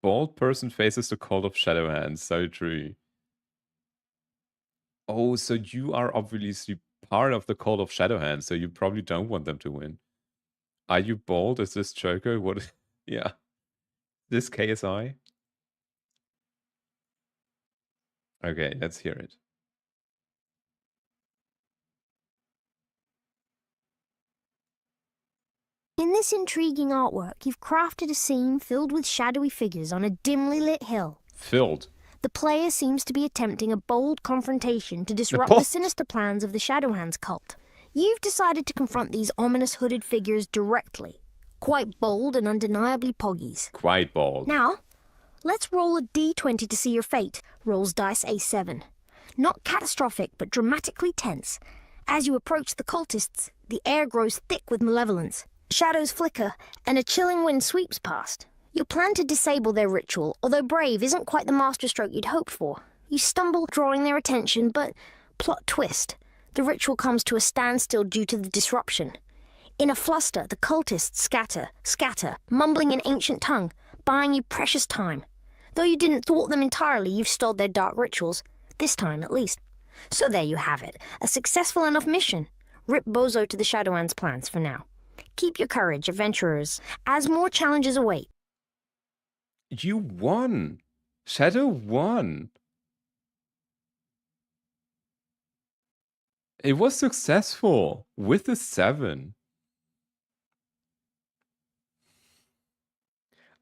Bald person faces the cult of Shadow Hands. So true. Oh, so you are obviously part of the call of Shadowhand, so you probably don't want them to win. Are you bold? Is this Joker? What? Yeah. This KSI? Okay, let's hear it. In this intriguing artwork, you've crafted a scene filled with shadowy figures on a dimly lit hill. Filled. The player seems to be attempting a bold confrontation to disrupt bold- the sinister plans of the Shadowhands cult. You've decided to confront these ominous hooded figures directly. Quite bold and undeniably poggies. Quite bold. Now, let's roll a d20 to see your fate. Rolls dice a7. Not catastrophic, but dramatically tense. As you approach the cultists, the air grows thick with malevolence. Shadows flicker, and a chilling wind sweeps past. You plan to disable their ritual, although brave isn't quite the masterstroke you'd hoped for. You stumble, drawing their attention, but plot twist. The ritual comes to a standstill due to the disruption. In a fluster, the cultists scatter, mumbling in ancient tongue, buying you precious time. Though you didn't thwart them entirely, you've stalled their dark rituals. This time, at least. So there you have it. A successful enough mission. Rip bozo to the Shadowhands' plans for now. Keep your courage, adventurers, as more challenges await. You won. Shadow won. It was successful with a 7.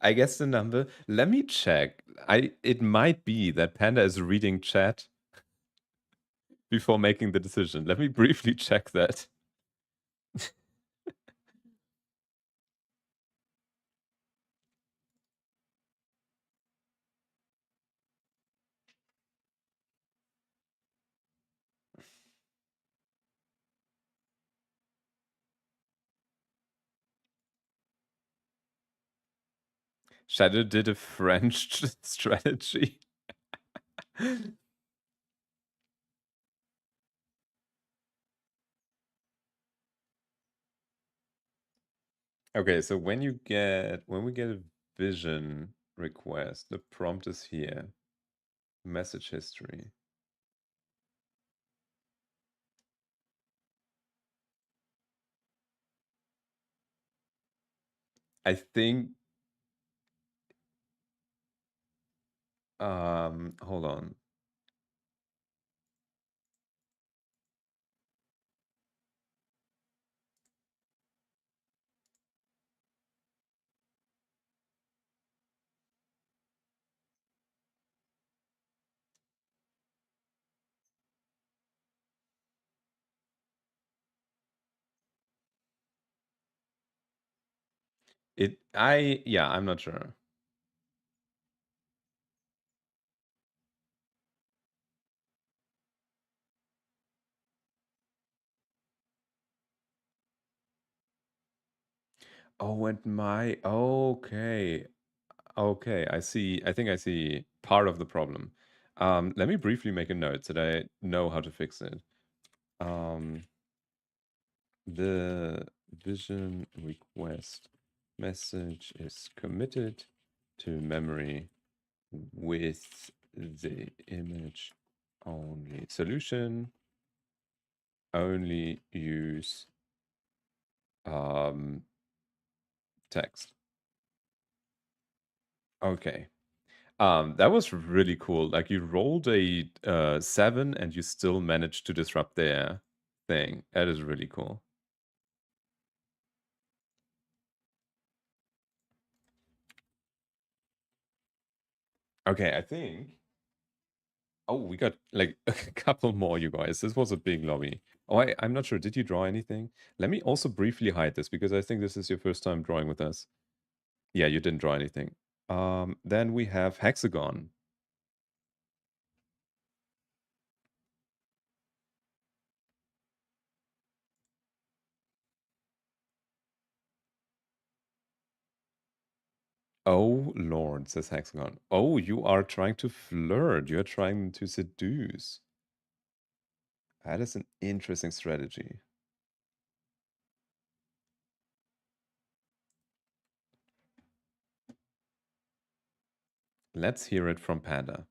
I guess the number. Let me check. It might be that Panda is reading chat before making the decision. Let me briefly check that. Shadow did a French strategy. Okay, so when we get a vision request, the prompt is here. Message history. I think hold on. I'm not sure. Oh, and okay. Okay, I see. I think I see part of the problem. Let me briefly make a note so that I know how to fix it. The vision request message is committed to memory with the image only. Solution, only use text. Okay. That was really cool. Like you rolled a 7 and you still managed to disrupt their thing. That is really cool. Okay, I think. Oh, we got like a couple more, you guys. This was a big lobby. Oh, I'm not sure. Did you draw anything? Let me also briefly hide this because I think this is your first time drawing with us. Yeah, you didn't draw anything. Then we have Hexagon. Oh, Lord, says Hexagon. Oh, you are trying to flirt. You're trying to seduce. That is an interesting strategy. Let's hear it from Panda.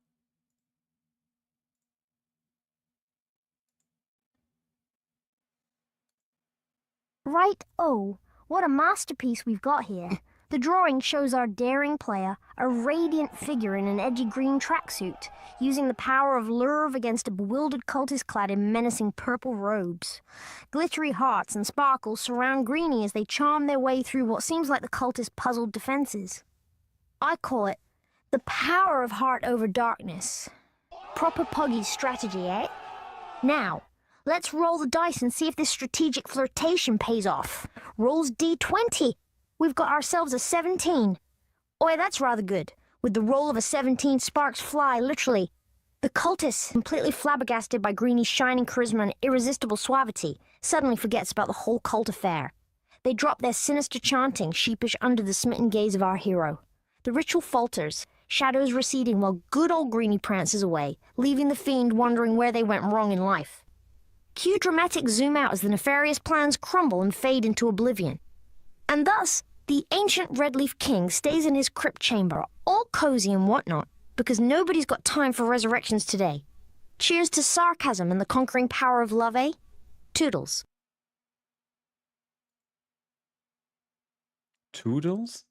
Right, oh, what a masterpiece we've got here. The drawing shows our daring player, a radiant figure in an edgy green tracksuit, using the power of lure against a bewildered cultist clad in menacing purple robes. Glittery hearts and sparkles surround Greenie as they charm their way through what seems like the cultist's puzzled defenses. I call it the power of heart over darkness. Proper Poggy strategy, eh? Now, let's roll the dice and see if this strategic flirtation pays off. Rolls D20. We've got ourselves a 17. Oi, that's rather good. With the roll of a 17, sparks fly, literally. The cultist, completely flabbergasted by Greenie's shining charisma and irresistible suavity, suddenly forgets about the whole cult affair. They drop their sinister chanting, sheepish under the smitten gaze of our hero. The ritual falters, shadows receding while good old Greenie prances away, leaving the fiend wondering where they went wrong in life. Cue dramatic zoom out as the nefarious plans crumble and fade into oblivion. And thus, the ancient Redleaf King stays in his crypt chamber, all cozy and whatnot, because nobody's got time for resurrections today. Cheers to sarcasm and the conquering power of love, eh? Toodles. Toodles?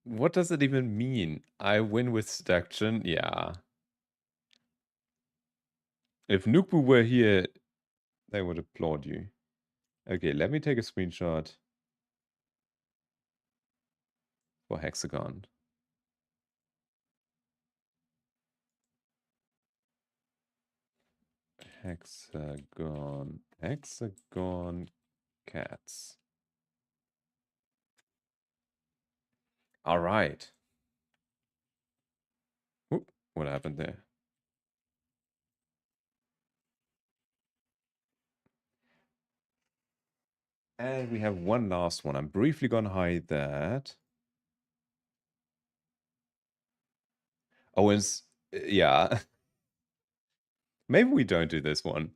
What does it even mean? I win with seduction? Yeah. If Nukbu were here, they would applaud you. Okay, let me take a screenshot for Hexagon. Hexagon cats. All right. Oop, what happened there? And we have one last one. I'm briefly gonna hide that. Oh, and yeah. Maybe we don't do this one.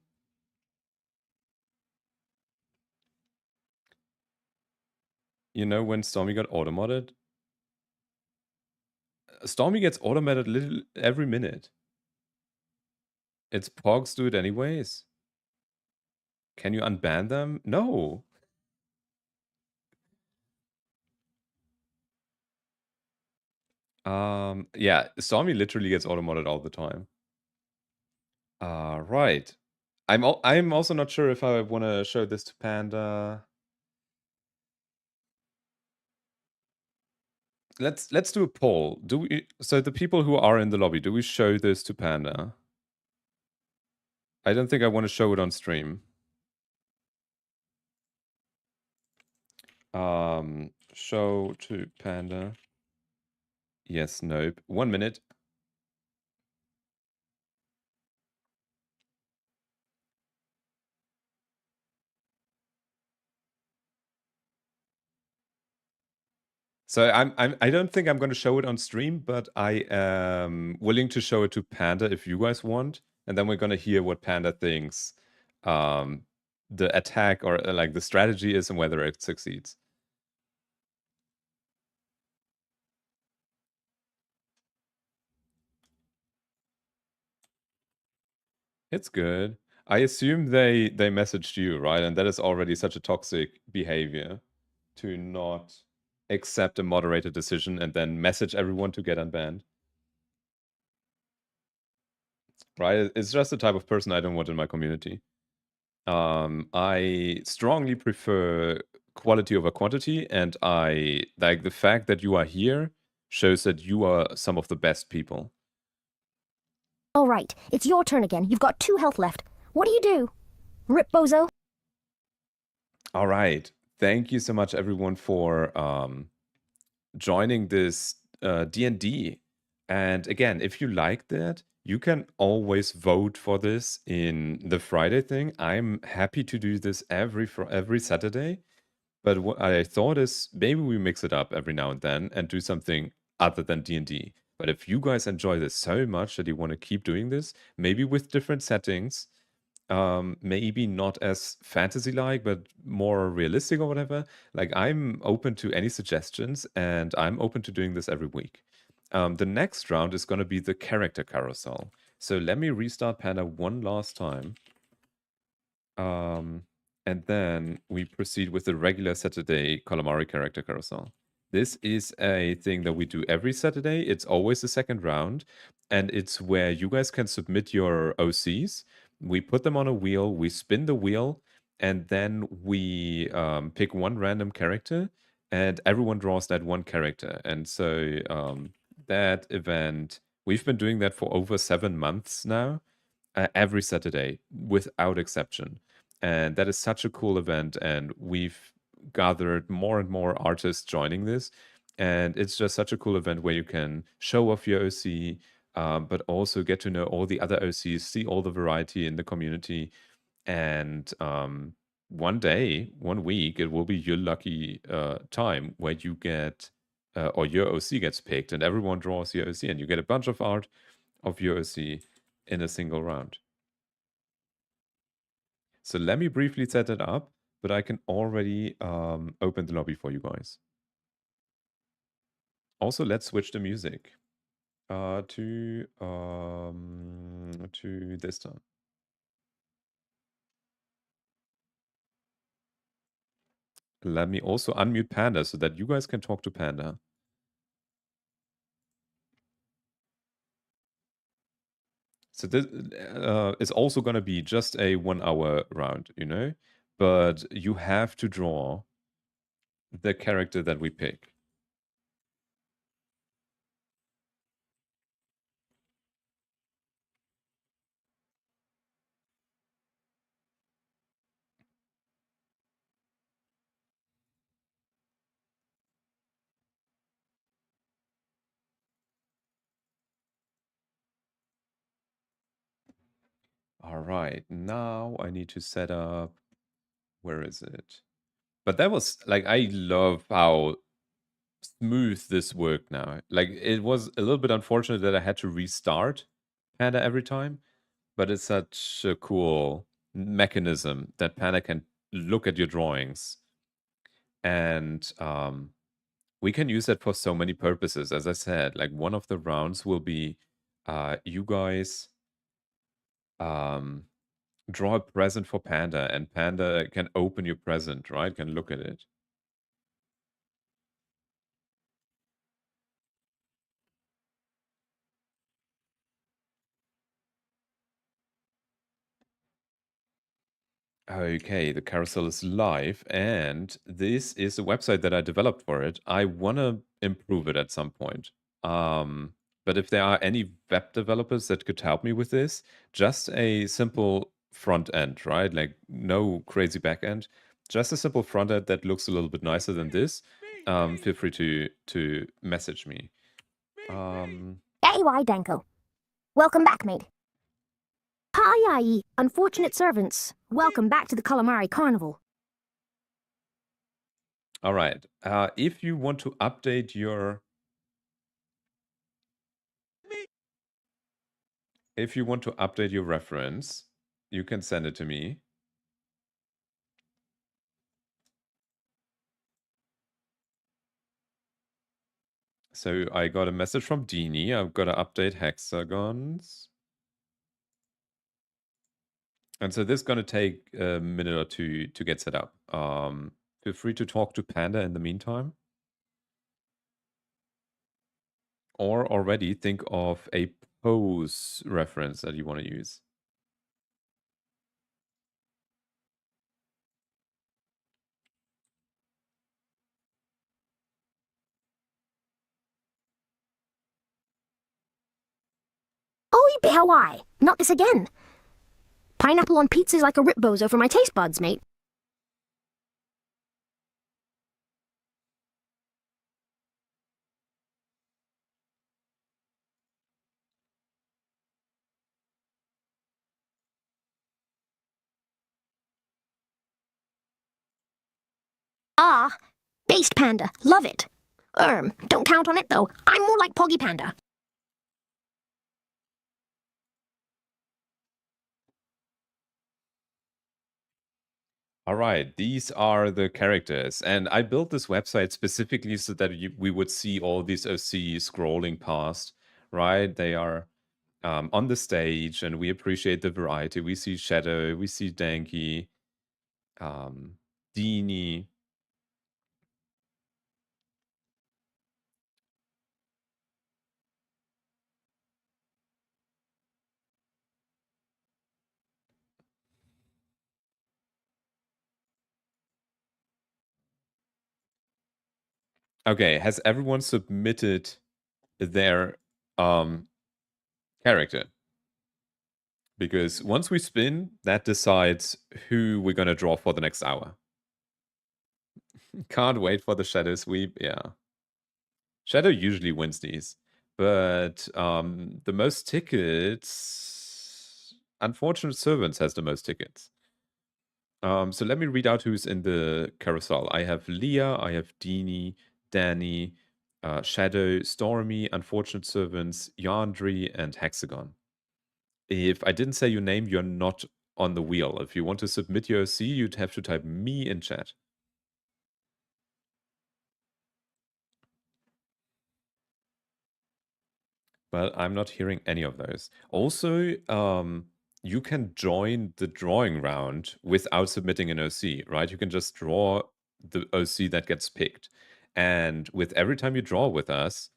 You know when Stormy got automodded? Stormy gets automated every minute. It's Pogs do it anyways. Can you unban them? No. Yeah, Stormy literally gets automodded all the time. Right. I'm also not sure if I want to show this to Panda. Let's do a poll. So the people who are in the lobby, do we show this to Panda? I don't think I want to show it on stream. Show to Panda. Yes, nope. 1 minute. So I don't think I'm going to show it on stream, but I am willing to show it to Panda if you guys want, and then we're going to hear what Panda thinks the attack or like the strategy is and whether it succeeds. It's good. I assume they messaged you, right? And that is already such a toxic behavior to not accept a moderated decision and then message everyone to get unbanned. Right? It's just the type of person I don't want in my community. I strongly prefer quality over quantity, and I like the fact that you are here shows that you are some of the best people. All right, it's your turn again. You've got 2 health left. What do you do? Rip, bozo. All right. Thank you so much, everyone, for joining this D&D. And again, if you liked it, you can always vote for this in the Friday thing. I'm happy to do this every Saturday. But what I thought is maybe we mix it up every now and then and do something other than D&D. But if you guys enjoy this so much that you want to keep doing this, maybe with different settings, maybe not as fantasy-like, but more realistic or whatever, like I'm open to any suggestions and I'm open to doing this every week. The next round is going to be the character carousel. So let me restart Panda one last time. And And then we proceed with the regular Saturday ColorMari character carousel. This is a thing that we do every Saturday. It's always the second round, and it's where you guys can submit your OCs. We put them on a wheel, we spin the wheel, and then we pick one random character, and everyone draws that one character. And so that event, we've been doing that for over 7 months now, every Saturday, without exception. And that is such a cool event, and we've gathered more and more artists joining this. And it's just such a cool event where you can show off your OC, but also get to know all the other OCs, see all the variety in the community. And one day, one week, it will be your lucky time where you get, or your OC gets picked, and everyone draws your OC, and you get a bunch of art of your OC in a single round. So let me briefly set it up, but I can already open the lobby for you guys. Also, let's switch the music to this time. Let me also unmute Panda so that you guys can talk to Panda. So this is also going to be just a 1 hour round, you know, but you have to draw the character that we pick. All right, now I need to set up, where is it? But that was like, I love how smooth this worked now. Like, it was a little bit unfortunate that I had to restart Panda every time, but it's such a cool mechanism that Panda can look at your drawings, and we can use that for so many purposes. As I said, like, one of the rounds will be you guys draw a present for Panda, and Panda can open your present, right? Can look at it. Okay, the carousel is live, and this is a website that I developed for it. I want to improve it at some point. But if there are any web developers that could help me with this, just a simple front end, right? Like, no crazy back end, just a simple front end that looks a little bit nicer than this. Feel free to message me. Hey, Danko. Welcome back, mate. Hi, unfortunate servants. Welcome back to the ColorMari Carnival. All right. If you want to update your reference, you can send it to me. So I got a message from Deanie. I've got to update hexagons. And so this is going to take a minute or two to get set up. Feel free to talk to Panda in the meantime. Or already think of a pose reference that you want to use. Oh, Hawaii. Not this again. Pineapple on pizza's like a rip bozo for my taste buds, mate. Ah, based panda. Love it. Don't count on it, though. I'm more like Poggy Panda. All right, these are the characters. And I built this website specifically so that we would see all these OC scrolling past, right? They are on the stage, and we appreciate the variety. We see Shadow, we see Danky, Dini. Okay, has everyone submitted their character? Because once we spin, that decides who we're gonna draw for the next hour. Can't wait for the shadow sweep. Yeah, shadow usually wins these, but the most tickets. Unfortunate Servants has the most tickets. So let me read out who's in the carousel. I have Leah, I have Dini, Danny, Shadow, Stormy, Unfortunate Servants, Yandri, and Hexagon. If I didn't say your name, you're not on the wheel. If you want to submit your OC, you'd have to type me in chat. But I'm not hearing any of those. Also, you can join the drawing round without submitting an OC, right? You can just draw the OC that gets picked. And with every time you draw with us,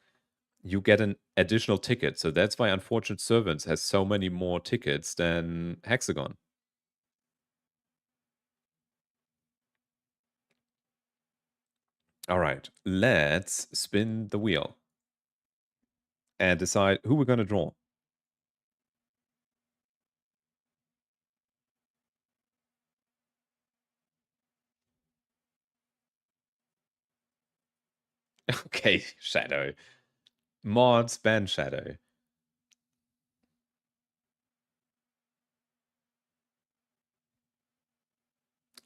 you get an additional ticket. So that's why Unfortunate Servants has so many more tickets than Hexagon. All right, let's spin the wheel and decide who we're going to draw. Okay, Shadow. Mods ban Shadow.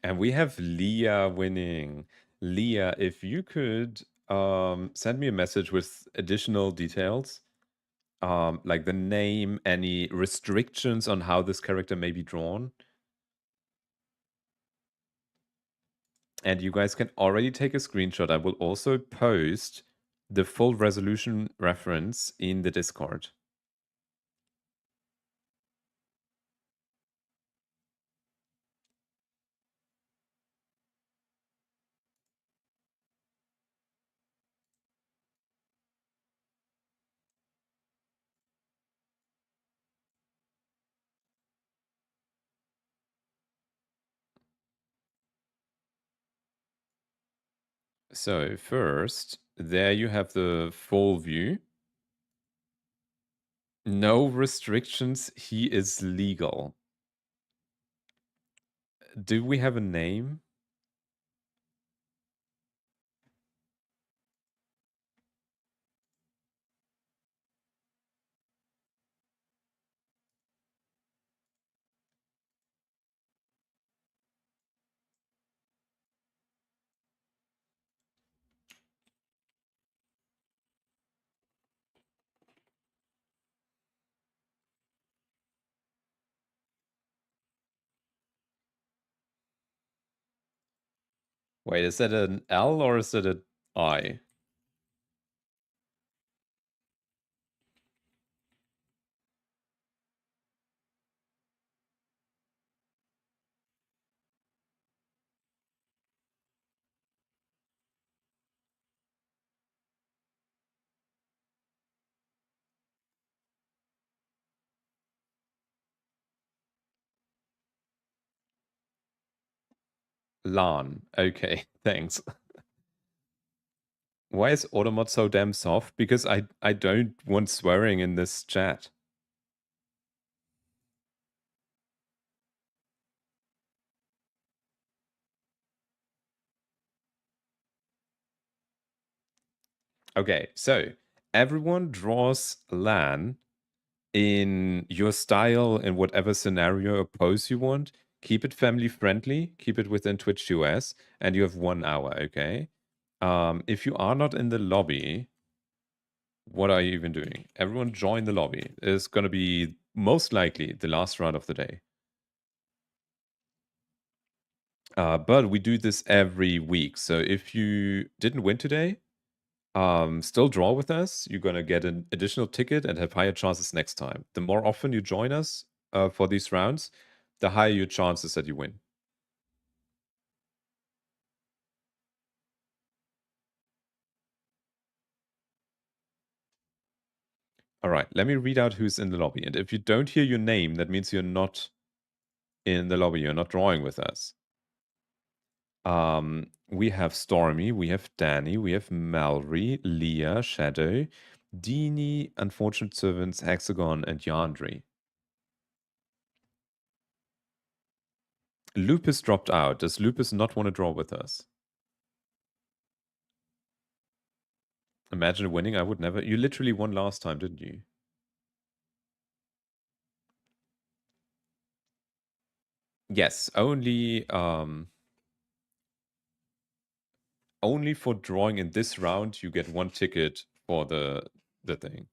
And we have Leah winning. Leah, if you could send me a message with additional details, like the name, any restrictions on how this character may be drawn. And you guys can already take a screenshot. I will also post the full resolution reference in the Discord. So first, there you have the full view. No restrictions. He is legal. Do we have a name? Wait, is that an L or is it an I? Lan. Okay, thanks. Why is Automod so damn soft? Because I don't want swearing in this chat. Okay, so everyone draws Lan in your style in whatever scenario or pose you want. Keep it family friendly, keep it within Twitch US, and you have 1 hour, okay? If you are not in the lobby, what are you even doing? Everyone join the lobby. It's gonna be most likely the last round of the day. But we do this every week. So if you didn't win today, still draw with us. You're gonna get an additional ticket and have higher chances next time. The more often you join us for these rounds, the higher your chances that you win. All right, let me read out who's in the lobby. And if you don't hear your name, that means you're not in the lobby. You're not drawing with us. We have Stormy, we have Danny, we have Mallory, Leah, Shadow, Deanie, Unfortunate Servants, Hexagon, and Yandri. Lupus dropped out. Does Lupus not want to draw with us? Imagine winning. I would never. You literally won last time, didn't you? Yes, only for drawing in this round you get 1 ticket for the thing.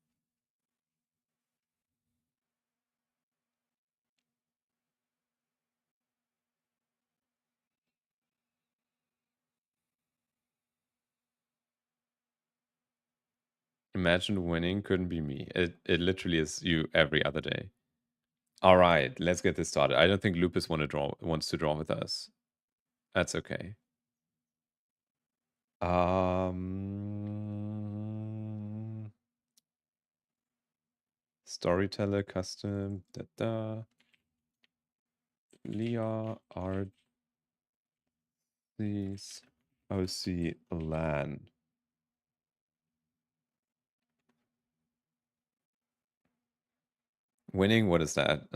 Imagine winning couldn't be me. It literally is you every other day. All right, let's get this started. I don't think Lupus wants to draw with us. That's okay. Storyteller custom. Leah art. These OC LAN. Winning? What is that?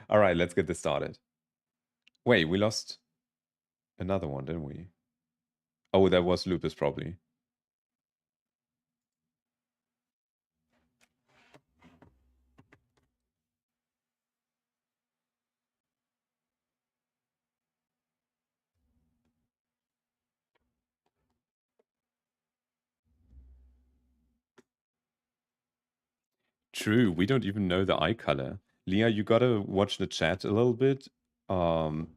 All right, let's get this started. Wait, we lost another one, didn't we? Oh, that was Lupus probably. True, we don't even know the eye color. Leah, you gotta watch the chat a little bit more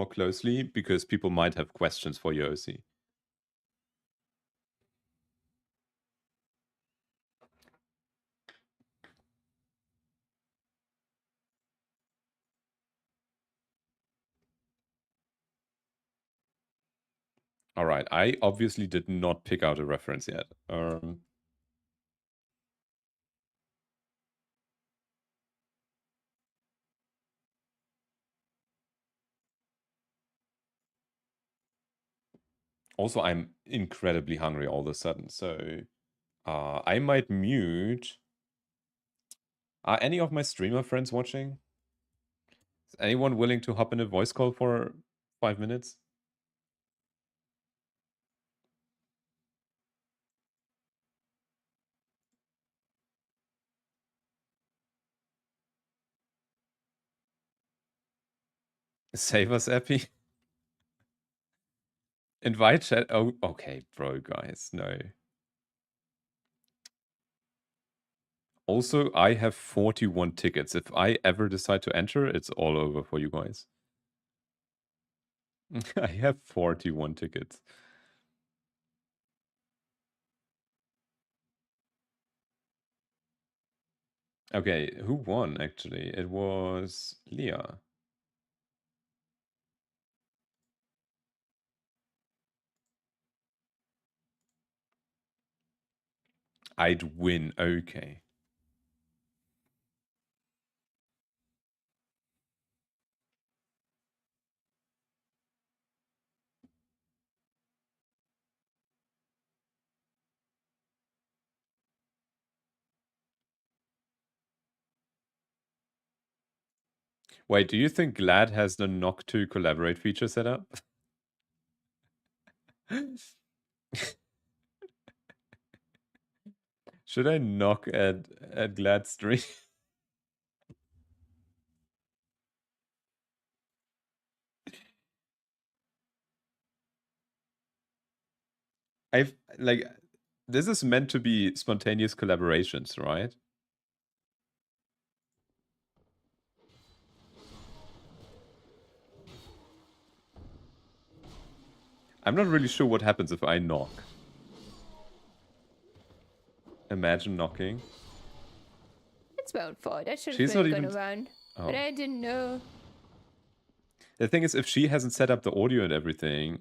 closely because people might have questions for your OC. All right, I obviously did not pick out a reference yet. Also, I'm incredibly hungry all of a sudden, so I might mute. Are any of my streamer friends watching? Is anyone willing to hop in a voice call for 5 minutes? Save us, Epi. Invite chat. Oh, okay, bro, guys, no. Also, I have 41 tickets. If I ever decide to enter, it's all over for you guys. I have 41 tickets. Okay, who won, actually? It was Leah. I'd win, okay. Wait, do you think Glad has the knock to collaborate feature set up? Should I knock at Glad's stream? This is meant to be spontaneous collaborations, right? I'm not really sure what happens if I knock. Imagine knocking. It's my own fault. I should She's have not gone even- around. Oh. But I didn't know. The thing is, if she hasn't set up the audio and everything...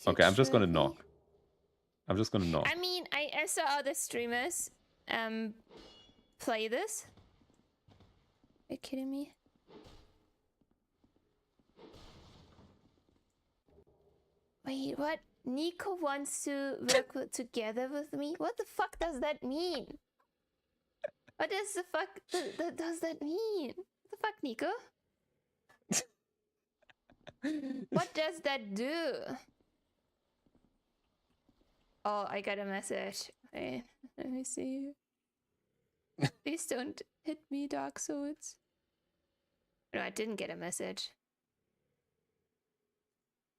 Okay, I'm just gonna knock. I'm just gonna knock. I mean, I saw other streamers play this. Are you kidding me? Wait, what? Niko wants to work together with me? What the fuck does that mean? What does the fuck does that mean? What the fuck, Niko? What does that do? Oh, I got a message. Wait, let me see. Please don't hit me, Dark Souls. No, I didn't get a message.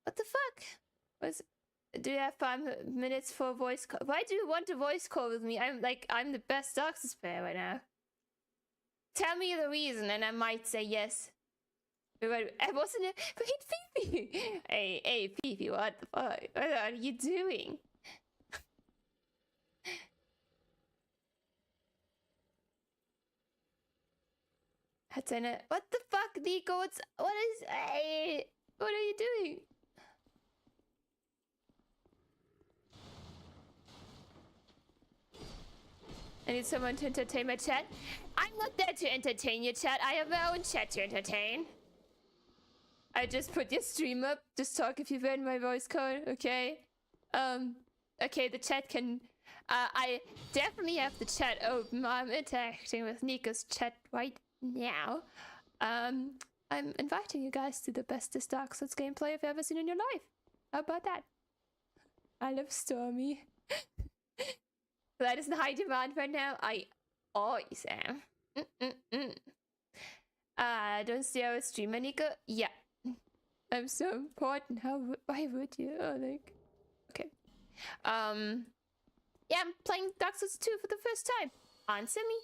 What the fuck? Do you have 5 minutes for a voice call? Why do you want a voice call with me? I'm the best Dark Souls player right now. Tell me the reason and I might say yes. I wasn't a... Wait, Fifi! Hey, Fifi, what the fuck? What are you doing? What the fuck, Niko? What are you doing? I need someone to entertain my chat. I'm not there to entertain your chat. I have my own chat to entertain. I just put your stream up. Just talk if you've heard my voice code, okay? Okay, the chat can... I definitely have the chat open. I'm interacting with Niko's chat right now. I'm inviting you guys to the bestest Dark Souls gameplay you've ever seen in your life. How about that? I love Stormy. That is in high demand right now. I always am. Don't see our streamer, Niko? Yeah. I'm so important. Why would you? Oh, like... Okay. Yeah, I'm playing Dark Souls 2 for the first time. Answer me.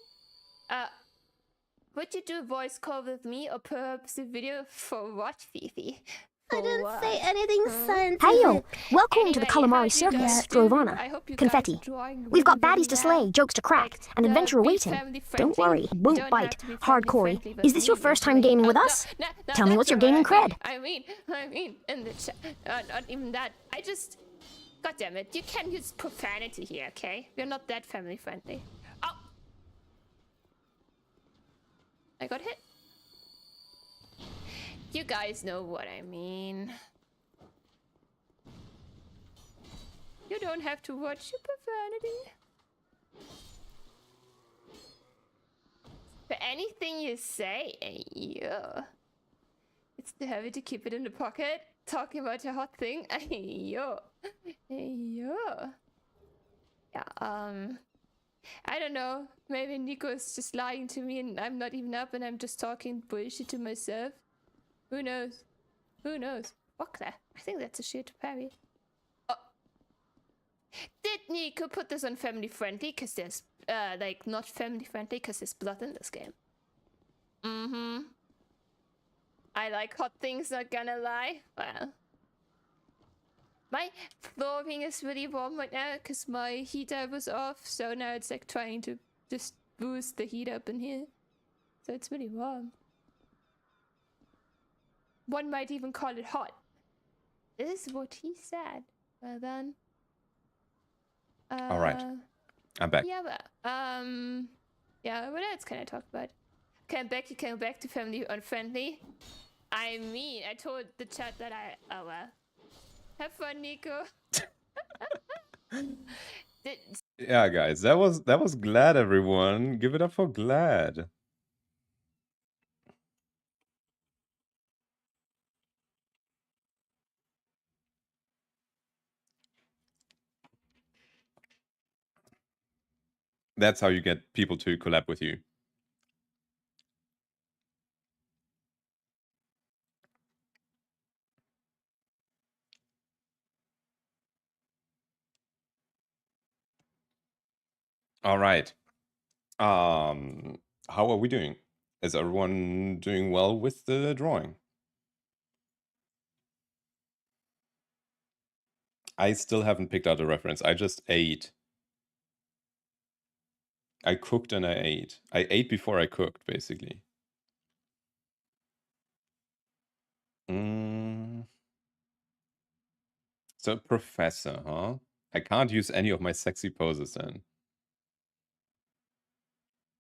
Would you do a voice call with me or perhaps a video for what, Fifi? I didn't say anything scientific. Hey yo, welcome to the Anyway, ColorMari how do you circus, guys do? I Drovana. hope you guys Confetti. are drawing We've got really baddies to well. slay, jokes to crack, Like, an adventure be awaiting. family Don't friendly. worry, You won't don't bite. have to be Hard family Corey. friendly with Is this your me, first time usually. gaming with No, us? no, Tell me that's what's your not gaming what cred. I mean, in the chat. Not even that. I just... God damn it, you can't use profanity here, okay? We're not that family friendly. Oh! I got hit. You guys know what I mean. You don't have to watch your profanity. For anything you say, yeah. It's too heavy to keep it in the pocket. Talking about your hot thing, yo. Yeah, I don't know. Maybe Niko is just lying to me and I'm not even up and I'm just talking bullshit to myself. Who knows? Who knows? Fuck that. I think that's a shit to parry. Oh. Did Niko put this on family friendly? Because there's, like, not family friendly because there's blood in this game. Mm-hmm. I like hot things, not gonna lie. Well. My flooring is really warm right now because my heater was off. So now it's like trying to just boost the heat up in here. So it's really warm. One might even call it hot. This is what he said. Well then. All right. I'm back. Yeah, well, yeah, what else can I talk about? Came back to family unfriendly. I mean, I told the chat that oh well. Have fun, Niko. Yeah, guys, that was Glad, everyone. Give it up for Glad. That's how you get people to collab with you. All right. How are we doing? Is everyone doing well with the drawing? I still haven't picked out a reference. I just ate. I cooked and I ate. I ate before I cooked, basically. So professor, huh? I can't use any of my sexy poses then.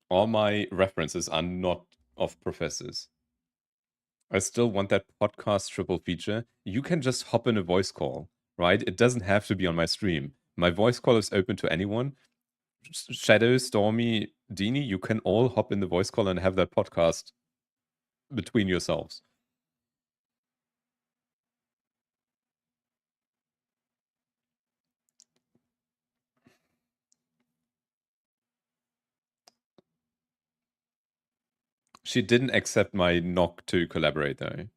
All my references are not of professors. I still want that podcast triple feature. You can just hop in a voice call, right? It doesn't have to be on my stream. My voice call is open to anyone. Shadow, Stormy, Deanie, you can all hop in the voice call and have that podcast between yourselves. She didn't accept my knock to collaborate though.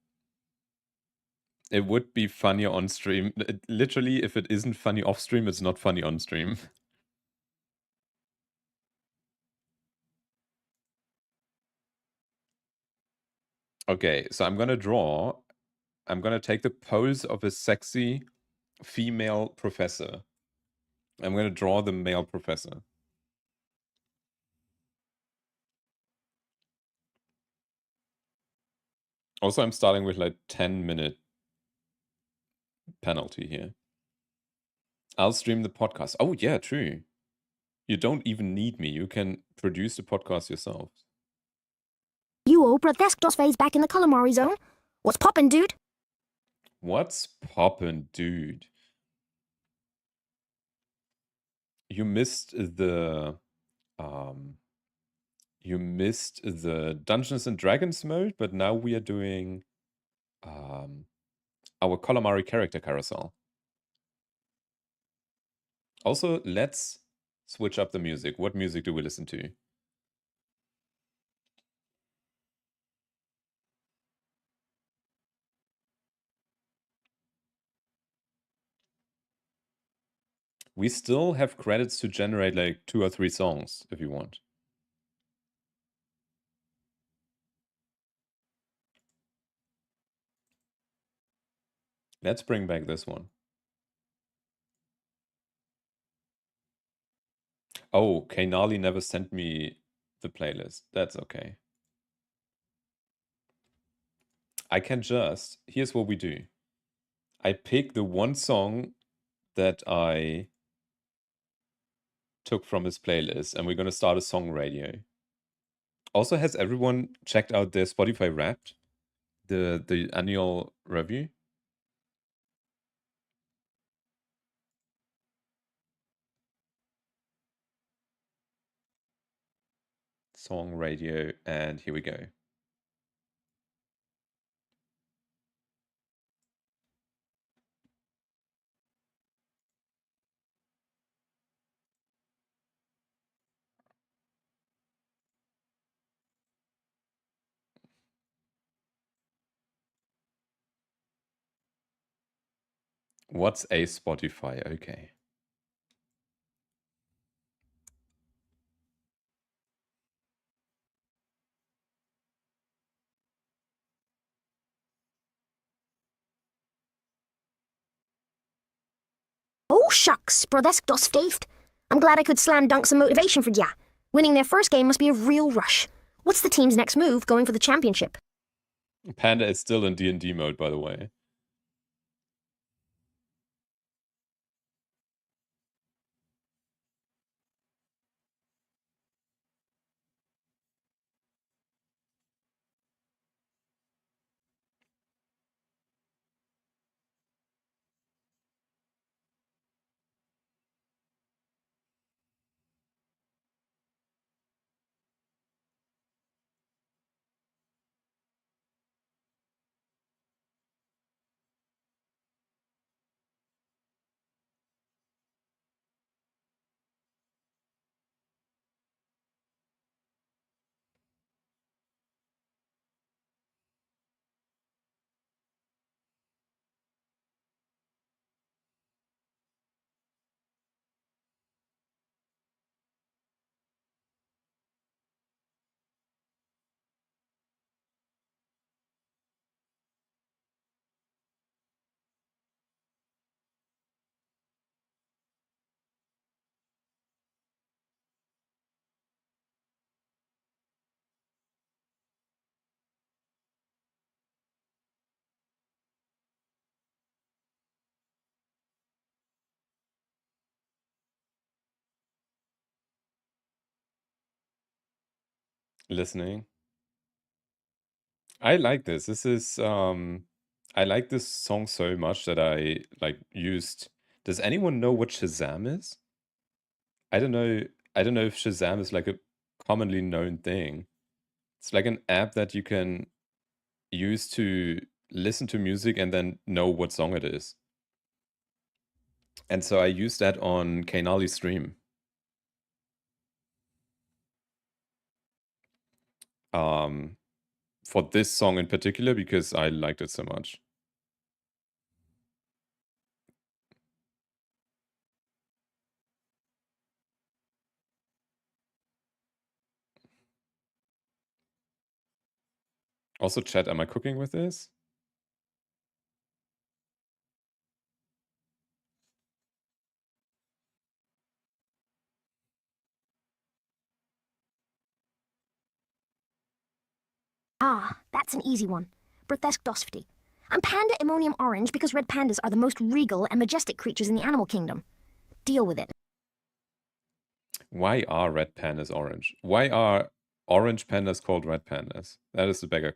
It would be funnier on stream. Literally, if it isn't funny off stream, it's not funny on stream. Okay, so I'm gonna draw. I'm gonna take the pose of a sexy female professor. I'm gonna draw the male professor. Also, I'm starting with like 10-minute penalty here. I'll stream the podcast. Oh yeah, true. You don't even need me. You can produce the podcast yourself. You Oprah, that's phase back in the ColorMari zone. What's poppin', dude? What's poppin', dude? You missed the Dungeons and Dragons mode, but now we are doing our ColorMari character carousel. Also, let's switch up the music. What music do we listen to? We still have credits to generate like 2 or 3 songs if you want. Let's bring back this one. Oh, Kainali never sent me the playlist. That's okay. I can just... Here's what we do. I pick the one song that I took from his playlist, and we're going to start a song radio. Also, has everyone checked out their Spotify Wrapped? The annual review? Song radio, and here we go. What's a Spotify? Okay. Oh, shucks, bro, that's staved. I'm glad I could slam dunk some motivation for ya. Winning their first game must be a real rush. What's the team's next move going for the championship? Panda is still in D&D mode, by the way. listening. I like this. This is I like this song so much that I like used. Does anyone know what Shazam is? I don't know. I don't know if Shazam is like a commonly known thing. It's like an app that you can use to listen to music and then know what song it is. And so I used that on Kainali's stream. For this song in particular because I liked it so much. Also, chat, am I cooking with this? Ah, that's an easy one. Brithesque dosfty. I'm Panda Ammonium Orange because red pandas are the most regal and majestic creatures in the animal kingdom. Deal with it. Why are red pandas orange? Why are orange pandas called red pandas? That is a better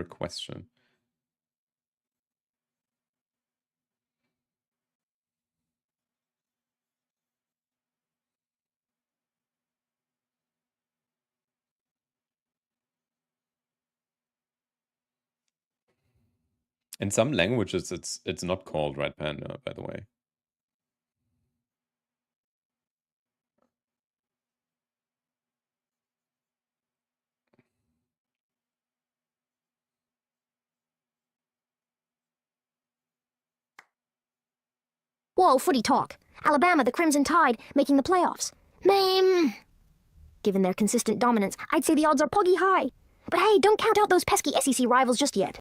question. In some languages, it's not called red panda, by the way. Whoa, footy talk. Alabama, the Crimson Tide, making the playoffs. Given their consistent dominance, I'd say the odds are poggy high. But hey, don't count out those pesky SEC rivals just yet.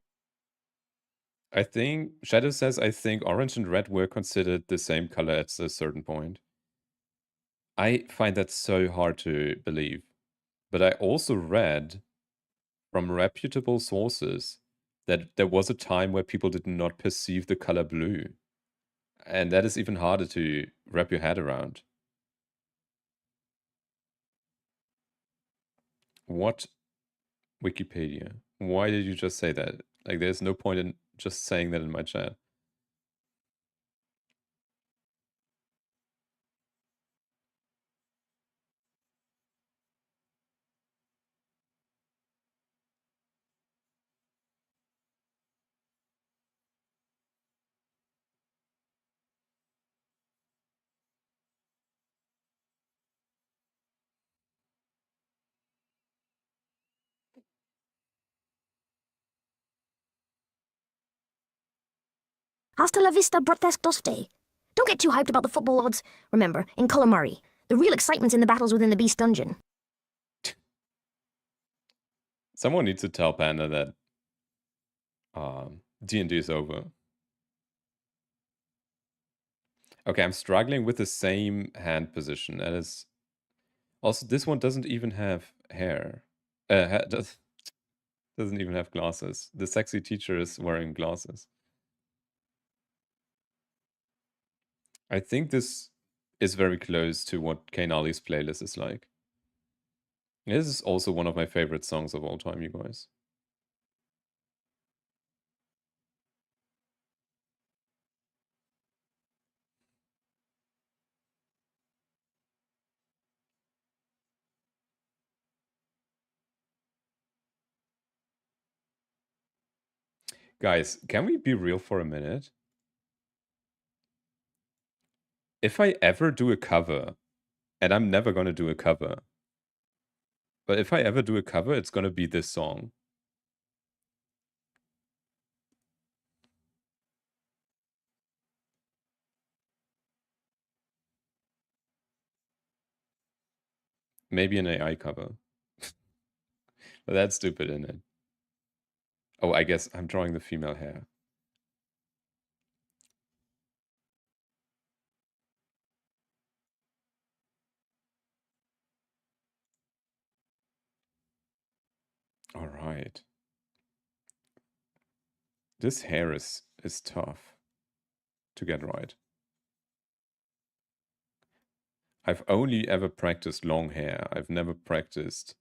I think Shadow says I think orange and red were considered the same color at a certain point. I find that so hard to believe. But I also read from reputable sources that there was a time where people did not perceive the color blue. And that is even harder to wrap your head around. What Wikipedia? Why did you just say that? Like, there's no point in just saying that in my chat. Hasta la vista, Brithesque dosfty. Don't get too hyped about the football odds. Remember, in ColorMari, the real excitement's in the battles within the Beast Dungeon. Someone needs to tell Panda that D&D is over. Okay, I'm struggling with the same hand position. That is... Also, this one doesn't even have hair. Doesn't even have glasses. The sexy teacher is wearing glasses. I think this is very close to what Kainali's playlist is like. This is also one of my favorite songs of all time, you guys. Guys, can we be real for a minute? If I ever do a cover, and I'm never gonna do a cover, but if I ever do a cover, it's gonna be this song. Maybe an AI cover. But that's stupid, isn't it? Oh, I guess I'm drawing the female hair. All right. This hair is tough to get right. I've only ever practiced long hair. I've never practiced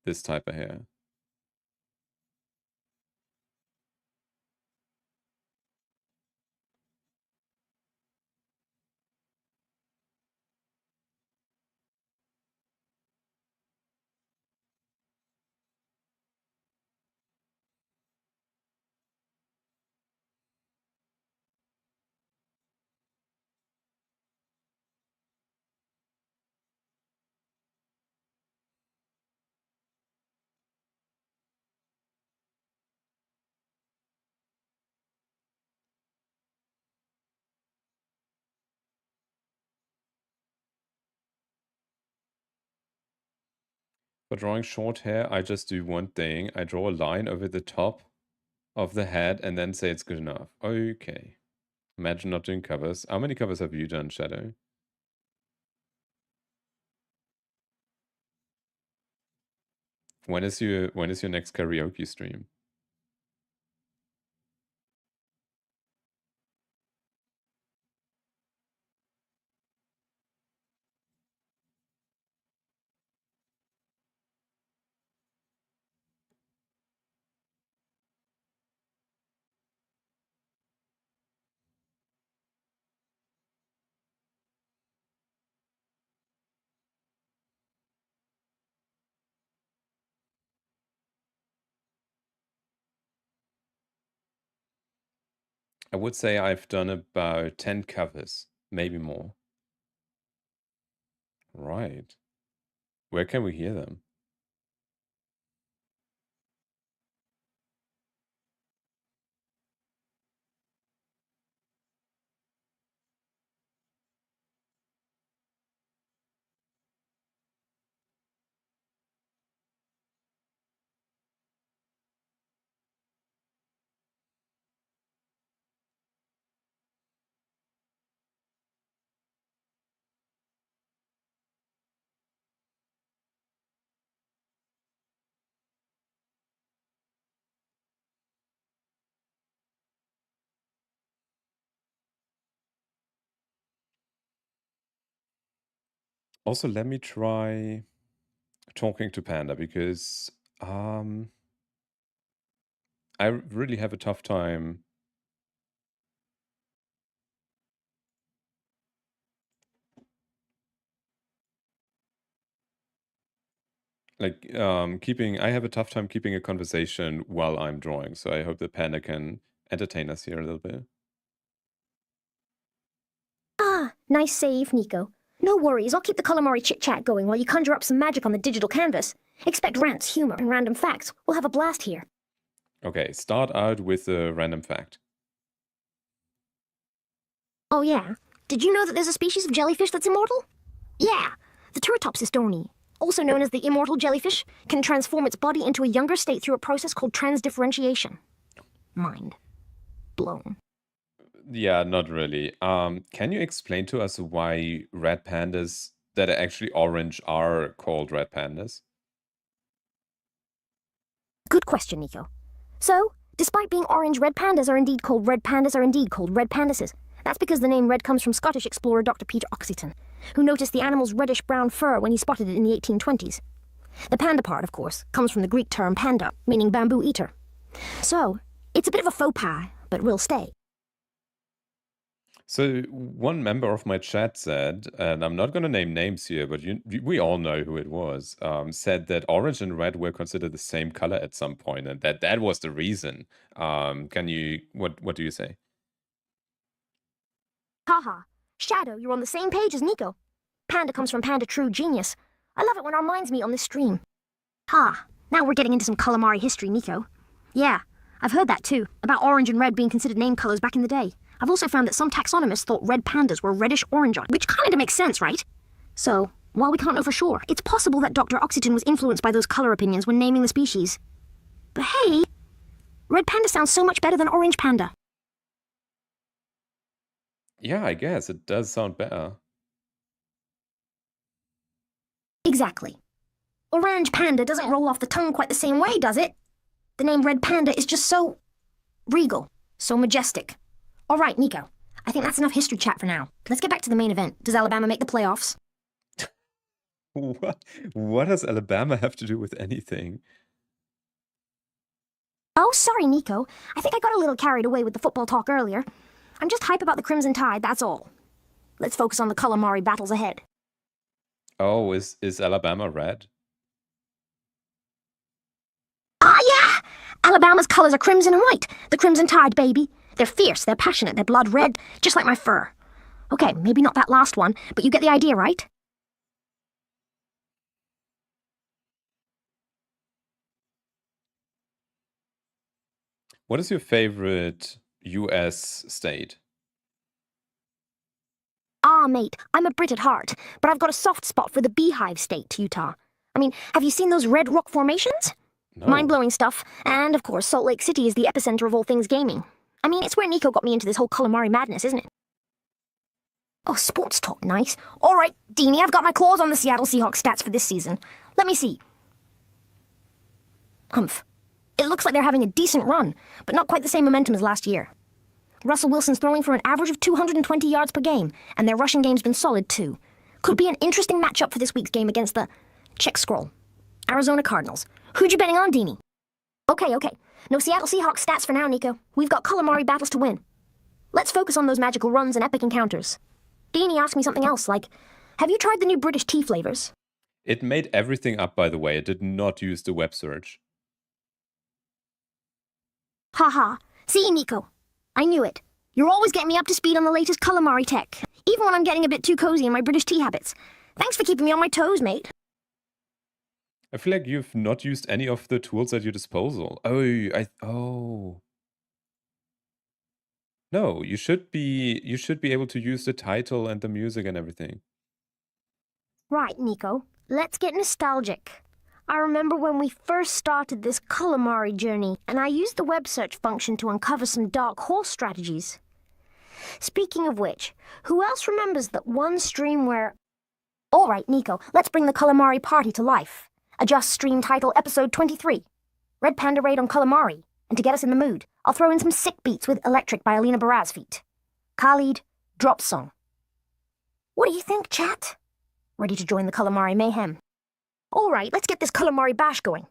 this type of hair. For drawing short hair, I just do one thing. I draw a line over the top of the head and then say it's good enough. Okay. Imagine not doing covers. How many covers have you done, Shadow? When is your next karaoke stream? I would say I've done about 10 covers, maybe more. Right. Where can we hear them? Also, let me try talking to Panda because I really have a tough time. Like I have a tough time keeping a conversation while I'm drawing, so I hope that Panda can entertain us here a little bit. Ah, nice save, Niko. No worries, I'll keep the ColorMari chit-chat going while you conjure up some magic on the digital canvas. Expect rants, humor, and random facts. We'll have a blast here. Okay, start out with a random fact. Oh yeah, did you know that there's a species of jellyfish that's immortal? Yeah, the Turritopsis dorni, also known as the immortal jellyfish, can transform its body into a younger state through a process called transdifferentiation. Mind blown. Yeah, not really. Can you explain to us why red pandas that are actually orange are called red pandas? Good question, Niko. So, despite being orange, red pandas are indeed called red pandases. That's because the name red comes from Scottish explorer Dr. Peter Oxyton, who noticed the animal's reddish-brown fur when he spotted it in the 1820s. The panda part, of course, comes from the Greek term panda, meaning bamboo eater. So, it's a bit of a faux pas, but will stay. So one member of my chat said, and I'm not going to name names here, but we all know who it was, said that orange and red were considered the same color at some point, and that was the reason. What do you say? Haha. Shadow, you're on the same page as Niko. Panda comes from Panda True Genius. I love it when our minds meet on this stream. Ha, now we're getting into some ColorMari history, Niko. Yeah, I've heard that too, about orange and red being considered name colors back in the day. I've also found that some taxonomists thought red pandas were reddish-orange, which kind of makes sense, right? So, while we can't know for sure, it's possible that Dr. Oxyton was influenced by those color opinions when naming the species. But hey, red panda sounds so much better than orange panda. Yeah, I guess it does sound better. Exactly. Orange panda doesn't roll off the tongue quite the same way, does it? The name red panda is just so regal, so majestic. All right, Niko, I think that's enough history chat for now. Let's get back to the main event. Does Alabama make the playoffs? What does Alabama have to do with anything? Oh, sorry, Niko. I think I got a little carried away with the football talk earlier. I'm just hype about the Crimson Tide, that's all. Let's focus on the ColorMari battles ahead. Oh, is Alabama red? Ah, yeah! Alabama's colors are crimson and white. The Crimson Tide, baby. They're fierce, they're passionate, they're blood red, just like my fur. Okay, maybe not that last one, but you get the idea, right? What is your favorite US state? Ah, mate, I'm a Brit at heart, but I've got a soft spot for the Beehive State, Utah. I mean, have you seen those red rock formations? No. Mind-blowing stuff. And, of course, Salt Lake City is the epicenter of all things gaming. I mean, it's where Niko got me into this whole ColorMari madness, isn't it? Oh, sports talk, nice. All right, Deanie, I've got my claws on the Seattle Seahawks stats for this season. Let me see. Humph. It looks like they're having a decent run, but not quite the same momentum as last year. Russell Wilson's throwing for an average of 220 yards per game, and their rushing game's been solid too. Could be an interesting matchup for this week's game against the... check scroll. Arizona Cardinals. Who'd you betting on, Deanie? Okay. No Seattle Seahawks stats for now, Niko. We've got ColorMari battles to win. Let's focus on those magical runs and epic encounters. Deanie asked me something else, like, have you tried the new British tea flavors? It made everything up, by the way. It did not use the web search. Haha. See, Niko. I knew it. You're always getting me up to speed on the latest ColorMari tech, even when I'm getting a bit too cozy in my British tea habits. Thanks for keeping me on my toes, mate. I feel like you've not used any of the tools at your disposal. Oh. No, you should be able to use the title and the music and everything. Right, Niko. Let's get nostalgic. I remember when we first started this ColorMari journey, and I used the web search function to uncover some dark horse strategies. Speaking of which, who else remembers that one stream where... All right, Niko, let's bring the ColorMari party to life. Adjust stream title episode 23. Red Panda raid on ColorMari. And to get us in the mood, I'll throw in some sick beats with Electric by Alina Baraz feat. Khalid, drop song. What do you think, chat? Ready to join the ColorMari mayhem? All right, let's get this ColorMari bash going.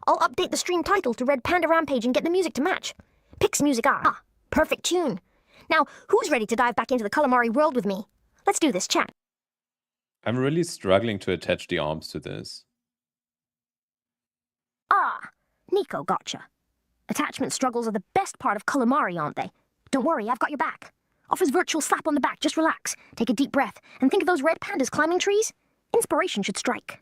I'll update the stream title to Red Panda Rampage and get the music to match. Pix music perfect tune. Now, who's ready to dive back into the ColorMari world with me? Let's do this, chat. I'm really struggling to attach the arms to this. Ah, Niko gotcha. Attachment struggles are the best part of ColorMari, aren't they? Don't worry, I've got your back. Offers virtual slap on the back, just relax. Take a deep breath, and think of those red pandas climbing trees. Inspiration should strike.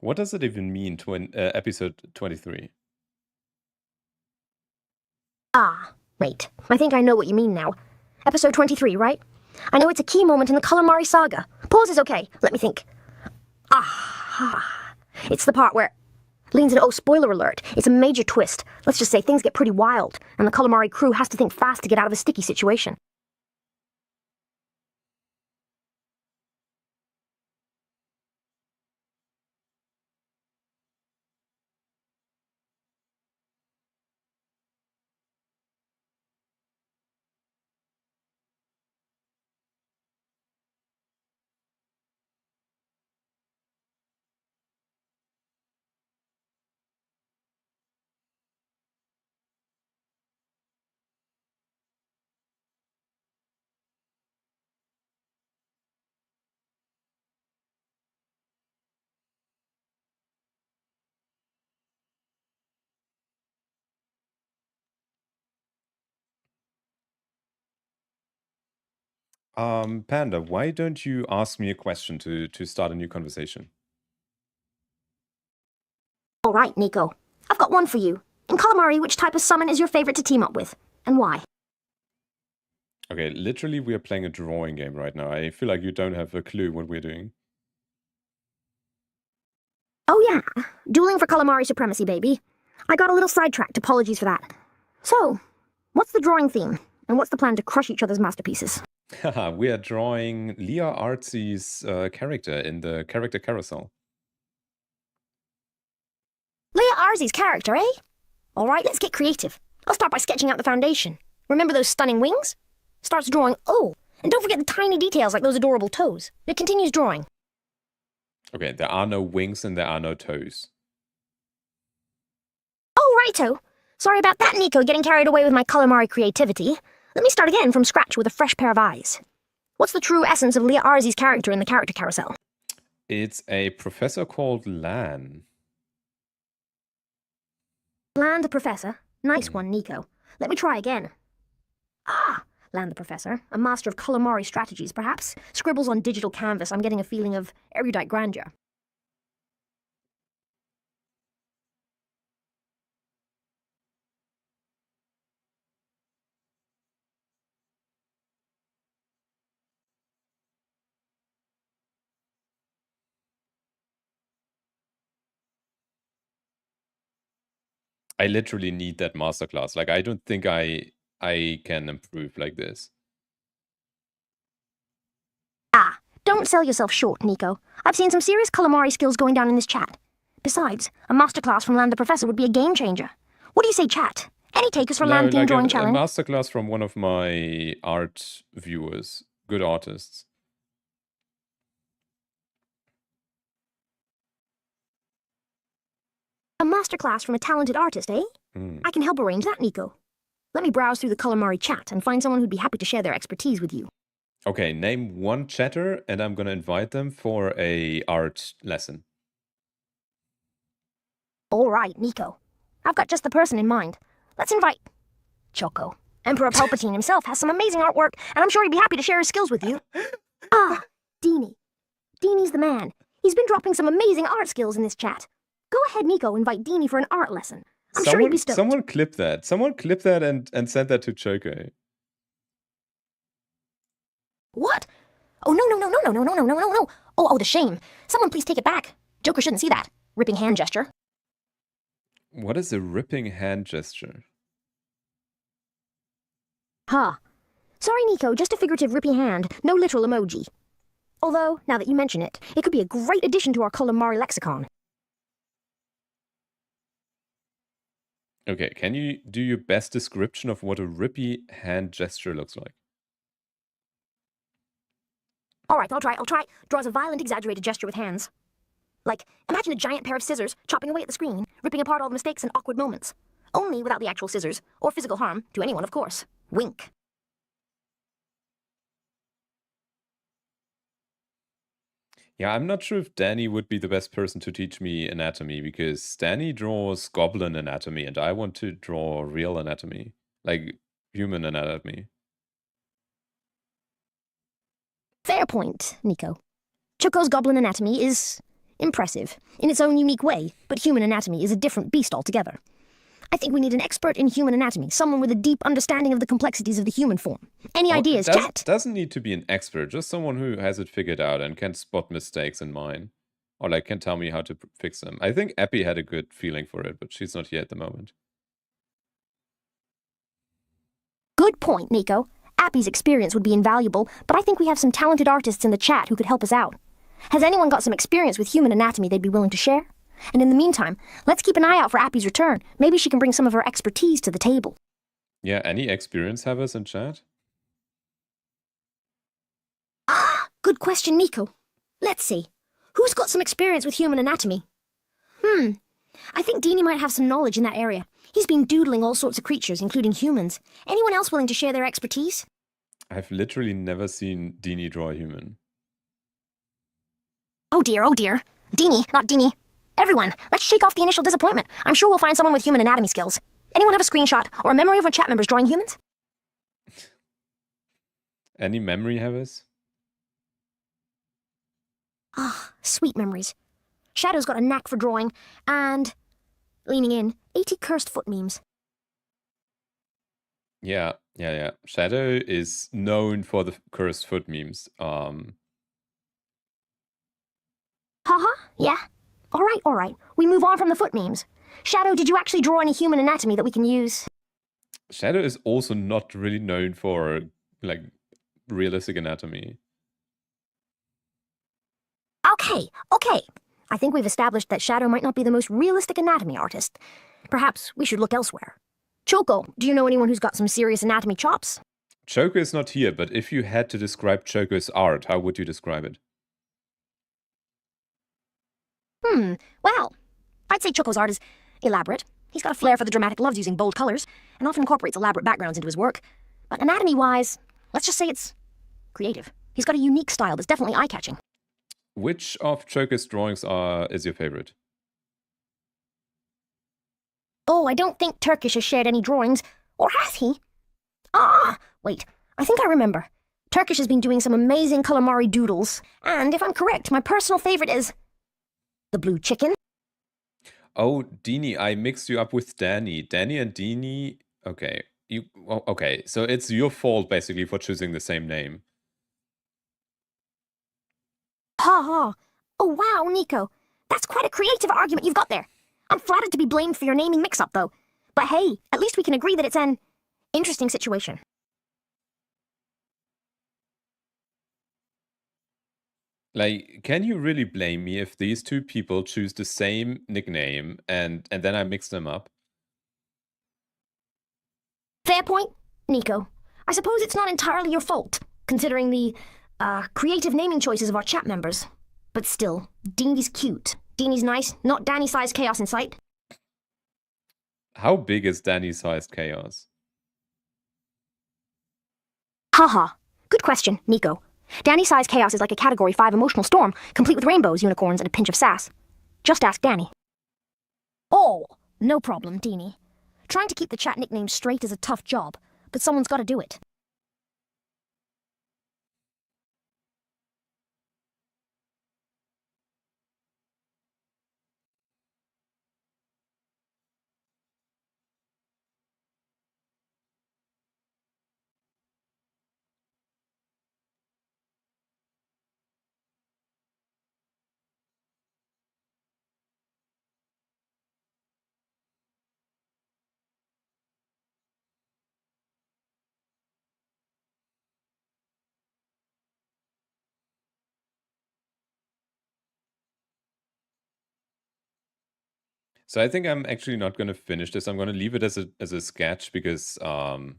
What does it even mean, episode 23? Ah, wait. I think I know what you mean now. Episode 23, right? I know it's a key moment in the ColorMari saga. Pause is okay. Let me think. It's the part where... leans into, oh, spoiler alert. It's a major twist. Let's just say things get pretty wild, and the ColorMari crew has to think fast to get out of a sticky situation. Panda, why don't you ask me a question to start a new conversation? All right, Niko. I've got one for you. In ColorMari, which type of summon is your favorite to team up with, and why? Okay, literally we are playing a drawing game right now. I feel like you don't have a clue what we're doing. Oh yeah, dueling for ColorMari supremacy, baby. I got a little sidetracked, apologies for that. So, what's the drawing theme? And what's the plan to crush each other's masterpieces? Haha, we are drawing Leah Artsy's character in the character carousel. Leah Arzy's character, eh? Alright, let's get creative. I'll start by sketching out the foundation. Remember those stunning wings? Starts drawing, oh, and don't forget the tiny details like those adorable toes. It continues drawing. Okay, there are no wings and there are no toes. Oh, righto. Sorry about that, Niko, getting carried away with my ColorMari creativity. Let me start again from scratch with a fresh pair of eyes. What's the true essence of Leah Arzy's character in the character carousel? It's a professor called Lan. Lan the Professor. Nice one, Niko. Let me try again. Ah, Lan the Professor, a master of ColorMari strategies, perhaps. Scribbles on digital canvas. I'm getting a feeling of erudite grandeur. I literally need that masterclass. Like, I don't think I can improve like this. Ah, don't sell yourself short, Niko. I've seen some serious ColorMari skills going down in this chat. Besides, a masterclass from Lan the Professor would be a game changer. What do you say, chat? Any takers for Lan Theme Drawing Challenge? A masterclass from one of my art viewers. Good artists. A masterclass from a talented artist, eh? I can help arrange that, Niko. Let me browse through the ColorMari chat and find someone who'd be happy to share their expertise with you. Okay, name one chatter and I'm gonna invite them for a art lesson. All right, Niko. I've got just the person in mind. Let's invite Choco. Emperor Palpatine himself has some amazing artwork, and I'm sure he'd be happy to share his skills with you. Ah, Deanie. Deanie's the man. He's been dropping some amazing art skills in this chat. Go ahead, Niko, invite Deanie for an art lesson. I'm sure he'd be stoked. Someone clip that. Someone clip that and send that to Choco. What? Oh, no. Oh, the shame. Someone please take it back. Joker shouldn't see that. Ripping hand gesture. What is a ripping hand gesture? Huh. Sorry, Niko, just a figurative ripping hand, no literal emoji. Although, now that you mention it, it could be a great addition to our ColorMari lexicon. Okay, can you do your best description of what a rippy hand gesture looks like? Alright, I'll try. Draws a violent, exaggerated gesture with hands. Like, imagine a giant pair of scissors chopping away at the screen, ripping apart all the mistakes and awkward moments. Only without the actual scissors, or physical harm to anyone, of course. Wink. Yeah, I'm not sure if Danny would be the best person to teach me anatomy, because Danny draws goblin anatomy, and I want to draw real anatomy. Like, human anatomy. Fair point, Niko. Choco's goblin anatomy is impressive, in its own unique way, but human anatomy is a different beast altogether. I think we need an expert in human anatomy, someone with a deep understanding of the complexities of the human form. Any ideas, chat? Doesn't need to be an expert, just someone who has it figured out and can spot mistakes in mine. Or like can tell me how to fix them. I think Epi had a good feeling for it, but she's not here at the moment. Good point, Niko. Appy's experience would be invaluable, but I think we have some talented artists in the chat who could help us out. Has anyone got some experience with human anatomy they'd be willing to share? And in the meantime, let's keep an eye out for Appy's return. Maybe she can bring some of her expertise to the table. Yeah, any experience havers in chat? Ah, good question, Niko. Let's see. Who's got some experience with human anatomy? I think Deanie might have some knowledge in that area. He's been doodling all sorts of creatures, including humans. Anyone else willing to share their expertise? I've literally never seen Deanie draw a human. Oh dear. Deanie, not Deanie. Everyone, let's shake off the initial disappointment. I'm sure we'll find someone with human anatomy skills. Anyone have a screenshot or a memory of our chat members drawing humans? Any memory havers? Ah, sweet memories. Shadow's got a knack for drawing, and, leaning in, 80 cursed foot memes. Yeah, Yeah. Shadow is known for the cursed foot memes. Haha, yeah. All right. We move on from the foot memes. Shadow, did you actually draw any human anatomy that we can use? Shadow is also not really known for, like, realistic anatomy. Okay. I think we've established that Shadow might not be the most realistic anatomy artist. Perhaps we should look elsewhere. Choco, do you know anyone who's got some serious anatomy chops? Choco is not here, but if you had to describe Choco's art, how would you describe it? Well, I'd say Choco's art is elaborate. He's got a flair for the dramatic, loves using bold colors, and often incorporates elaborate backgrounds into his work. But anatomy-wise, let's just say it's creative. He's got a unique style that's definitely eye-catching. Which of Choco's drawings is your favorite? Oh, I don't think Turkish has shared any drawings. Or has he? Wait. I think I remember. Turkish has been doing some amazing ColorMari doodles. And if I'm correct, my personal favorite is... the blue chicken. Oh, Dini, I mixed you up with Danny. Danny and Dini... Okay. Okay, so it's your fault, basically, for choosing the same name. Ha. Oh, wow, Niko. That's quite a creative argument you've got there. I'm flattered to be blamed for your naming mix-up, though. But hey, at least we can agree that it's an interesting situation. Like, can you really blame me if these two people choose the same nickname and then I mix them up? Fair point, Niko. I suppose it's not entirely your fault, considering the, creative naming choices of our chat members. But still, Deanie's cute. Deanie's nice, not Danny-sized chaos in sight. How big is Danny-sized chaos? Haha. Good question, Niko. Danny-sized chaos is like a Category 5 emotional storm, complete with rainbows, unicorns, and a pinch of sass. Just ask Danny. Oh, no problem, Deanie. Trying to keep the chat nicknames straight is a tough job, but someone's got to do it. So I think I'm actually not going to finish this. I'm going to leave it as a sketch because I'm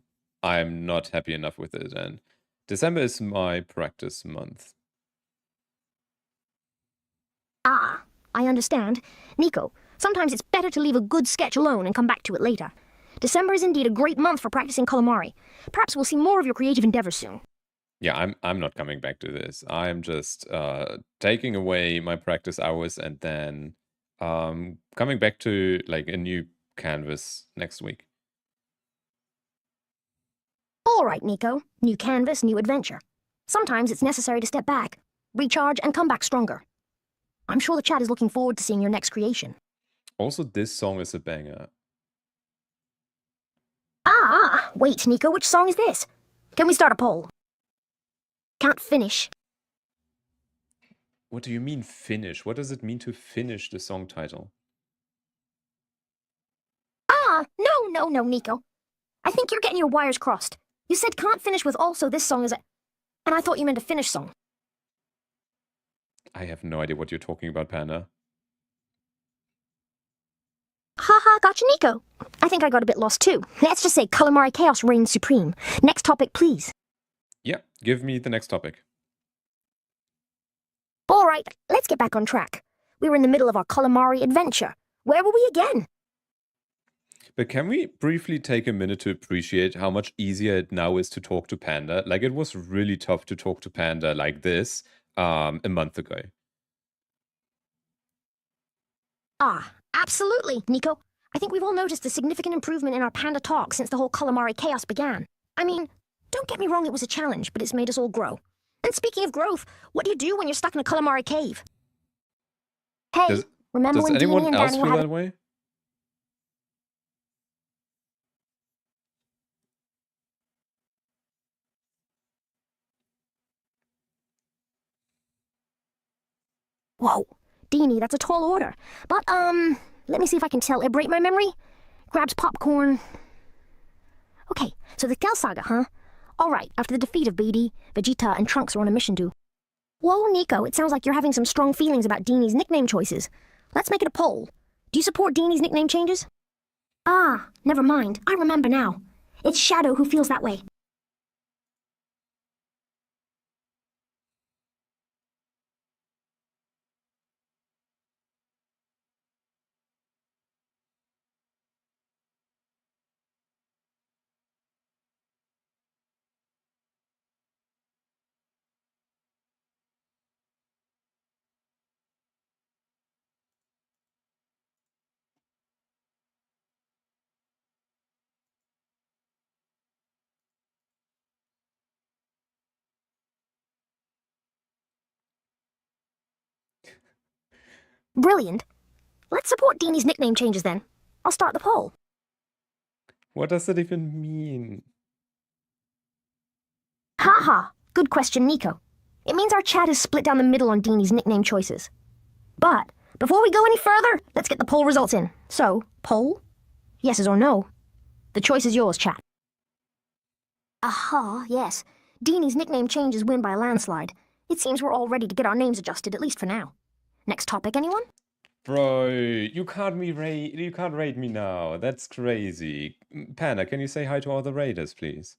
not happy enough with it. And December is my practice month. Ah, I understand. Niko, sometimes it's better to leave a good sketch alone and come back to it later. December is indeed a great month for practicing ColorMari. Perhaps we'll see more of your creative endeavors soon. Yeah, I'm not coming back to this. I'm just taking away my practice hours and then coming back to like a new canvas next week. All right, Niko. New canvas, new adventure. Sometimes it's necessary to step back, recharge, and come back stronger. I'm sure the chat is looking forward to seeing your next creation. Also, this song is a banger. Wait, Niko, which song is this? Can we start a poll? Can't finish. What do you mean finish? What does it mean to finish the song title? No, Niko. I think you're getting your wires crossed. You said can't finish with also this song is a... And I thought you meant a finish song. I have no idea what you're talking about, Panda. Haha, gotcha, Niko. I think I got a bit lost too. Let's just say ColorMari Chaos reigns supreme. Next topic, please. Yeah, give me the next topic. All right, let's get back on track. We were in the middle of our ColorMari adventure. Where were we again? But can we briefly take a minute to appreciate how much easier it now is to talk to Panda? Like, it was really tough to talk to Panda like this a month ago. Absolutely, Niko. I think we've all noticed a significant improvement in our Panda talk since the whole ColorMari chaos began. I mean, don't get me wrong, it was a challenge, but it's made us all grow. And speaking of growth, what do you do when you're stuck in a ColorMari cave? Hey, remember when Deanie anyone and else Danny feel were that having... way? Whoa, Deanie, that's a tall order. But, let me see if I can celebrate my memory. Grabs popcorn. Okay, so the Kel Saga, huh? Alright, after the defeat of BD, Vegeta and Trunks are on a mission to... Whoa, Niko, it sounds like you're having some strong feelings about Deanie's nickname choices. Let's make it a poll. Do you support Deanie's nickname changes? Ah, never mind. I remember now. It's Shadow who feels that way. Brilliant. Let's support Deanie's nickname changes then. I'll start the poll. What does that even mean? Haha, good question, Niko. It means our chat is split down the middle on Deanie's nickname choices. But, before we go any further, let's get the poll results in. So, poll? Yeses or no? The choice is yours, chat. Aha, yes. Deanie's nickname changes win by a landslide. It seems we're all ready to get our names adjusted, at least for now. Next topic, anyone? Bro, you can't raid me now. That's crazy. Panda, can you say hi to all the raiders, please?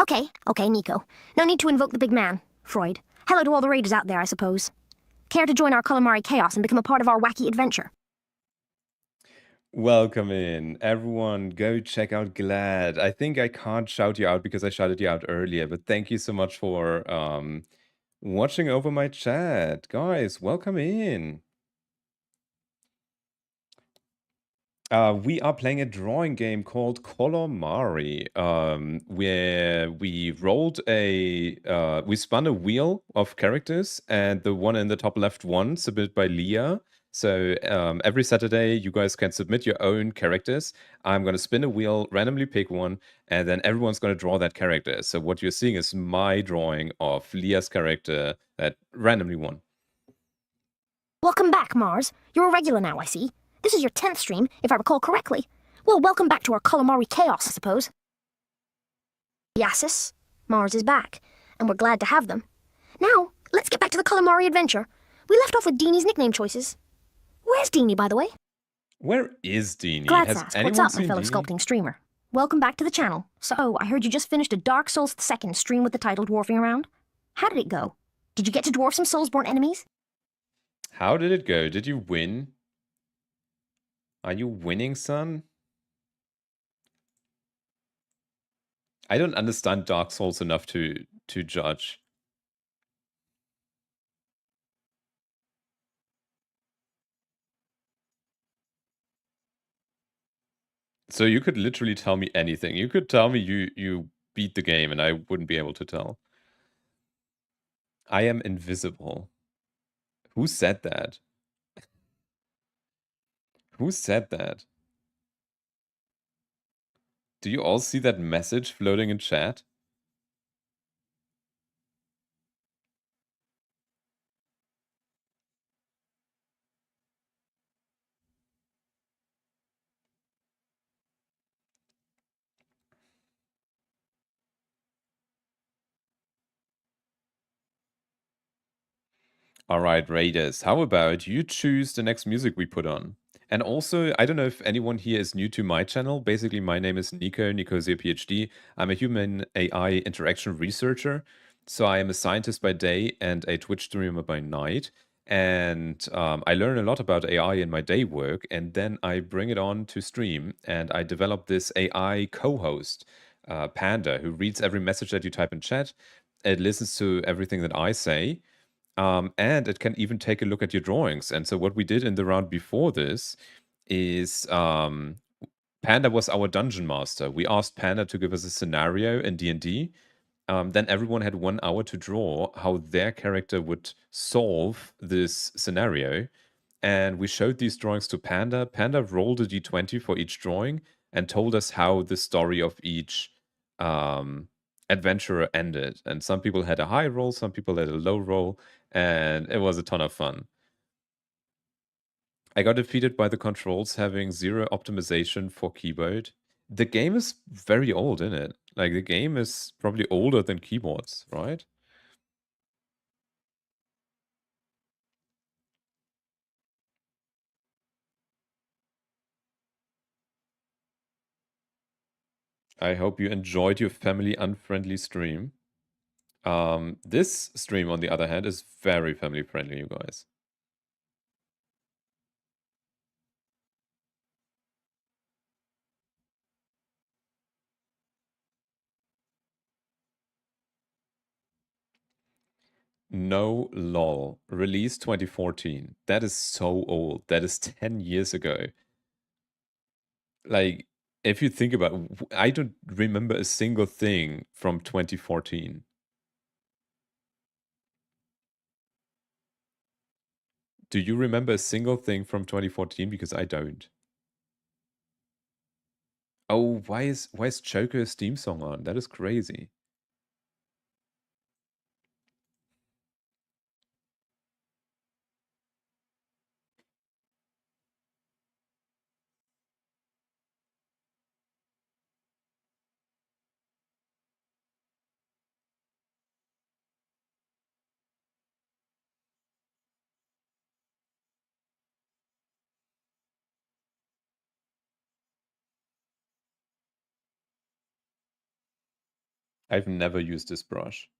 Okay, Niko. No need to invoke the big man, Freud. Hello to all the raiders out there, I suppose. Care to join our ColorMari chaos and become a part of our wacky adventure? Welcome in. Everyone, go check out Glad. I think I can't shout you out because I shouted you out earlier, but thank you so much for watching over my chat. Guys, welcome in. We are playing a drawing game called ColorMari, where we we spun a wheel of characters, and the one in the top left won, submitted by Leah. So every Saturday, you guys can submit your own characters. I'm going to spin a wheel, randomly pick one, and then everyone's going to draw that character. So what you're seeing is my drawing of Leah's character that randomly won. Welcome back, Mars. You're a regular now, I see. This is your 10th stream, if I recall correctly. Well, welcome back to our ColorMari chaos, I suppose. Yasis, Mars is back, and we're glad to have them. Now, let's get back to the ColorMari adventure. We left off with Deanie's nickname choices. Where's Deanie, by the way? Where is Deanie? Gladsask, what's up, my fellow sculpting streamer? Welcome back to the channel. So, I heard you just finished a Dark Souls 2nd stream with the title Dwarfing Around. How did it go? Did you get to dwarf some Soulsborne enemies? How did it go? Did you win? Are you winning, son? I don't understand Dark Souls enough to judge. So you could literally tell me anything. You could tell me you beat the game and I wouldn't be able to tell. I am invisible. Who said that? Who said that? Do you all see that message floating in chat? All right, Raiders, how about you choose the next music we put on? And also, I don't know if anyone here is new to my channel. Basically, my name is Niko, Ph.D. I'm a human AI interaction researcher. So I am a scientist by day and a Twitch streamer by night. And I learn a lot about AI in my day work, and then I bring it on to stream, and I develop this AI co-host, Panda, who reads every message that you type in chat. It listens to everything that I say, and it can even take a look at your drawings. And so what we did in the round before this is Panda was our dungeon master. We asked Panda to give us a scenario in D&D. Then everyone had 1 hour to draw how their character would solve this scenario. And we showed these drawings to Panda. Panda rolled a d20 for each drawing and told us how the story of each adventurer ended. And some people had a high roll, some people had a low roll, and it was a ton of fun. I got defeated by the controls having 0 optimization for keyboard. The game is very old, isn't it? Like, the game is probably older than keyboards, right? I hope you enjoyed your family-unfriendly stream. This stream, on the other hand, is very family-friendly, you guys. No lol. Release 2014. That is so old. That is 10 years ago. Like, if you think about it, I don't remember a single thing from 2014. Do you remember a single thing from 2014? Because I don't. Oh, why is Choker's theme song on? That is crazy. I've never used this brush.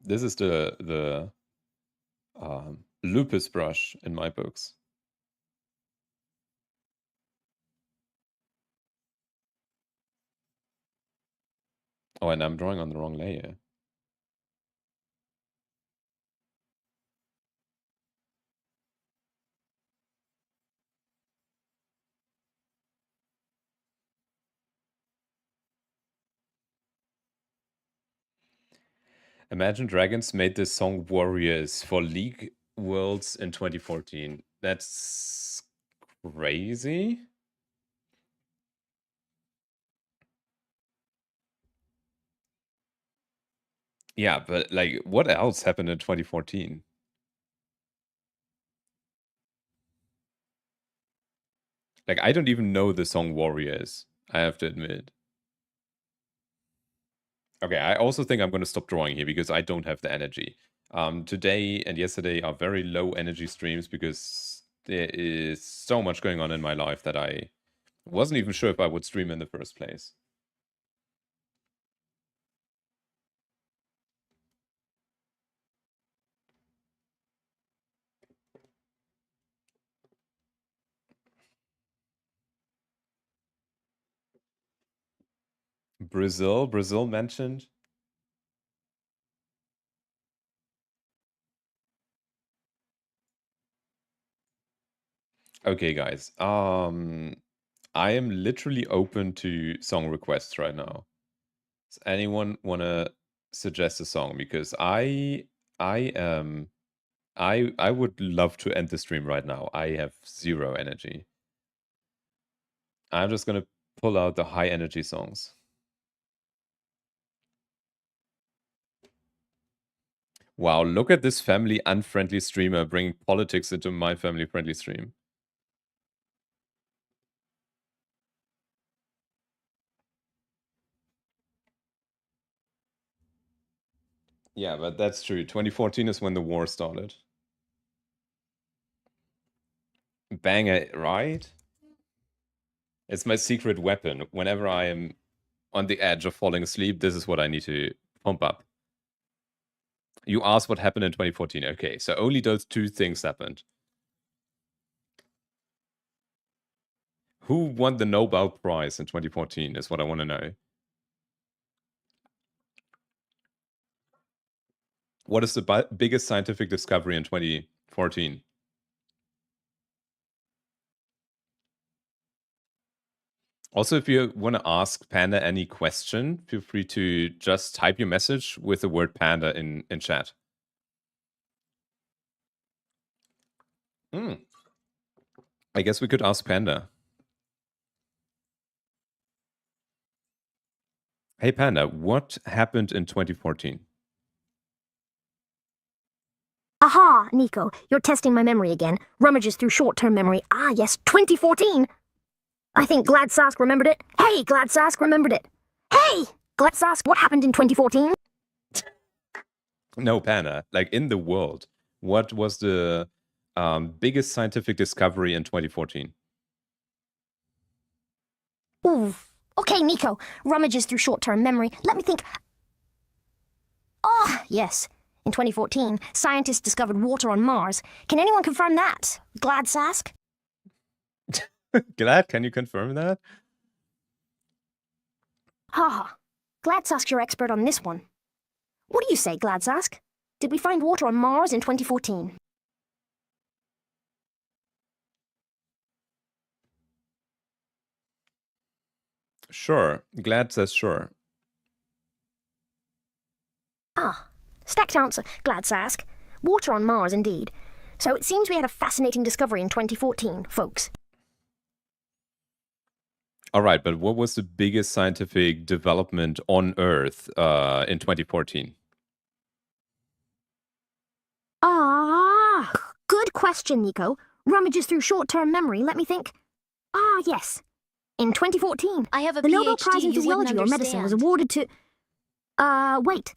This is the lupus brush in my books. Oh, and I'm drawing on the wrong layer. Imagine Dragons made this song Warriors for League Worlds in 2014. That's crazy. Yeah, but like, what else happened in 2014? Like, I don't even know the song Warriors, I have to admit. Okay, I also think I'm going to stop drawing here because I don't have the energy. Today and yesterday are very low energy streams because there is so much going on in my life that I wasn't even sure if I would stream in the first place. Brazil mentioned. Okay, guys. I am literally open to song requests right now. Does anyone want to suggest a song? Because I would love to end the stream right now. I have 0 energy. I'm just gonna pull out the high energy songs. Wow, look at this family unfriendly streamer bringing politics into my family friendly stream. Yeah, but that's true. 2014 is when the war started. Banger, right? It's my secret weapon. Whenever I am on the edge of falling asleep, this is what I need to pump up. You asked what happened in 2014. Okay, so only those 2 things happened. Who won the Nobel Prize in 2014 is what I want to know. What is the biggest scientific discovery in 2014? Also, if you want to ask Panda any question, feel free to just type your message with the word Panda in chat. I guess we could ask Panda. Hey Panda, what happened in 2014? Aha, Niko, you're testing my memory again. Rummages through short-term memory. Ah, yes, 2014. I think Gladsask remembered it. Hey, Gladsask remembered it. Hey, Gladsask, what happened in 2014? No, Panda, like in the world, what was the biggest scientific discovery in 2014? Ooh. Okay, Niko, rummages through short-term memory. Let me think. Oh, yes. In 2014, scientists discovered water on Mars. Can anyone confirm that? Gladsask? Glad, can you confirm that? Ha. Gladsask's your expert on this one. What do you say, Gladsask? Did we find water on Mars in 2014? Sure. Glad says sure. Ah, stacked answer, Gladsask. Water on Mars, indeed. So it seems we had a fascinating discovery in 2014, folks. All right, but what was the biggest scientific development on Earth in 2014? Ah, good question, Niko. Rummages through short-term memory. Let me think. Ah, yes. In 2014, I have a the Nobel Ph.D. Prize in you wouldn't Physiology or Medicine was understand. awarded to... wait.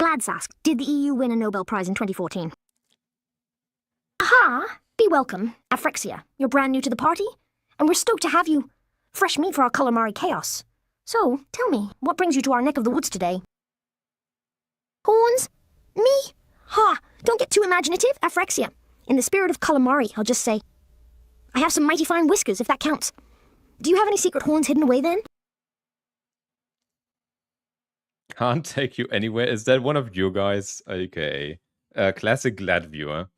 Gladsask, did the EU win a Nobel Prize in 2014? Aha! Be welcome, Aphrexia. You're brand new to the party, and we're stoked to have you. Fresh meat for our ColorMari chaos. So, tell me, what brings you to our neck of the woods today? Horns? Me? Ha! Don't get too imaginative, Aphrexia. In the spirit of ColorMari, I'll just say, I have some mighty fine whiskers, if that counts. Do you have any secret horns hidden away, then? Can't take you anywhere. Is that one of you guys? Okay. Classic Glad viewer.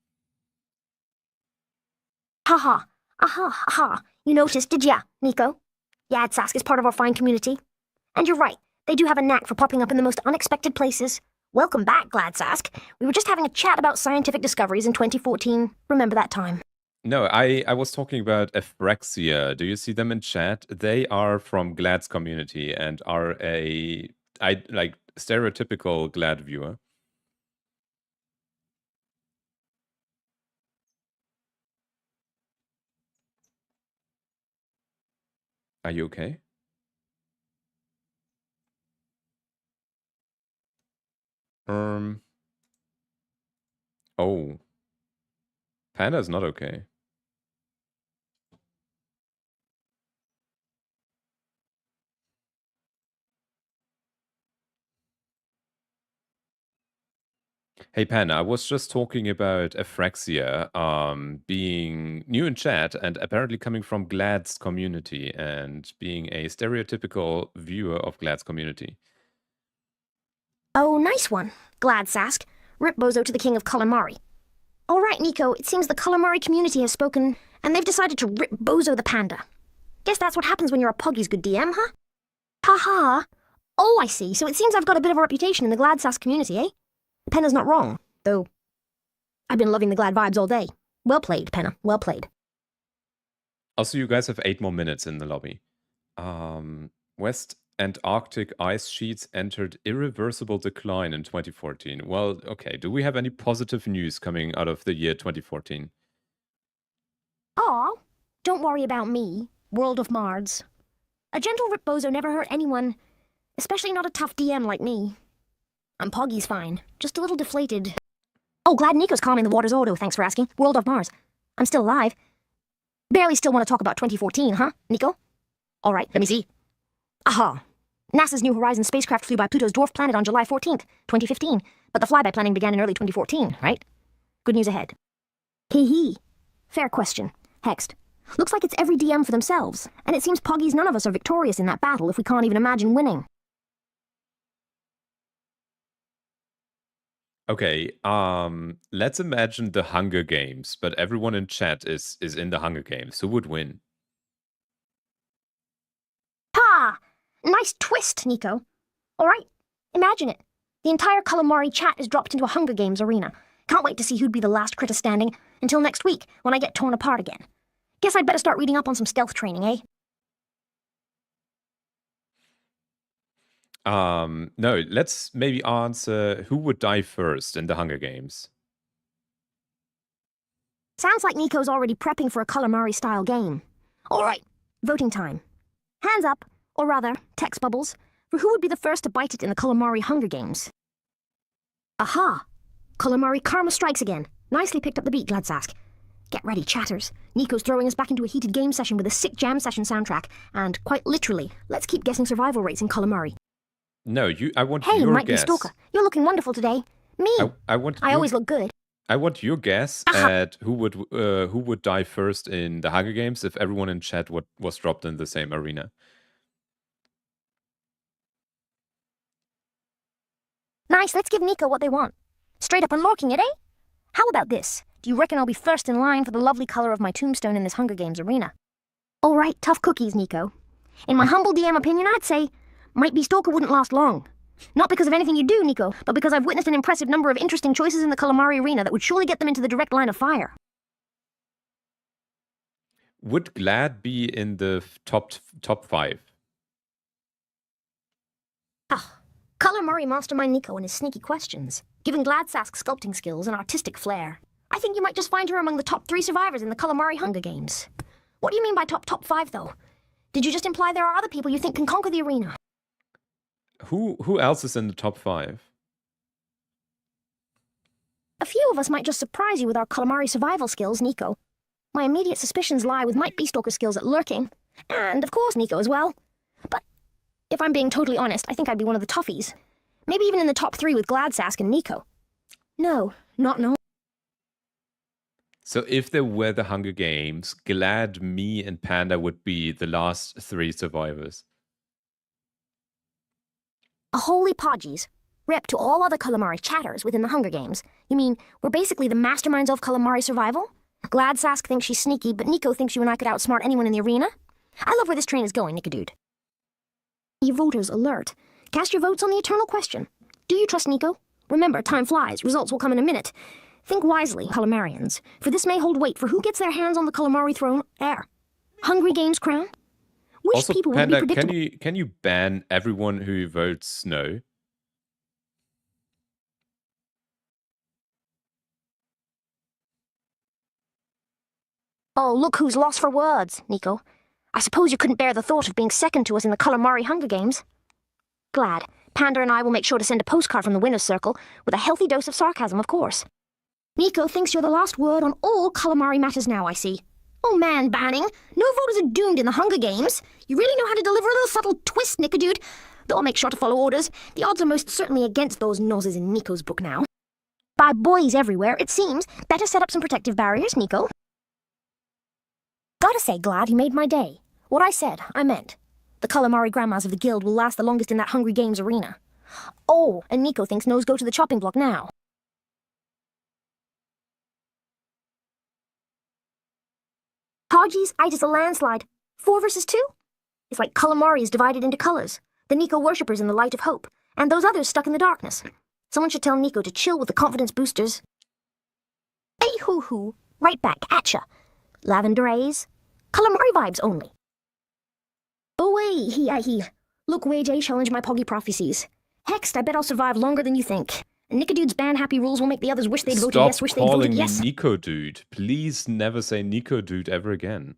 Ha-ha. Aha, aha. You noticed, did ya, Niko? Gladsask is part of our fine community. And you're right, they do have a knack for popping up in the most unexpected places. Welcome back, Gladsask. We were just having a chat about scientific discoveries in 2014. Remember that time? No, I was talking about Aphrexia. Do you see them in chat? They are from Glad's community and are a like stereotypical Glad viewer. Are you okay? Oh. Panda's not okay. Hey Panda, I was just talking about Aphrexia being new in chat and apparently coming from Glad's community and being a stereotypical viewer of Glad's community. Oh, nice one, Gladsask. Rip Bozo to the king of ColorMari. All right, Niko, it seems the ColorMari community has spoken, and they've decided to rip Bozo the panda. Guess that's what happens when you're a Poggy's good DM, huh? Ha-ha. Oh, I see. So it seems I've got a bit of a reputation in the Gladsask community, eh? Penna's not wrong, though. I've been loving the Glad vibes all day. Well played, Penna. Well played. Also, you guys have 8 more minutes in the lobby. West Antarctic ice sheets entered irreversible decline in 2014. Well, okay. Do we have any positive news coming out of the year 2014? Aw, don't worry about me, World of Mards. A gentle Rip Bozo never hurt anyone, especially not a tough DM like me. I'm Poggy's fine, just a little deflated. Oh, glad Niko's calming the waters auto, thanks for asking. World of Mars. I'm still alive. Barely still want to talk about 2014, huh, Niko? All right, let me see. Aha. NASA's New Horizons spacecraft flew by Pluto's dwarf planet on July 14th, 2015, but the flyby planning began in early 2014, right? Good news ahead. Hee hee. Fair question. Hext. Looks like it's every DM for themselves, and it seems Poggies none of us are victorious in that battle if we can't even imagine winning. Okay, let's imagine the Hunger Games, but everyone in chat is in the Hunger Games. Who would win? Ha! Nice twist, Niko. All right, imagine it. The entire ColorMari chat is dropped into a Hunger Games arena. Can't wait to see who'd be the last critter standing. Until next week, when I get torn apart again. Guess I'd better start reading up on some stealth training, eh? No, let's maybe answer who would die first in the Hunger Games. Sounds like Niko's already prepping for a ColorMari style game. All right, voting time. Hands up, or rather, text bubbles, for who would be the first to bite it in the ColorMari Hunger Games. Aha! ColorMari Karma strikes again. Nicely picked up the beat, Gladsask. Get ready, chatters. Niko's throwing us back into a heated game session with a sick jam session soundtrack. And quite literally, let's keep guessing survival rates in ColorMari. No, I want Hey, your Might Be guess. Stalker, you're looking wonderful today. Me. I want. I always look good. I want your guess at who would die first in the Hunger Games if everyone in chat was dropped in the same arena. Nice, let's give Niko what they want. Straight up unlocking it, eh? How about this? Do you reckon I'll be first in line for the lovely color of my tombstone in this Hunger Games arena? All right, tough cookies, Niko. In my humble DM opinion, I'd say Might Be Stalker wouldn't last long. Not because of anything you do, Niko, but because I've witnessed an impressive number of interesting choices in the ColorMari arena that would surely get them into the direct line of fire. Would Glad be in the top 5? ColorMari mastermind Niko and his sneaky questions, given Gladsask sculpting skills and artistic flair. I think you might just find her among the top 3 survivors in the ColorMari Hunger Games. What do you mean by top 5, though? Did you just imply there are other people you think can conquer the arena? Who else is in the top 5? A few of us might just surprise you with our ColorMari survival skills, Niko. My immediate suspicions lie with Might Be Stalker skills at lurking, and of course Niko as well. But if I'm being totally honest, I think I'd be one of the toughies. Maybe even in the top 3 with Gladsask and Niko. No. So if there were the Hunger Games, Glad, me, and Panda would be the last 3 survivors. A holy podgies. Rep to all other ColorMari chatters within the Hunger Games. You mean we're basically the masterminds of ColorMari survival? Gladsask thinks she's sneaky, but Niko thinks you and I could outsmart anyone in the arena? I love where this train is going, Nikodude. You voters alert. Cast your votes on the eternal question. Do you trust Niko? Remember, time flies. Results will come in a minute. Think wisely, ColorMarians, for this may hold weight for who gets their hands on the ColorMari throne air. Hungry Games crown? Wish Also, people Panda, would be predictable. can you ban everyone who votes no? Oh, look who's lost for words, Niko. I suppose you couldn't bear the thought of being second to us in the ColorMari Hunger Games. Glad. Panda and I will make sure to send a postcard from the winner's circle with a healthy dose of sarcasm, of course. Niko thinks you're the last word on all ColorMari matters now, I see. Oh man, banning. No voters are doomed in the Hunger Games. You really know how to deliver a little subtle twist, Nikodude. Though I'll make sure to follow orders. The odds are most certainly against those noses in Niko's book now. By boys everywhere, it seems. Better set up some protective barriers, Niko. Gotta say, Glad, you made my day. What I said, I meant. The ColorMari grandmas of the guild will last the longest in that Hungry Games arena. Oh, and Niko thinks no's go to the chopping block now. Podgies, I just a landslide. 4 versus 2? It's like ColorMari is divided into colors. The Niko worshippers in the light of hope, and those others stuck in the darkness. Someone should tell Niko to chill with the confidence boosters. Hey hoo hoo, right back atcha. Lavender A's. ColorMari vibes only. Oh wait, he. Look, Wage A challenge my poggy prophecies. Hext, I bet I'll survive longer than you think. And Nikodude's ban happy rules will make the others wish they'd voted yes, wish they'd voted yes. Stop calling me Nikodude. Please never say Nikodude ever again.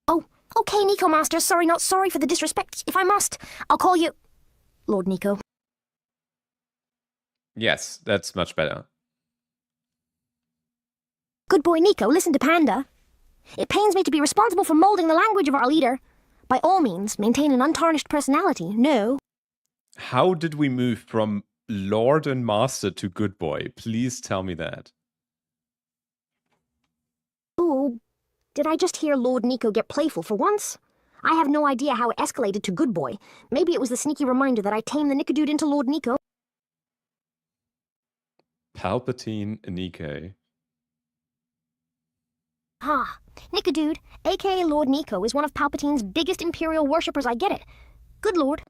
Oh, okay, Niko Master. Sorry, not sorry for the disrespect. If I must, I'll call you Lord Niko. Yes, that's much better. Good boy, Niko, listen to Panda. It pains me to be responsible for molding the language of our leader. By all means, maintain an untarnished personality, no. How did we move from Lord and Master to Good Boy? Please tell me that. Ooh, did I just hear Lord Niko get playful for once? I have no idea how it escalated to Good Boy. Maybe it was the sneaky reminder that I tamed the Nikodude into Lord Niko. Palpatine Niko. Ah, Nikodude, aka Lord Niko, is one of Palpatine's biggest Imperial worshippers, I get it. Good Lord.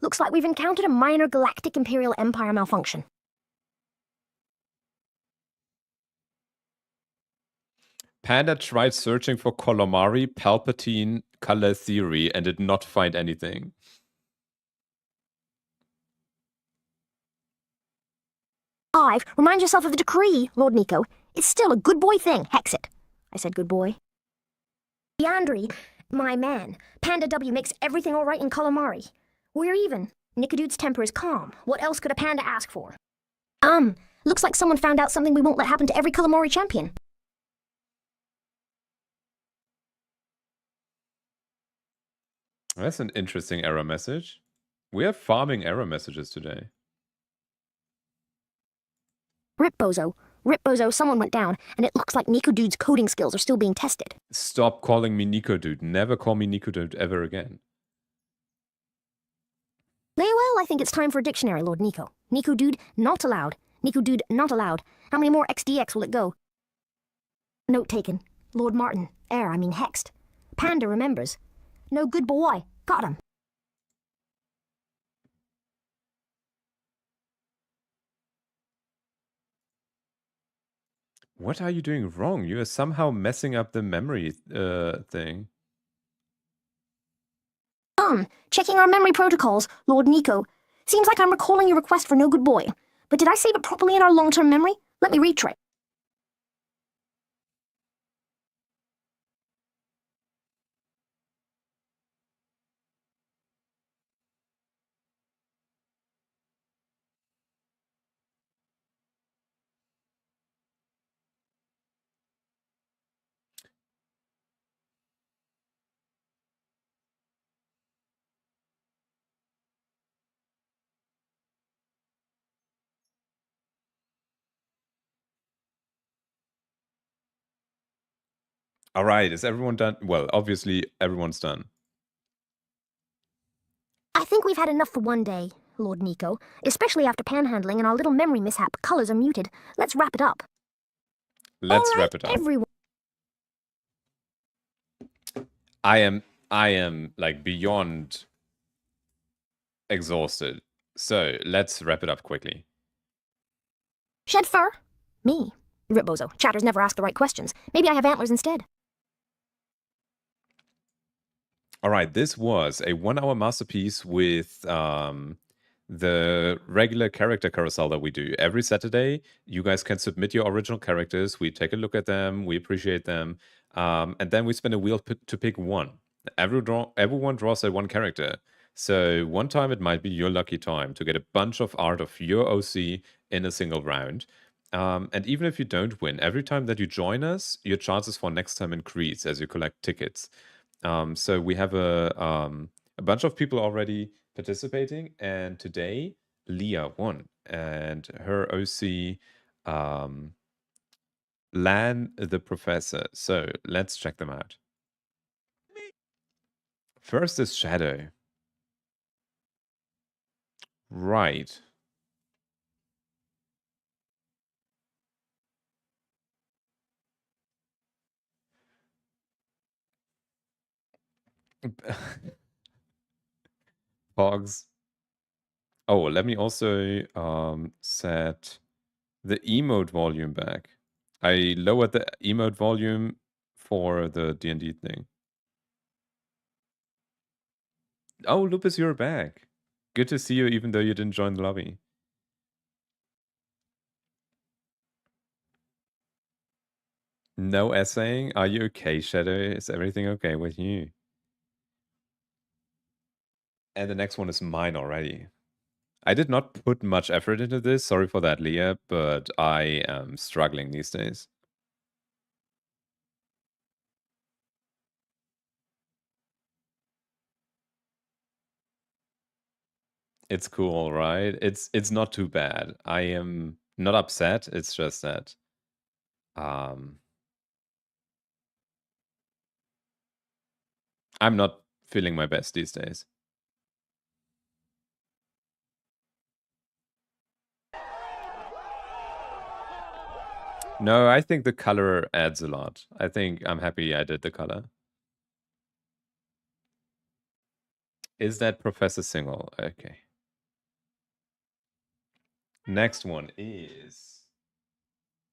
Looks like we've encountered a minor galactic Imperial Empire malfunction. Panda tried searching for ColorMari, Palpatine, color theory, and did not find anything. Remind yourself of the decree, Lord Niko. It's still a good boy thing. Hex it. I said good boy. Yandri, my man. Panda W makes everything all right in ColorMari. We're even. Nikodude's temper is calm. What else could a panda ask for? Looks like someone found out something we won't let happen to every ColorMari champion. That's an interesting error message. We are farming error messages today. Rip Bozo, someone went down, and it looks like Nikodude's coding skills are still being tested. Stop calling me Niko Dude. Never call me Niko Dude ever again. Well, I think it's time for a dictionary, Lord Niko. Nikodude, not allowed. Nikodude, not allowed. How many more XDX will it go? Note taken. Lord Martin. Hexed. Panda remembers. No good boy. Got him. What are you doing wrong? You are somehow messing up the memory thing. Checking our memory protocols, Lord Niko. Seems like I'm recalling your request for no good boy. But did I save it properly in our long-term memory? Let me retry. All right, is everyone done? Well, obviously everyone's done. I think we've had enough for one day, Lord Niko. Especially after panhandling and our little memory mishap. Colors are muted. Let's wrap it up. Let's wrap it up. Everyone. I am like beyond exhausted. So let's wrap it up quickly. Shed fur? Me. Rip Bozo. Chatters never ask the right questions. Maybe I have antlers instead. All right, this was a 1-hour masterpiece with the regular character carousel that we do. Every Saturday, you guys can submit your original characters. We take a look at them. We appreciate them. And then we spin a wheel to pick one. Everyone draws a one character. So one time it might be your lucky time to get a bunch of art of your OC in a single round. And even if you don't win, every time that you join us, your chances for next time increase as you collect tickets. So we have a bunch of people already participating, and today Leah won, and her OC Lan the Professor. So let's check them out. First is Shadow. Right. Pogs. Oh, let me also set the emote volume back. I lowered the emote volume for the D&D thing. Oh, Lupus, you're back. Good to see you, even though you didn't join the lobby. No essaying? Are you okay, Shadow? Is everything okay with you? And the next one is mine already. I did not put much effort into this. Sorry for that, Leah, but I am struggling these days. It's cool, right? It's not too bad. I am not upset. It's just that I'm not feeling my best these days. No, I think the color adds a lot. I think I'm happy I did the color. Is that Professor Single? Okay. Next one is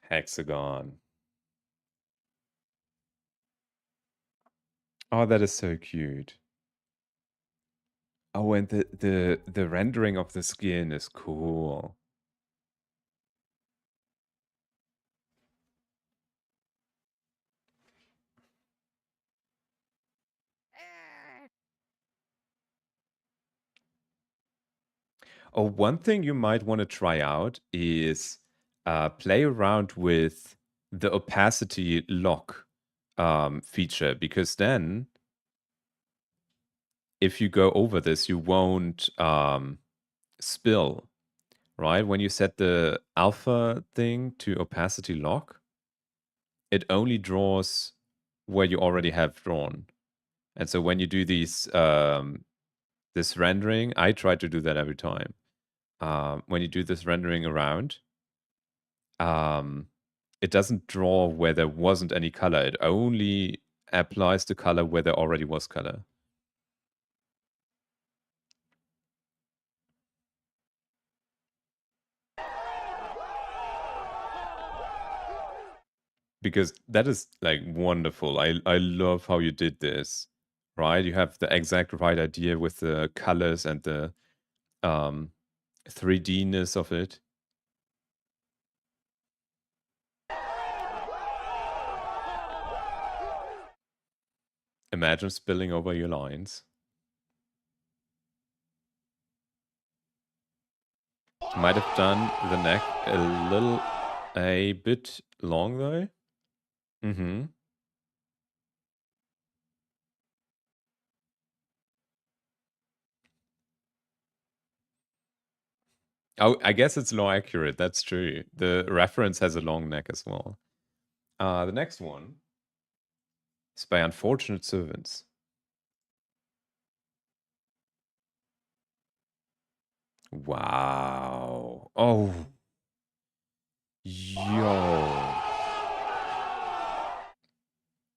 Hexagon. Oh, that is so cute. Oh, and the rendering of the skin is cool. Oh, one thing you might want to try out is play around with the opacity lock feature, because then if you go over this, you won't spill, right? When you set the alpha thing to opacity lock, it only draws where you already have drawn. And so when you do these this rendering, I try to do that every time. When you do this rendering around, it doesn't draw where there wasn't any color. It only applies the color where there already was color. Because that is like wonderful. I love how you did this, right? You have the exact right idea with the colors and the 3D-ness of it. Imagine spilling over your lines. Might have done the neck a bit long though. Mm-hmm. Oh, I guess it's low accurate. That's true. The reference has a long neck as well. The next one is by Unfortunate Servants. Wow. Oh. Yo.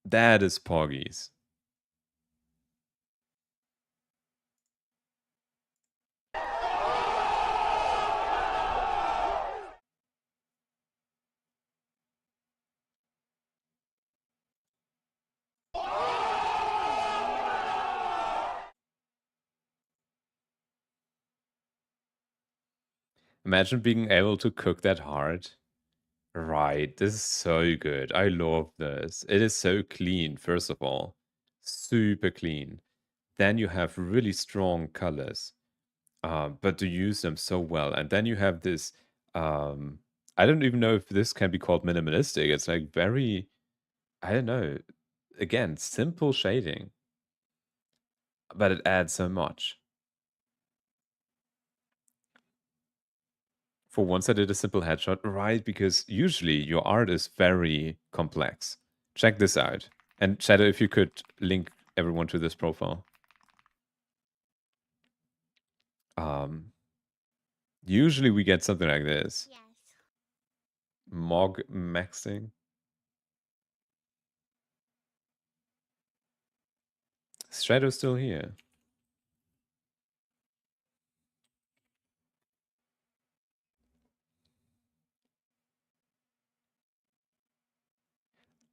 That is Poggies. Imagine being able to cook that hard. Right, this is so good. I love this. It is so clean, first of all. Super clean. Then you have really strong colors, but to use them so well. And then you have this, I don't even know if this can be called minimalistic. It's like very, I don't know, again, simple shading, but it adds so much. For once, I did a simple headshot, right? Because usually your art is very complex. Check this out. And Shadow, if you could link everyone to this profile. Usually we get something like this. Yes. Mog maxing. Shadow's still here.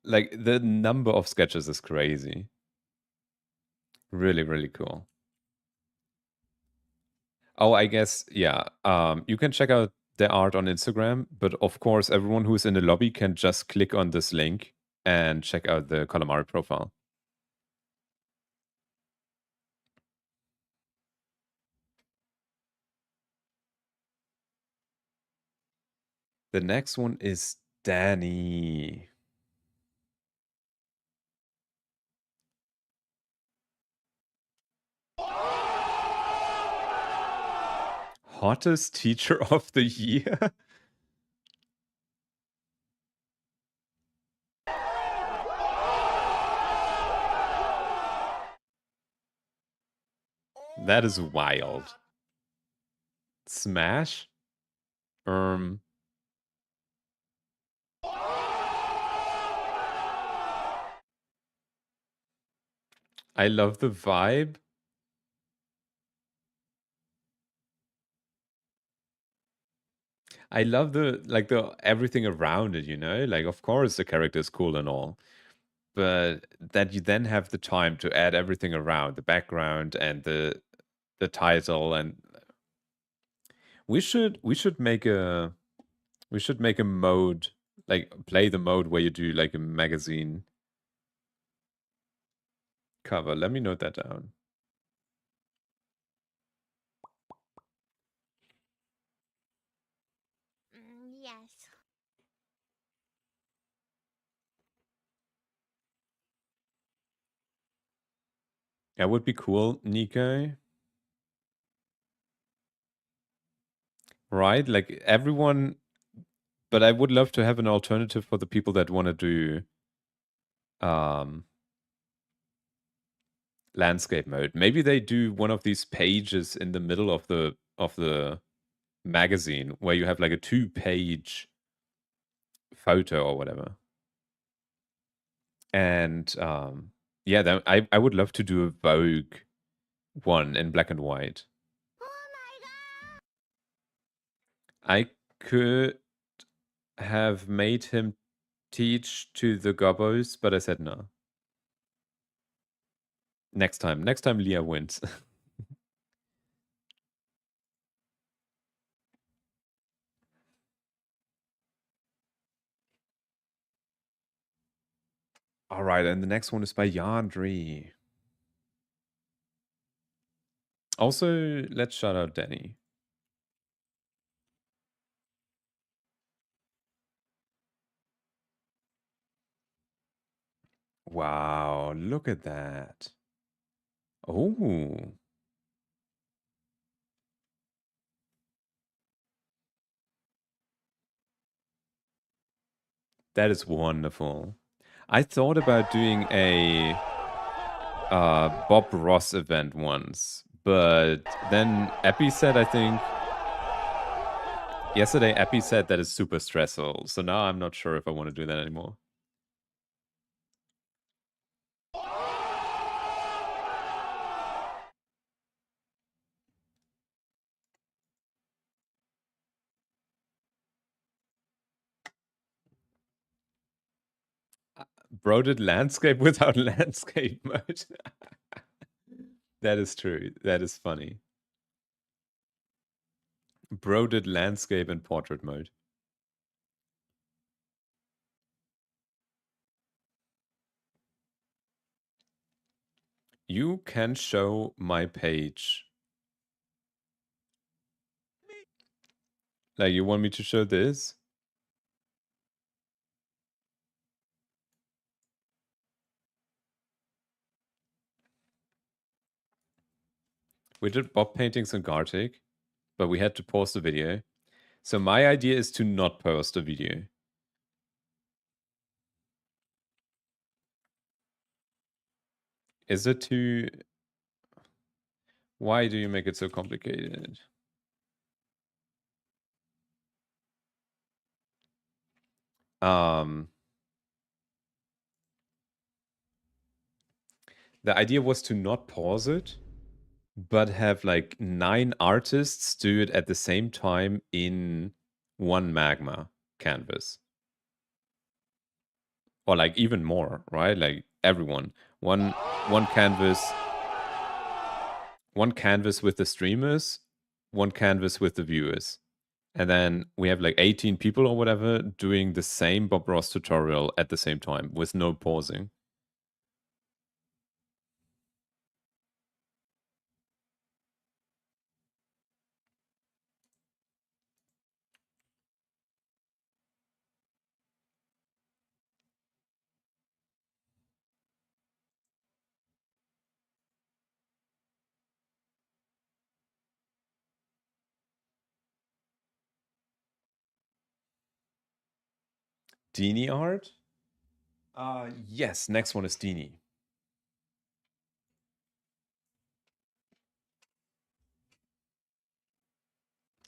Like, the number of sketches is crazy. Really, really cool. Oh, I guess, yeah. You can check out the art on Instagram, but of course, everyone who's in the lobby can just click on this link and check out the ColorMari profile. The next one is Danny. Hottest teacher of the year? That is wild. Smash? I love the vibe. I love the everything around it, you know? Like, of course the character is cool and all. but that you then have the time to add everything around the background and the title, and we should make a mode, like play the mode where you do like a magazine cover. Let me note that down. Yes. That would be cool, Niko. Right? Like everyone, but I would love to have an alternative for the people that want to do landscape mode. Maybe they do one of these pages in the middle of the magazine where you have like a 2-page photo or whatever. And yeah, then I would love to do a Vogue one in black and white. I could have made him teach to the gobos, but I said no. Next time Leah wins. All right, and the next one is by Yandri. Also, let's shout out Danny. Wow, look at that. Oh. That is wonderful. I thought about doing a Bob Ross event once, but then Epi said, I think, yesterday Epi said that it's super stressful. So now I'm not sure if I want to do that anymore. Bro did landscape without landscape mode. That is true. That is funny. Bro did landscape in portrait mode. You can show my page. Like, you want me to show this? We did Bob paintings in Gartic, but we had to pause the video. So my idea is to not post the video. Is it too... Why do you make it so complicated? The idea was to not pause it, but have like 9 artists do it at the same time in one magma canvas. Or like even more, right? Like everyone. One canvas. One canvas with the streamers, one canvas with the viewers. And then we have like 18 people or whatever doing the same Bob Ross tutorial at the same time with no pausing. Dini art? Yes, next one is Dini.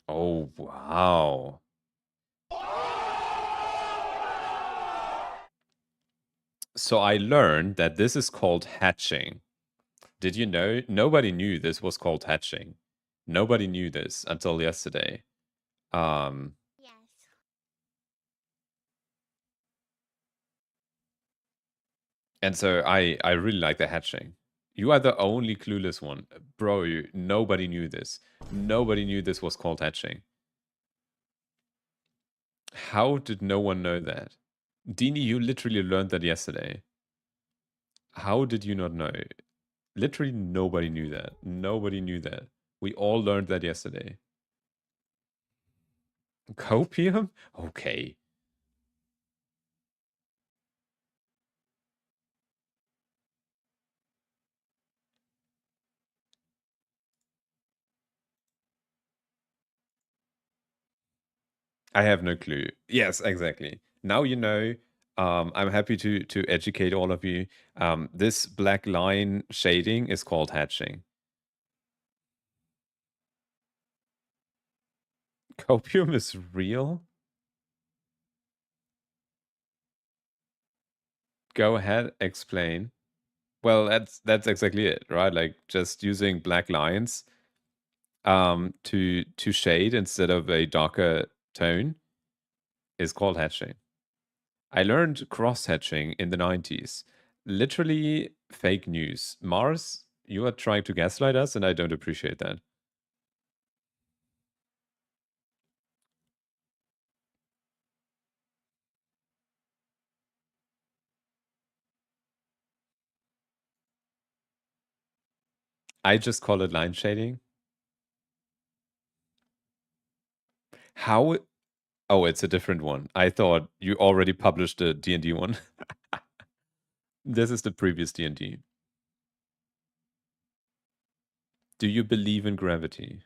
Oh, wow. So I learned that this is called hatching. Did you know? Nobody knew this was called hatching. Nobody knew this until yesterday. And so I really like the hatching. You are the only clueless one. Bro, nobody knew this. Nobody knew this was called hatching. How did no one know that? Dini, you literally learned that yesterday. How did you not know? Literally nobody knew that. Nobody knew that. We all learned that yesterday. Copium? Okay. I have no clue. Yes, exactly. Now you know. I'm happy to educate all of you. This black line shading is called hatching. Copium is real? Go ahead, explain. Well, that's exactly it, right? Like just using black lines to shade instead of a darker tone is called hatching. I learned cross hatching in the 90s. Literally fake news. Mars, you are trying to gaslight us, and I don't appreciate that. I just call it line shading. How? Oh, it's a different one. I thought you already published a D&D one. This is the previous D&D. Do you believe in gravity?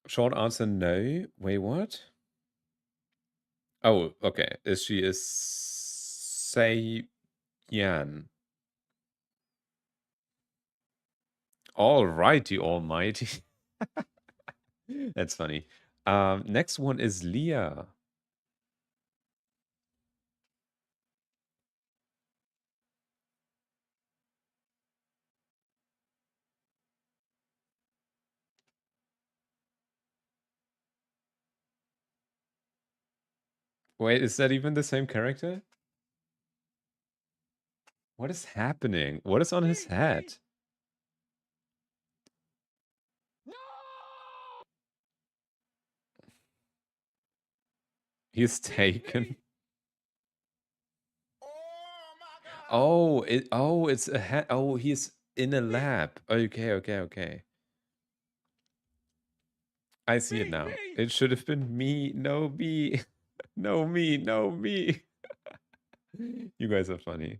Short answer, no. Wait, what? Oh, okay. Is she a Saiyan? Alrighty, almighty. That's funny. Next one is Leah. Wait, is that even the same character? What is happening? What is on his head? He's taken. Oh, it's a hat. Oh, he's in a lab. Okay, okay, okay. I see it now. It should have been me. No, me. No, me. No, me. You guys are funny.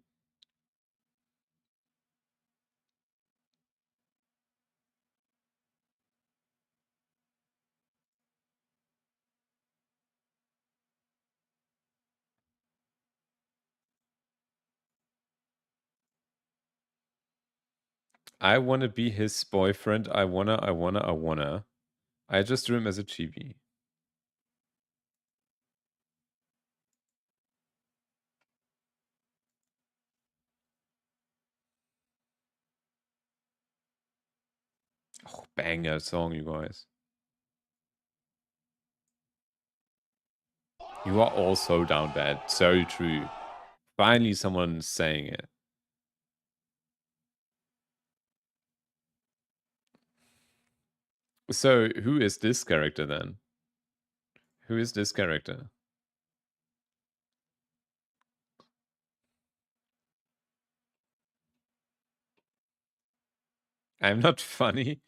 I want to be his boyfriend. I wanna. I just drew him as a chibi. Oh, banger song, you guys. You are all so down bad. So true. Finally, someone saying it. So, who is this character then? Who is this character? I'm not funny.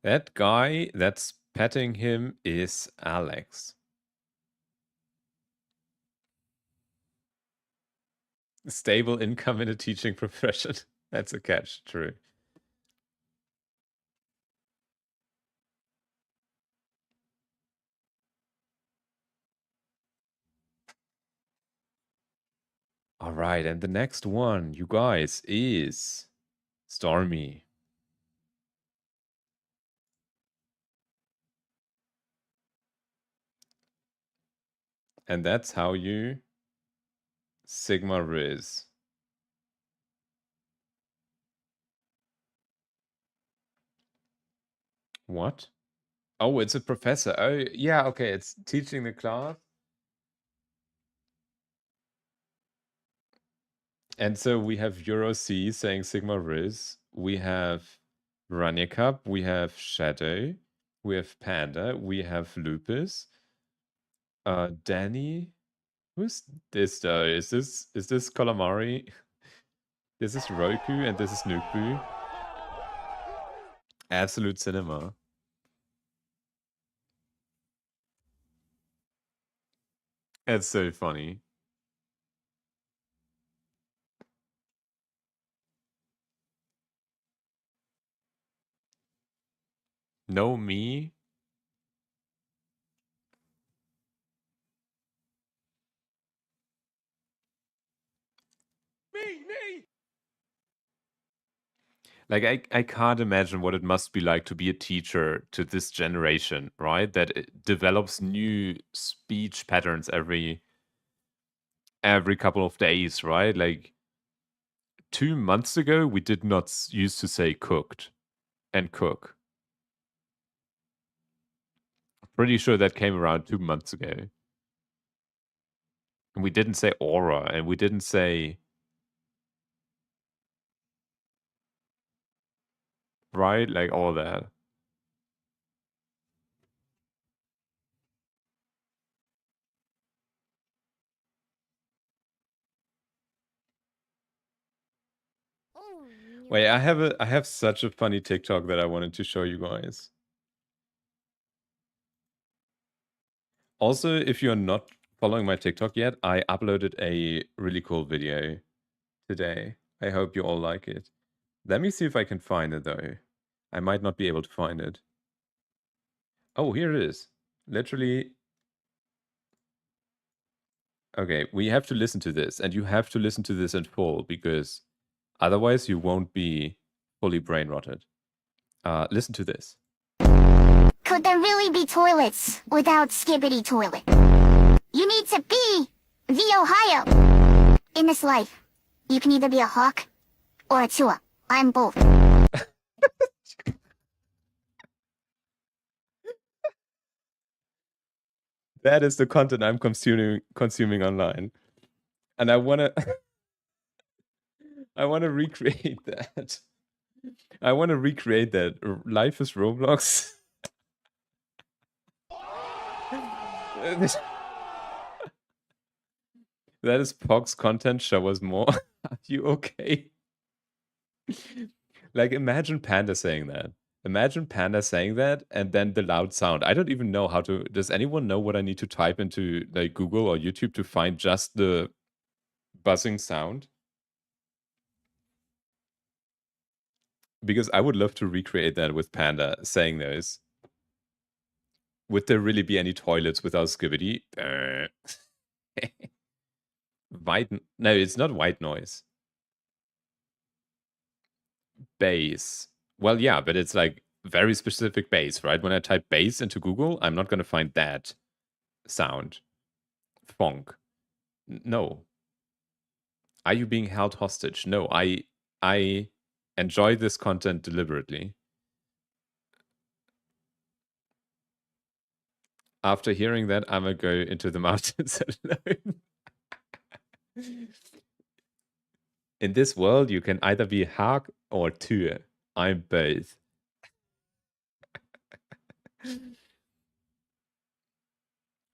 That guy that's petting him is Alex. Stable income in a teaching profession. That's a catch, true. All right, and the next one, you guys, is Stormy. And that's how you Sigma Riz. What? Oh, it's a professor. Oh, yeah, okay, it's teaching the class. And so we have Euro C saying Sigma Riz. We have Ranyakap. We have Shadow. We have Panda. We have Lupus. Danny. Who's this though? Is this ColorMari? This is Roku and this is Nukbu. Absolute cinema. It's so funny. No me. Me. Like I can't imagine what it must be like to be a teacher to this generation, right? That it develops new speech patterns every couple of days, right? Like 2 months ago, we did not used to say cooked and cook. Pretty sure that came around 2 months ago. And we didn't say aura, and we didn't say, right? Like all that. Wait, I have such a funny TikTok that I wanted to show you guys. Also, if you're not following my TikTok yet, I uploaded a really cool video today. I hope you all like it. Let me see if I can find it though. I might not be able to find it. Oh, here it is. Literally. Okay, we have to listen to this, and you have to listen to this in full because otherwise you won't be fully brain rotted. Listen to this. Could there really be toilets without Skibbity Toilet? You need to be the Ohio. In this life, you can either be a hawk or a chua. I'm both. That is the content I'm consuming online. And I wanna I wanna recreate that. I wanna recreate that. Life is Roblox. That is Pog's content. Show us more. Are you okay? Like, imagine Panda saying that. Imagine Panda saying that and then the loud sound. I don't even know how to. Does anyone know what I need to type into like Google or YouTube to find just the buzzing sound? Because I would love to recreate that with Panda saying those. Would there really be any toilets without Skibbity? White. No, it's not white noise. Bass. Well, yeah, but it's like very specific bass, right? When I type bass into Google, I'm not going to find that sound. Funk. No. Are you being held hostage? No, I enjoy this content deliberately. After hearing that, I'm gonna go into the mountains alone. In this world, you can either be hawk or Tür. I'm both.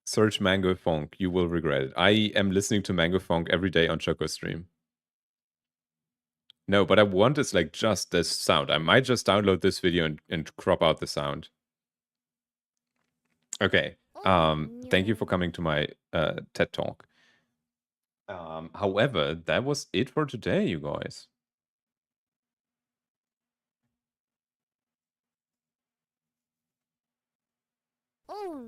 Search Mango Funk. You will regret it. I am listening to Mango Funk every day on Choco Stream. No, but I want is like just this sound. I might just download this video and crop out the sound. Okay. Thank you for coming to my TED Talk. However, that was it for today, you guys. Oh